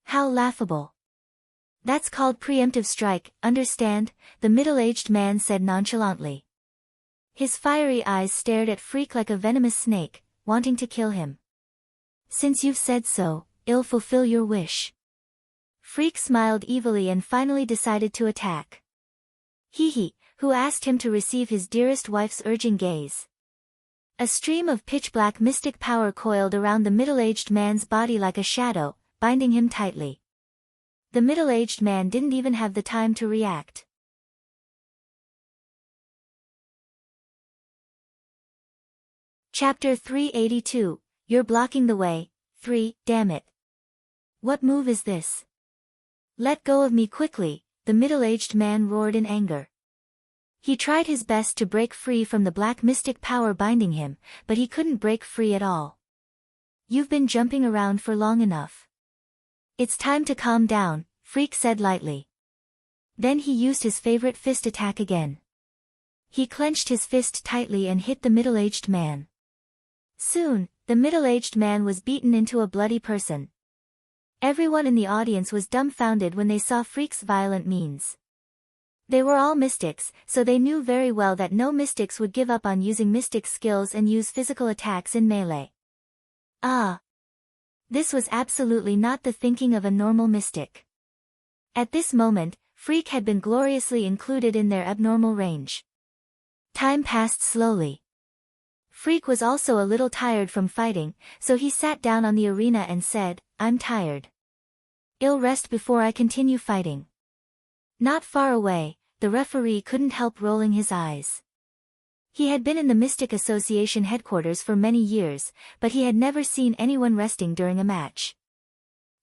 How laughable. That's called preemptive strike, understand? The middle-aged man said nonchalantly. His fiery eyes stared at Freak like a venomous snake, wanting to kill him. Since you've said so, I'll fulfill your wish. Freak smiled evilly and finally decided to attack. Who asked him to receive his dearest wife's urging gaze. A stream of pitch-black mystic power coiled around the middle-aged man's body like a shadow, binding him tightly. The middle-aged man didn't even have the time to react. Chapter 382, You're blocking the way. 3, damn it. What move is this? Let go of me quickly, the middle-aged man roared in anger. He tried his best to break free from the black mystic power binding him, but he couldn't break free at all. You've been jumping around for long enough. It's time to calm down, Freak said lightly. Then he used his favorite fist attack again. He clenched his fist tightly and hit the middle-aged man. Soon, the middle-aged man was beaten into a bloody person. Everyone in the audience was dumbfounded when they saw Freak's violent means. They were all mystics, so they knew very well that no mystics would give up on using mystic skills and use physical attacks in melee. This was absolutely not the thinking of a normal mystic. At this moment, Freak had been gloriously included in their abnormal range. Time passed slowly. Freak was also a little tired from fighting, so he sat down on the arena and said, I'm tired. I'll rest before I continue fighting. Not far away, the referee couldn't help rolling his eyes. He had been in the Mystic Association headquarters for many years, but he had never seen anyone resting during a match.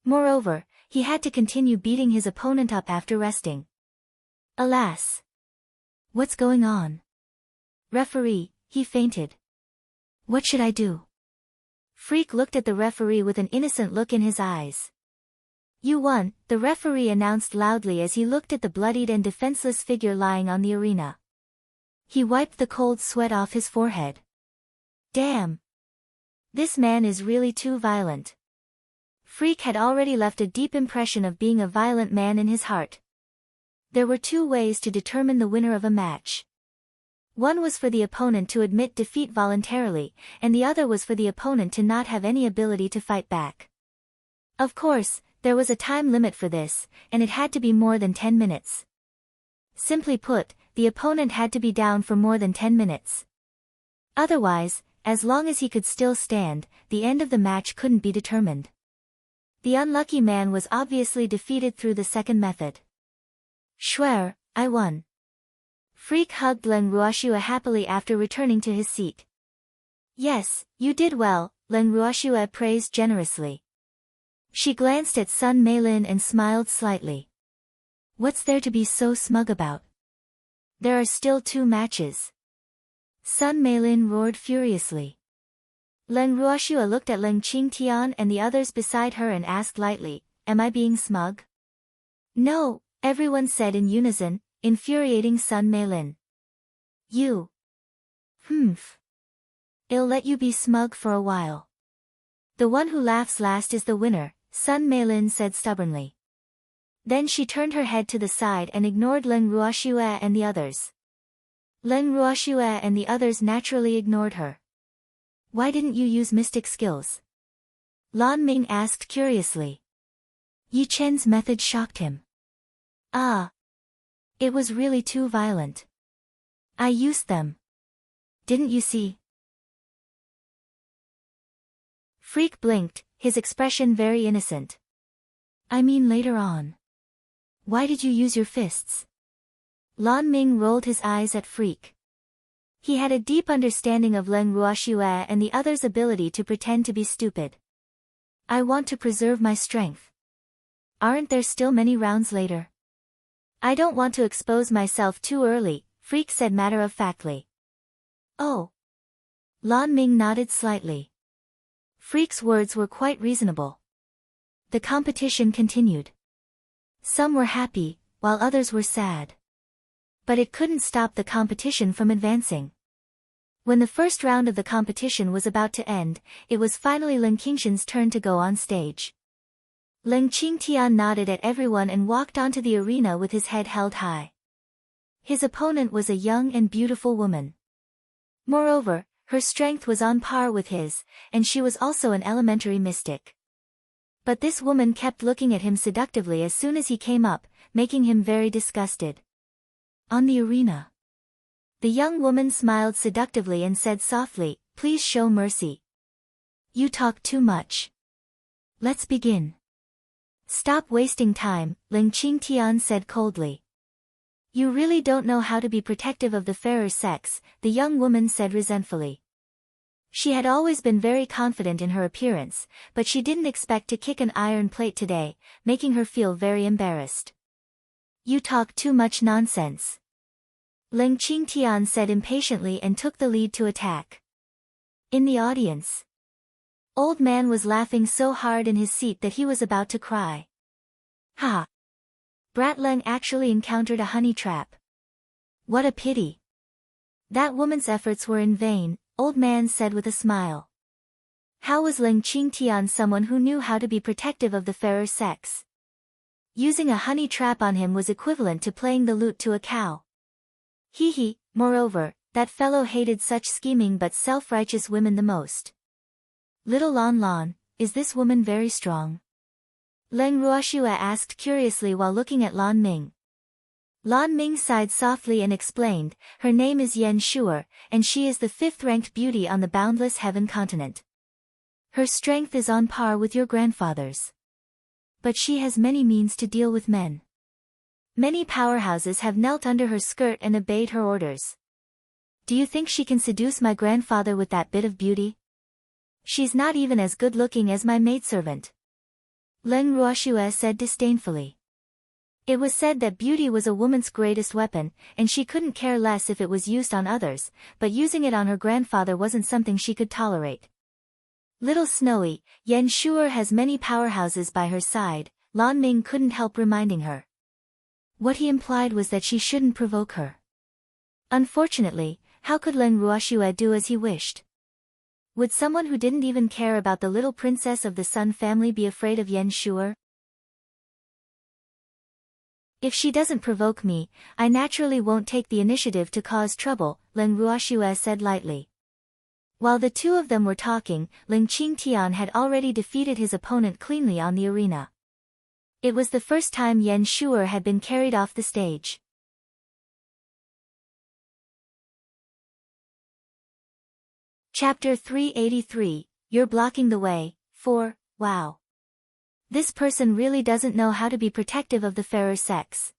Moreover, he had to continue beating his opponent up after resting. Alas! What's going on? Referee, he fainted. What should I do? Freak looked at the referee with an innocent look in his eyes. You won, the referee announced loudly as he looked at the bloodied and defenseless figure lying on the arena. He wiped the cold sweat off his forehead. Damn! This man is really too violent. Freak had already left a deep impression of being a violent man in his heart. There were two ways to determine the winner of a match. One was for the opponent to admit defeat voluntarily, and the other was for the opponent to not have any ability to fight back. Of course, there was a time limit for this, and it had to be more than 10 minutes. Simply put, the opponent had to be down for more than 10 minutes. Otherwise, as long as he could still stand, the end of the match couldn't be determined. The unlucky man was obviously defeated through the second method. Schwer, I won. Freak hugged Leng Ruoxue happily after returning to his seat. Yes, you did well, Leng Ruoxue praised generously. She glanced at Sun Meilin and smiled slightly. What's there to be so smug about? There are still 2 matches. Sun Meilin roared furiously. Leng Ruoxue looked at Leng Qingtian and the others beside her and asked lightly, am I being smug? No, everyone said in unison, infuriating Sun Meilin. You. Humph. I'll let you be smug for a while. The one who laughs last is the winner, Sun Meilin said stubbornly. Then she turned her head to the side and ignored Leng Ruoxue and the others. Leng Ruoxue and the others naturally ignored her. Why didn't you use mystic skills? Lan Ming asked curiously. Yi Chen's method shocked him. Ah. It was really too violent. I used them. Didn't you see? Freak blinked, his expression very innocent. I mean later on. Why did you use your fists? Lan Ming rolled his eyes at Freak. He had a deep understanding of Leng Ruoxue and the others' ability to pretend to be stupid. I want to preserve my strength. Aren't there still many rounds later? I don't want to expose myself too early, Freak said matter-of-factly. Oh. Lan Ming nodded slightly. Freak's words were quite reasonable. The competition continued. Some were happy, while others were sad. But it couldn't stop the competition from advancing. When the first round of the competition was about to end, it was finally Leng Qingshan's turn to go on stage. Leng Qingtian nodded at everyone and walked onto the arena with his head held high. His opponent was a young and beautiful woman. Moreover, her strength was on par with his, and she was also an elementary mystic. But this woman kept looking at him seductively as soon as he came up, making him very disgusted. On the arena. The young woman smiled seductively and said softly, please show mercy. You talk too much. Let's begin. Stop wasting time, Leng Qingtian said coldly. You really don't know how to be protective of the fairer sex, the young woman said resentfully. She had always been very confident in her appearance, but she didn't expect to kick an iron plate today, making her feel very embarrassed. You talk too much nonsense. Leng Qingtian said impatiently and took the lead to attack. In the audience. Old man was laughing so hard in his seat that he was about to cry. Ha! Brat Leng actually encountered a honey trap. What a pity. That woman's efforts were in vain, old man said with a smile. How was Leng Qingtian someone who knew how to be protective of the fairer sex? Using a honey trap on him was equivalent to playing the lute to a cow. Hee. Moreover, that fellow hated such scheming but self-righteous women the most. Little Lan, is this woman very strong? Leng Ruoxue asked curiously while looking at Lan Ming. Lan Ming sighed softly and explained, her name is Yan Shuer, and she is the 5th-ranked beauty on the boundless heaven continent. Her strength is on par with your grandfather's. But she has many means to deal with men. Many powerhouses have knelt under her skirt and obeyed her orders. Do you think she can seduce my grandfather with that bit of beauty? She's not even as good-looking as my maidservant. Leng Ruoxue said disdainfully. It was said that beauty was a woman's greatest weapon, and she couldn't care less if it was used on others, but using it on her grandfather wasn't something she could tolerate. Little Snowy, Yen Shuer has many powerhouses by her side, Lan Ming couldn't help reminding her. What he implied was that she shouldn't provoke her. Unfortunately, how could Leng Ruoxue do as he wished? Would someone who didn't even care about the little princess of the Sun family be afraid of Yen Shuer? If she doesn't provoke me, I naturally won't take the initiative to cause trouble, Leng Ruoxue said lightly. While the two of them were talking, Ling Qingtian had already defeated his opponent cleanly on the arena. It was the first time Yen Shuer had been carried off the stage. Chapter 383, You're Blocking the Way, 4, Wow. This person really doesn't know how to be protective of the fairer sex.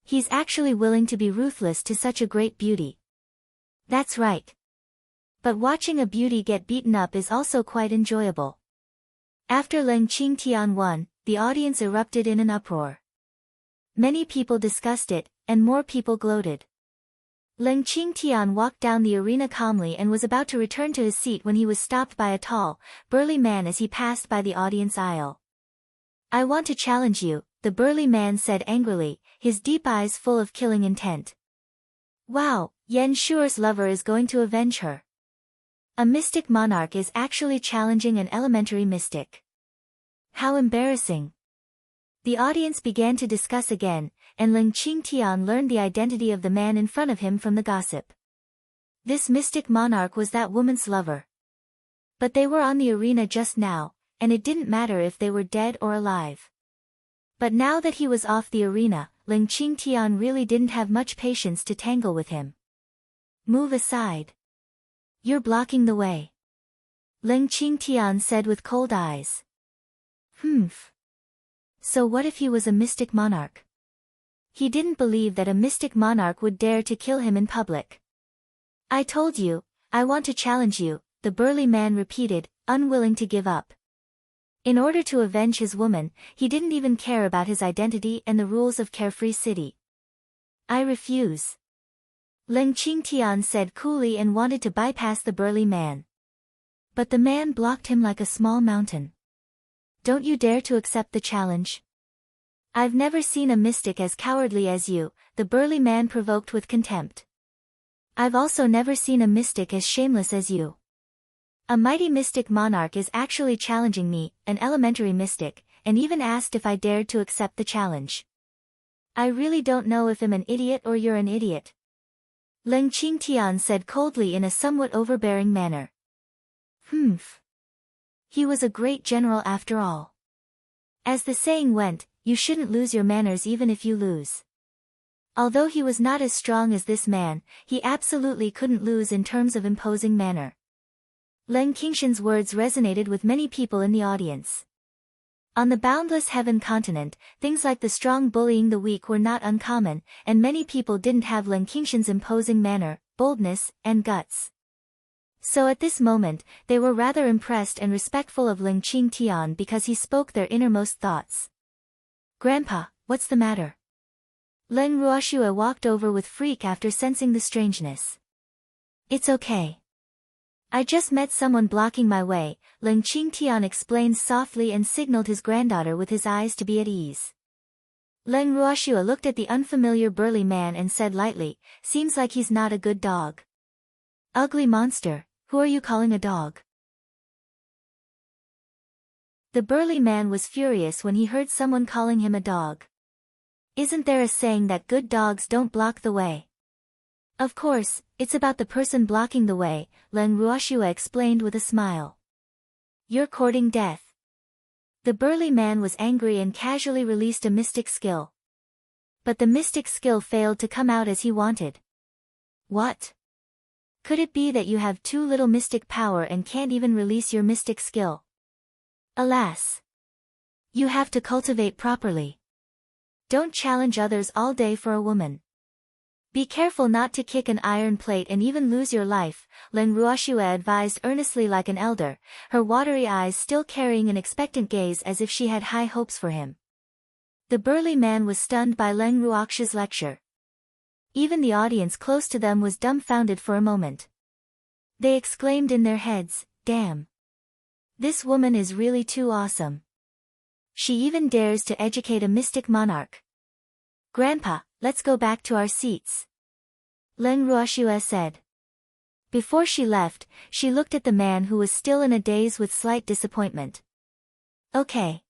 He's actually willing to be ruthless to such a great beauty. That's right. But watching a beauty get beaten up is also quite enjoyable. After Leng Qingtian won, the audience erupted in an uproar. Many people discussed it, and more people gloated. Leng Qingtian walked down the arena calmly and was about to return to his seat when he was stopped by a tall, burly man as he passed by the audience aisle. I want to challenge you, the burly man said angrily, his deep eyes full of killing intent. Wow, Yen Shuer's lover is going to avenge her. A mystic monarch is actually challenging an elementary mystic. How embarrassing. The audience began to discuss again, and Leng Qingtian learned the identity of the man in front of him from the gossip. This mystic monarch was that woman's lover. But they were on the arena just now, and it didn't matter if they were dead or alive. But now that he was off the arena, Leng Qingtian really didn't have much patience to tangle with him. Move aside. You're blocking the way. Leng Qingtian said with cold eyes. Humph. So what if he was a mystic monarch? He didn't believe that a mystic monarch would dare to kill him in public. I told you, I want to challenge you, the burly man repeated, unwilling to give up. In order to avenge his woman, he didn't even care about his identity and the rules of Carefree City. I refuse. Leng Qingtian said coolly and wanted to bypass the burly man. But the man blocked him like a small mountain. Don't you dare to accept the challenge. I've never seen a mystic as cowardly as you, the burly man provoked with contempt. I've also never seen a mystic as shameless as you. A mighty mystic monarch is actually challenging me, an elementary mystic, and even asked if I dared to accept the challenge. I really don't know if I'm an idiot or you're an idiot. Leng Qingtian said coldly in a somewhat overbearing manner. Humph. He was a great general after all. As the saying went, you shouldn't lose your manners even if you lose. Although he was not as strong as this man, he absolutely couldn't lose in terms of imposing manner. Leng Qingshan's words resonated with many people in the audience. On the boundless heaven continent, things like the strong bullying the weak were not uncommon, and many people didn't have Leng Qingshan's imposing manner, boldness, and guts. So at this moment, they were rather impressed and respectful of Leng Qingtian because he spoke their innermost thoughts. Grandpa, what's the matter? Leng Ruoxue walked over with freak after sensing the strangeness. It's okay. I just met someone blocking my way, Leng Qingtian explained softly and signaled his granddaughter with his eyes to be at ease. Leng Ruoxue looked at the unfamiliar burly man and said lightly, seems like he's not a good dog. Ugly monster, who are you calling a dog? The burly man was furious when he heard someone calling him a dog. Isn't there a saying that good dogs don't block the way? Of course, it's about the person blocking the way, Leng Ruoxue explained with a smile. You're courting death. The burly man was angry and casually released a mystic skill. But the mystic skill failed to come out as he wanted. What? Could it be that you have too little mystic power and can't even release your mystic skill? Alas. You have to cultivate properly. Don't challenge others all day for a woman. Be careful not to kick an iron plate and even lose your life, Leng Ruoxue advised earnestly like an elder, her watery eyes still carrying an expectant gaze as if she had high hopes for him. The burly man was stunned by Leng Ruoxue's lecture. Even the audience close to them was dumbfounded for a moment. They exclaimed in their heads, "Damn! This woman is really too awesome. She even dares to educate a mystic monarch." "Grandpa, let's go back to our seats," Leng Ruoxue said. Before she left, she looked at the man who was still in a daze with slight disappointment. "Okay."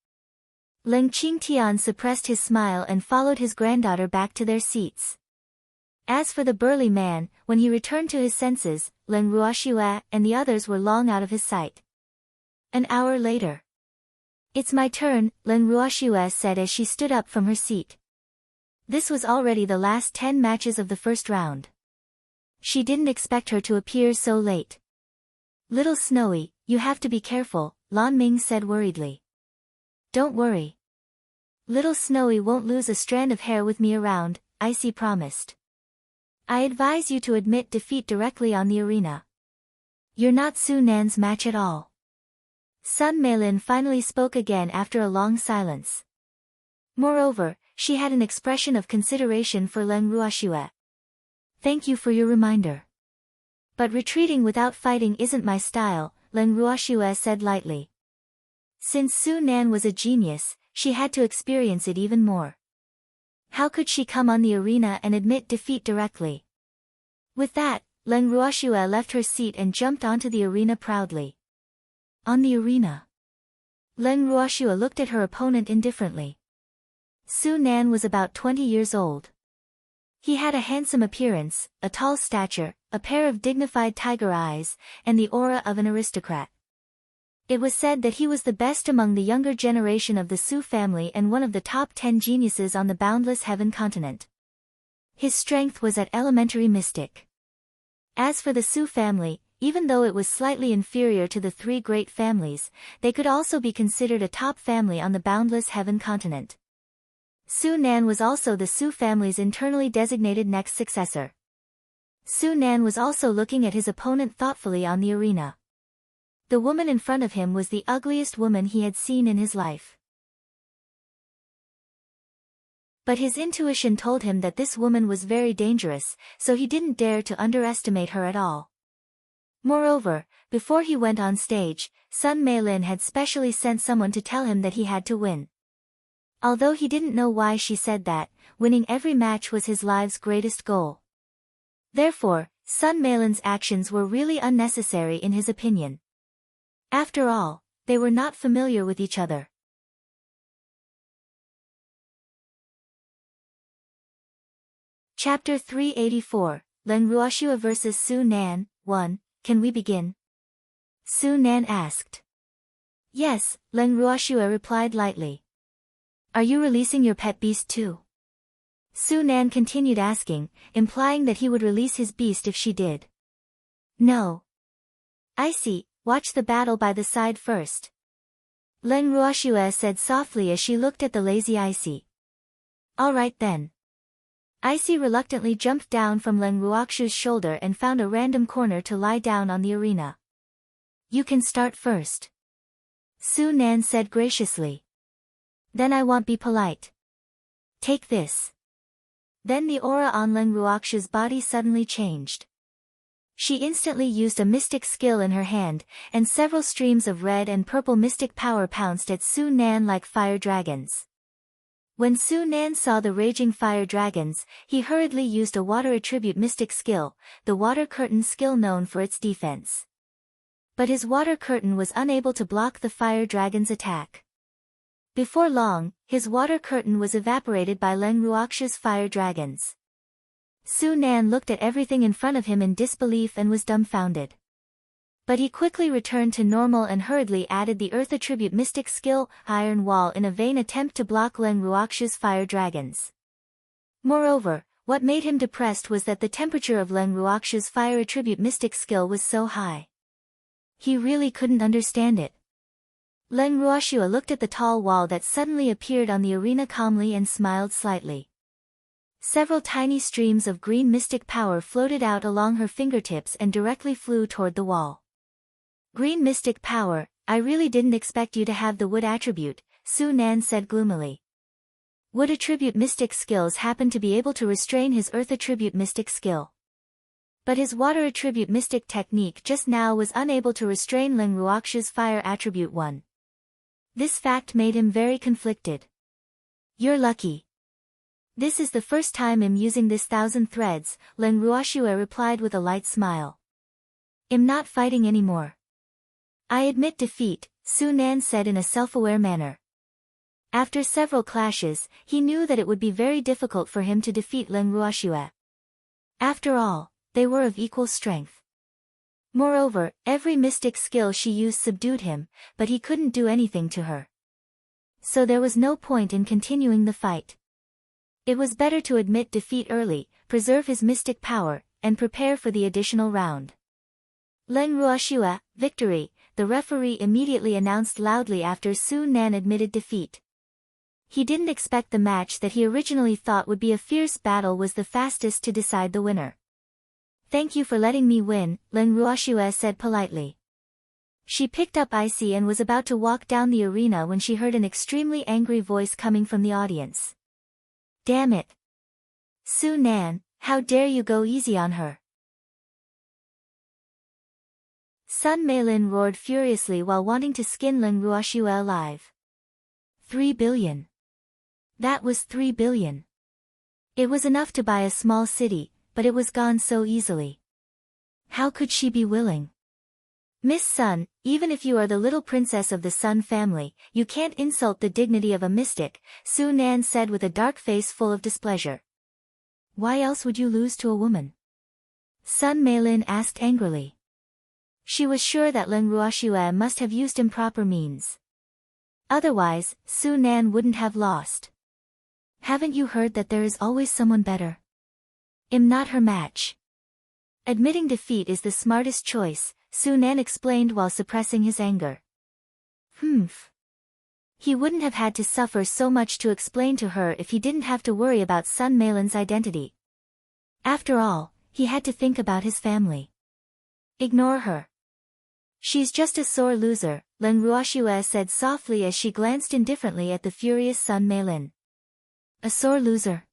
Leng Qingtian suppressed his smile and followed his granddaughter back to their seats. As for the burly man, when he returned to his senses, Leng Ruoxue and the others were long out of his sight. An hour later. "It's my turn," Leng Ruoxue said as she stood up from her seat. This was already the last 10 matches of the first round. She didn't expect her to appear so late. "Little Snowy, you have to be careful," Lan Ming said worriedly. "Don't worry. Little Snowy won't lose a strand of hair with me around," Icy promised. "I advise you to admit defeat directly on the arena. You're not Su Nan's match at all." Sun Meilin finally spoke again after a long silence. Moreover, she had an expression of consideration for Leng Ruoxue. "Thank you for your reminder. But retreating without fighting isn't my style," Leng Ruoxue said lightly. Since Su Nan was a genius, she had to experience it even more. How could she come on the arena and admit defeat directly? With that, Leng Ruoxue left her seat and jumped onto the arena proudly. On the arena. Leng Ruoxue looked at her opponent indifferently. Su Nan was about 20 years old. He had a handsome appearance, a tall stature, a pair of dignified tiger eyes, and the aura of an aristocrat. It was said that he was the best among the younger generation of the Su family and one of the top 10 geniuses on the boundless heaven continent. His strength was at elementary mystic. As for the Su family, even though it was slightly inferior to the 3 great families, they could also be considered a top family on the boundless heaven continent. Su Nan was also the Su family's internally designated next successor. Su Nan was also looking at his opponent thoughtfully on the arena. The woman in front of him was the ugliest woman he had seen in his life. But his intuition told him that this woman was very dangerous, so he didn't dare to underestimate her at all. Moreover, before he went on stage, Sun Meilin had specially sent someone to tell him that he had to win. Although he didn't know why she said that, winning every match was his life's greatest goal. Therefore, Sun Meilin's actions were really unnecessary in his opinion. After all, they were not familiar with each other. Chapter 384, Leng Ruoxue vs. Su Nan, 1, Can we begin? Su Nan asked. Yes, Leng Ruoxue replied lightly. Are you releasing your pet beast too? Su Nan continued asking, implying that he would release his beast if she did. No. Icy, watch the battle by the side first. Leng Ruoxue said softly as she looked at the lazy Icy. All right then. Icy reluctantly jumped down from Leng Ruoxue's shoulder and found a random corner to lie down on the arena. You can start first. Su Nan said graciously. Then I won't be polite. Take this. Then the aura on Leng Ruoxue's body suddenly changed. She instantly used a mystic skill in her hand, and several streams of red and purple mystic power pounced at Su Nan like fire dragons. When Su Nan saw the raging fire dragons, he hurriedly used a water attribute mystic skill, the water curtain skill known for its defense. But his water curtain was unable to block the fire dragon's attack. Before long, his water curtain was evaporated by Leng Ruoxue's fire dragons. Su Nan looked at everything in front of him in disbelief and was dumbfounded. But he quickly returned to normal and hurriedly added the earth attribute mystic skill, Iron Wall, in a vain attempt to block Leng Ruoxue's fire dragons. Moreover, what made him depressed was that the temperature of Leng Ruoxue's fire attribute mystic skill was so high. He really couldn't understand it. Leng Ruoxue looked at the tall wall that suddenly appeared on the arena calmly and smiled slightly. Several tiny streams of green mystic power floated out along her fingertips and directly flew toward the wall. Green mystic power, I really didn't expect you to have the wood attribute, Su Nan said gloomily. Wood attribute mystic skills happen to be able to restrain his earth attribute mystic skill. But his water attribute mystic technique just now was unable to restrain Ling Ruoxu's fire attribute 1. This fact made him very conflicted. You're lucky. This is the first time I'm using this 1,000 threads, Ling Ruoxue replied with a light smile. I'm not fighting anymore. I admit defeat, Su Nan said in a self-aware manner. After several clashes, he knew that it would be very difficult for him to defeat Ling Ruoxue. After all, they were of equal strength. Moreover, every mystic skill she used subdued him, but he couldn't do anything to her. So there was no point in continuing the fight. It was better to admit defeat early, preserve his mystic power, and prepare for the additional round. Ling Ruoxue, victory, the referee immediately announced loudly after Su Nan admitted defeat. He didn't expect the match that he originally thought would be a fierce battle was the fastest to decide the winner. Thank you for letting me win, Ling Ruoxue said politely. She picked up Icy and was about to walk down the arena when she heard an extremely angry voice coming from the audience. Damn it! Su Nan, how dare you go easy on her? Sun Meilin roared furiously while wanting to skin Ling Ruoxue alive. 3 billion. That was 3 billion. It was enough to buy a small city, but it was gone so easily. How could she be willing? Miss Sun, even if you are the little princess of the Sun family, you can't insult the dignity of a mystic, Su Nan said with a dark face full of displeasure. Why else would you lose to a woman? Sun Meilin asked angrily. She was sure that Ling Ruoxue must have used improper means. Otherwise, Su Nan wouldn't have lost. Haven't you heard that there is always someone better? I'm not her match. Admitting defeat is the smartest choice, Su Nan explained while suppressing his anger. Humph. He wouldn't have had to suffer so much to explain to her if he didn't have to worry about Sun Meilin's identity. After all, he had to think about his family. Ignore her. She's just a sore loser, Ling Ruoxue said softly as she glanced indifferently at the furious Sun Meilin. A sore loser?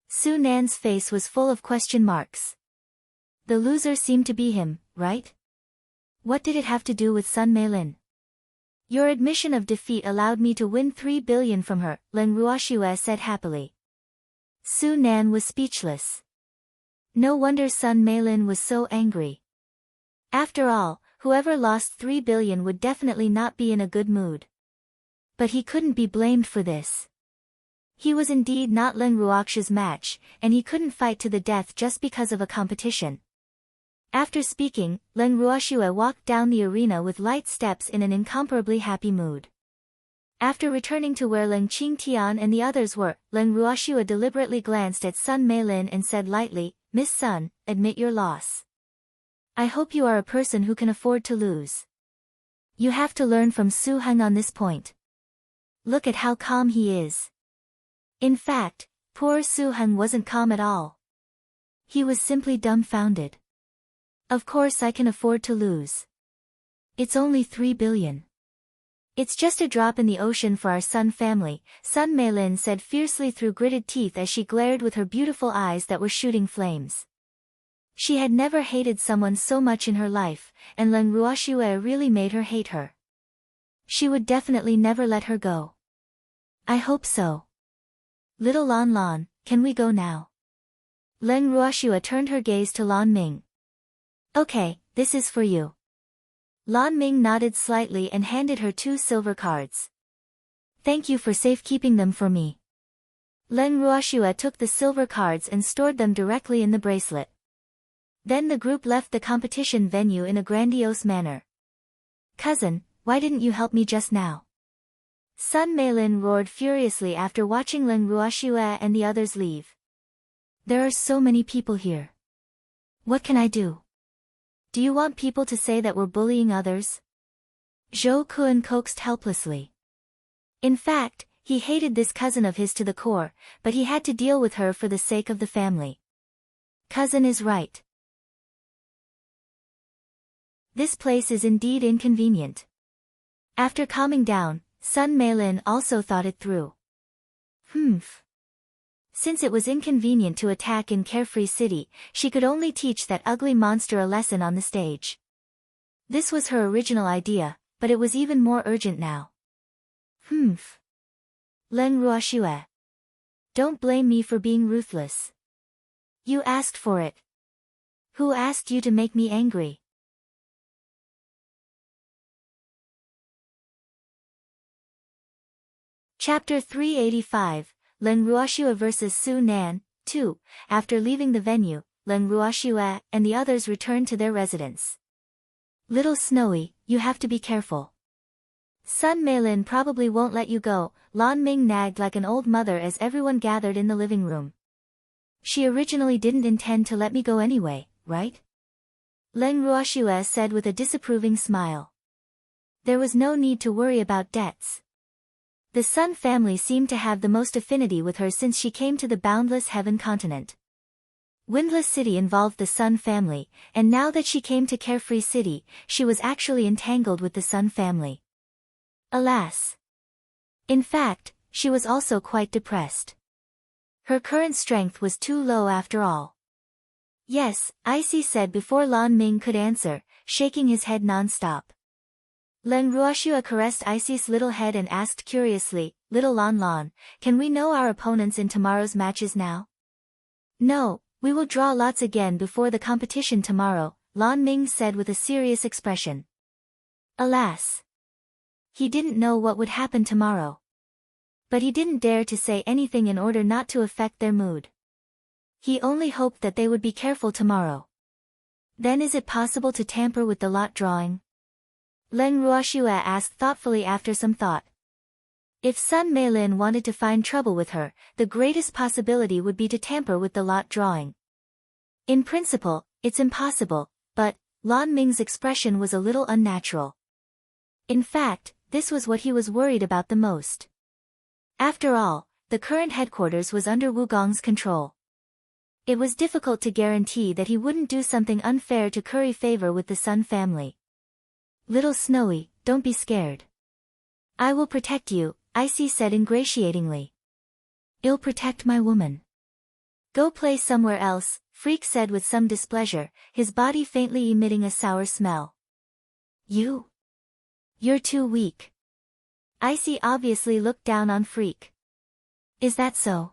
Su Nan's face was full of question marks. The loser seemed to be him, right? What did it have to do with Sun Meilin? Your admission of defeat allowed me to win 3 billion from her, Ling Ruoxue said happily. Su Nan was speechless. No wonder Sun Meilin was so angry. After all, whoever lost 3 billion would definitely not be in a good mood. But he couldn't be blamed for this. He was indeed not Ling Ruoxue's match, and he couldn't fight to the death just because of a competition. After speaking, Ling Ruoxue walked down the arena with light steps in an incomparably happy mood. After returning to where Ling Qingtian and the others were, Ling Ruoxue deliberately glanced at Sun Meilin and said lightly, Miss Sun, admit your loss. I hope you are a person who can afford to lose. You have to learn from Su Heng on this point. Look at how calm he is. In fact, poor Su Heng wasn't calm at all. He was simply dumbfounded. Of course I can afford to lose. It's only 3 billion. It's just a drop in the ocean for our Sun family, Sun Meilin said fiercely through gritted teeth as she glared with her beautiful eyes that were shooting flames. She had never hated someone so much in her life, and Ling Ruoxue really made her hate her. She would definitely never let her go. I hope so. Little Lan Lan, can we go now? Ling Ruoxue turned her gaze to Lan Ming. Okay, this is for you. Lan Ming nodded slightly and handed her 2 silver cards. Thank you for safekeeping them for me. Ling Ruoxue took the silver cards and stored them directly in the bracelet. Then the group left the competition venue in a grandiose manner. Cousin, why didn't you help me just now? Sun Meilin roared furiously after watching Ling Ruoxue and the others leave. There are so many people here. What can I do? Do you want people to say that we're bullying others? Zhou Kun coaxed helplessly. In fact, He hated this cousin of his to the core, but he had to deal with her for the sake of the family. Cousin is right. This place is indeed inconvenient. After calming down, Sun Meilin also thought it through. Since it was inconvenient to attack in Carefree City, she could only teach that ugly monster a lesson on the stage. This was her original idea, but it was even more urgent now. Len Ruoxue. Don't blame me for being ruthless. You asked for it. Who asked you to make me angry? Chapter 385, Len Ruoxue vs. Su Nan, 2. After leaving the venue, Len Ruoxue and the others returned to their residence. Little Snowy, you have to be careful. Sun Meilin probably won't let you go, Lan Ming nagged like an old mother as everyone gathered in the living room. She originally didn't intend to let me go anyway, right? Len Ruoxue said with a disapproving smile. There was no need to worry about debts. The Sun family seemed to have the most affinity with her since she came to the Boundless Heaven continent. Windless City involved the Sun family, and now that she came to Carefree City, she was actually entangled with the Sun family. Alas! In fact, she was also quite depressed. Her current strength was too low after all. Yes, Icy said before Lan Ming could answer, shaking his head non-stop. Len Ruoxue caressed Icy's little head and asked curiously, Little Lan, can we know our opponents in tomorrow's matches now? No, we will draw lots again before the competition tomorrow, Lan Ming said with a serious expression. Alas! He didn't know what would happen tomorrow. But he didn't dare to say anything in order not to affect their mood. He only hoped that they would be careful tomorrow. Then is it possible to tamper with the lot drawing? Len Ruoxue asked thoughtfully after some thought. If Sun Meilin wanted to find trouble with her, the greatest possibility would be to tamper with the lot drawing. In principle, it's impossible, but Lan Ming's expression was a little unnatural. In fact, this was what he was worried about the most. After all, the current headquarters was under Wugong's control. It was difficult to guarantee that he wouldn't do something unfair to curry favor with the Sun family. Little Snowy, don't be scared. I will protect you, Icy said ingratiatingly. I'll protect my woman. Go play somewhere else, Freak said with some displeasure, his body faintly emitting a sour smell. You're too weak. Icy obviously looked down on Freak. Is that so?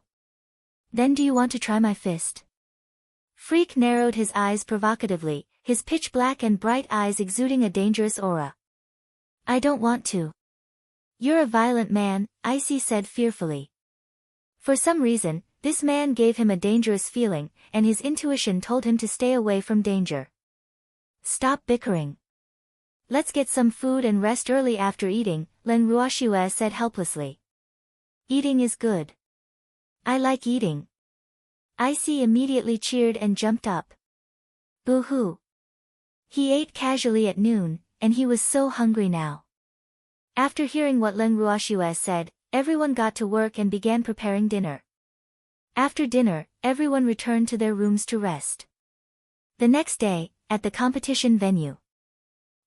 Then do you want to try my fist? Freak narrowed his eyes provocatively, his pitch-black and bright eyes exuding a dangerous aura. I don't want to. You're a violent man, Icy said fearfully. For some reason, this man gave him a dangerous feeling, and his intuition told him to stay away from danger. Stop bickering. Let's get some food and rest early after eating, Len Ruoxue said helplessly. Eating is good. I like eating. Icy immediately cheered and jumped up. Boo-hoo. He ate casually at noon, and he was so hungry now. After hearing what Len Ruoxue said, everyone got to work and began preparing dinner. After dinner, everyone returned to their rooms to rest. The next day, at the competition venue.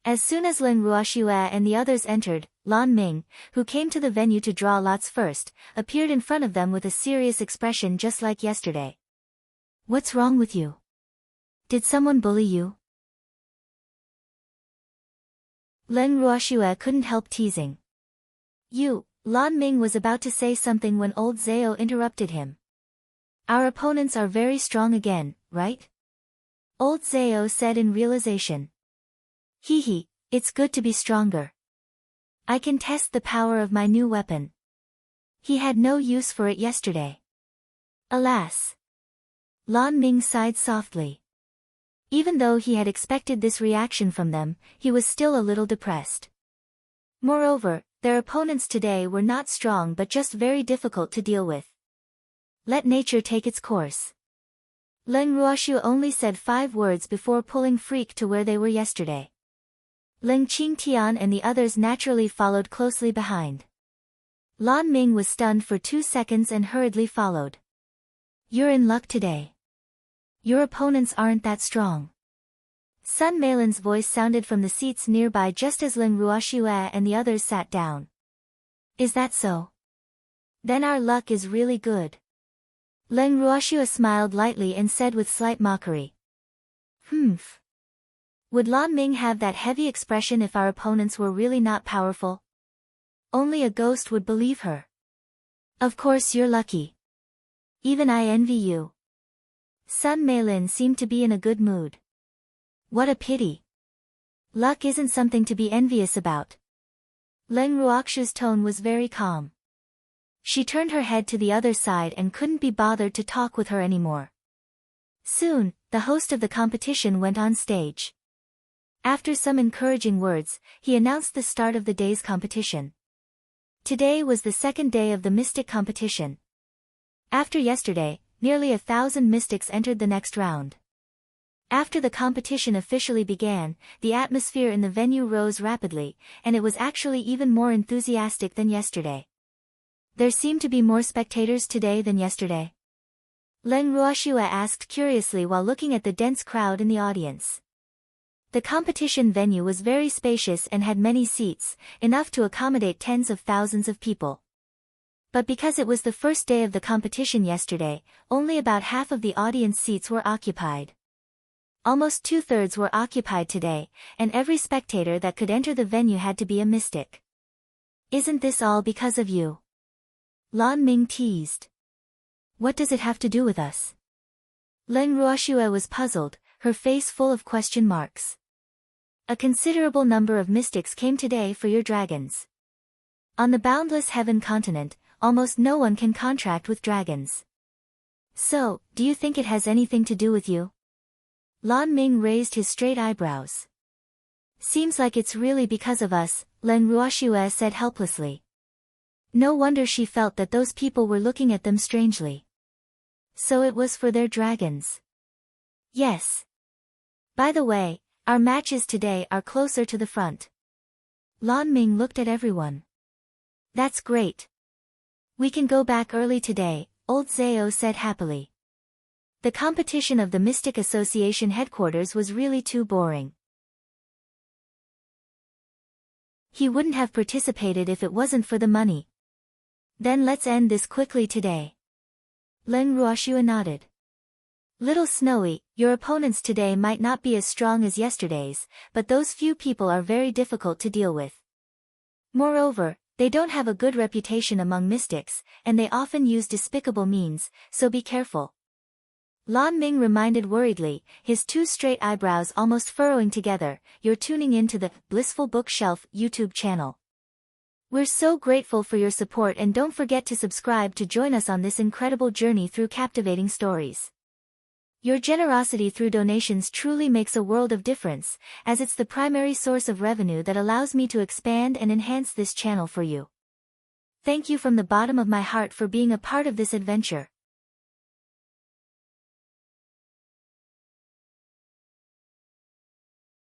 As soon as Len Ruoxue and the others entered, Lan Ming, who came to the venue to draw lots first, appeared in front of them with a serious expression just like yesterday. What's wrong with you? Did someone bully you? Len Ruoxue couldn't help teasing. Lan Ming was about to say something when old Zhao interrupted him. Our opponents are very strong again, right? Old Zhao said in realization. Hee, it's good to be stronger. I can test the power of my new weapon. He had no use for it yesterday. Alas. Lan Ming sighed softly. Even though he had expected this reaction from them, he was still a little depressed. Moreover, their opponents today were not strong but just very difficult to deal with. Let nature take its course. Len Ruoxue only said 5 words before pulling Freak to where they were yesterday. Ling Qingtian and the others naturally followed closely behind. Lan Ming was stunned for 2 seconds and hurriedly followed. You're in luck today. Your opponents aren't that strong. Sun Meilin's voice sounded from the seats nearby just as Ling Ruoxue and the others sat down. Is that so? Then our luck is really good. Ling Ruoxue smiled lightly and said with slight mockery. Humph. Would Lan Ming have that heavy expression if our opponents were really not powerful? Only a ghost would believe her. Of course you're lucky. Even I envy you. Sun Meilin seemed to be in a good mood. What a pity. Luck isn't something to be envious about. Ling Ruoxue's tone was very calm. She turned her head to the other side and couldn't be bothered to talk with her anymore. Soon, the host of the competition went on stage. After some encouraging words, he announced the start of the day's competition. Today was the second day of the mystic competition. After yesterday, nearly 1,000 mystics entered the next round. After the competition officially began, the atmosphere in the venue rose rapidly, and it was actually even more enthusiastic than yesterday. There seemed to be more spectators today than yesterday. Ling Ruoxue asked curiously while looking at the dense crowd in the audience. The competition venue was very spacious and had many seats, enough to accommodate tens of thousands of people. But because it was the first day of the competition yesterday, only about half of the audience seats were occupied. Almost 2/3 were occupied today, and every spectator that could enter the venue had to be a mystic. Isn't this all because of you? Lan Ming teased. What does it have to do with us? Ling Ruoxue was puzzled, her face full of question marks. A considerable number of mystics came today for your dragons. On the boundless heaven continent, almost no one can contract with dragons. So, do you think it has anything to do with you? Lan Ming raised his straight eyebrows. Seems like it's really because of us, Ling Ruoxue said helplessly. No wonder she felt that those people were looking at them strangely. So it was for their dragons. Yes. By the way, our matches today are closer to the front. Lan Ming looked at everyone. That's great. We can go back early today, old Zhao said happily. The competition of the Mystic Association headquarters was really too boring. He wouldn't have participated if it wasn't for the money. Then let's end this quickly today. Ling Ruoxue nodded. Little Snowy, your opponents today might not be as strong as yesterday's, but those few people are very difficult to deal with. Moreover, they don't have a good reputation among mystics, and they often use despicable means, so be careful. Lan Ming reminded worriedly, his 2 straight eyebrows almost furrowing together, you're tuning in to the Blissful Bookshelf YouTube channel. We're so grateful for your support and don't forget to subscribe to join us on this incredible journey through captivating stories. Your generosity through donations truly makes a world of difference, as it's the primary source of revenue that allows me to expand and enhance this channel for you. Thank you from the bottom of my heart for being a part of this adventure.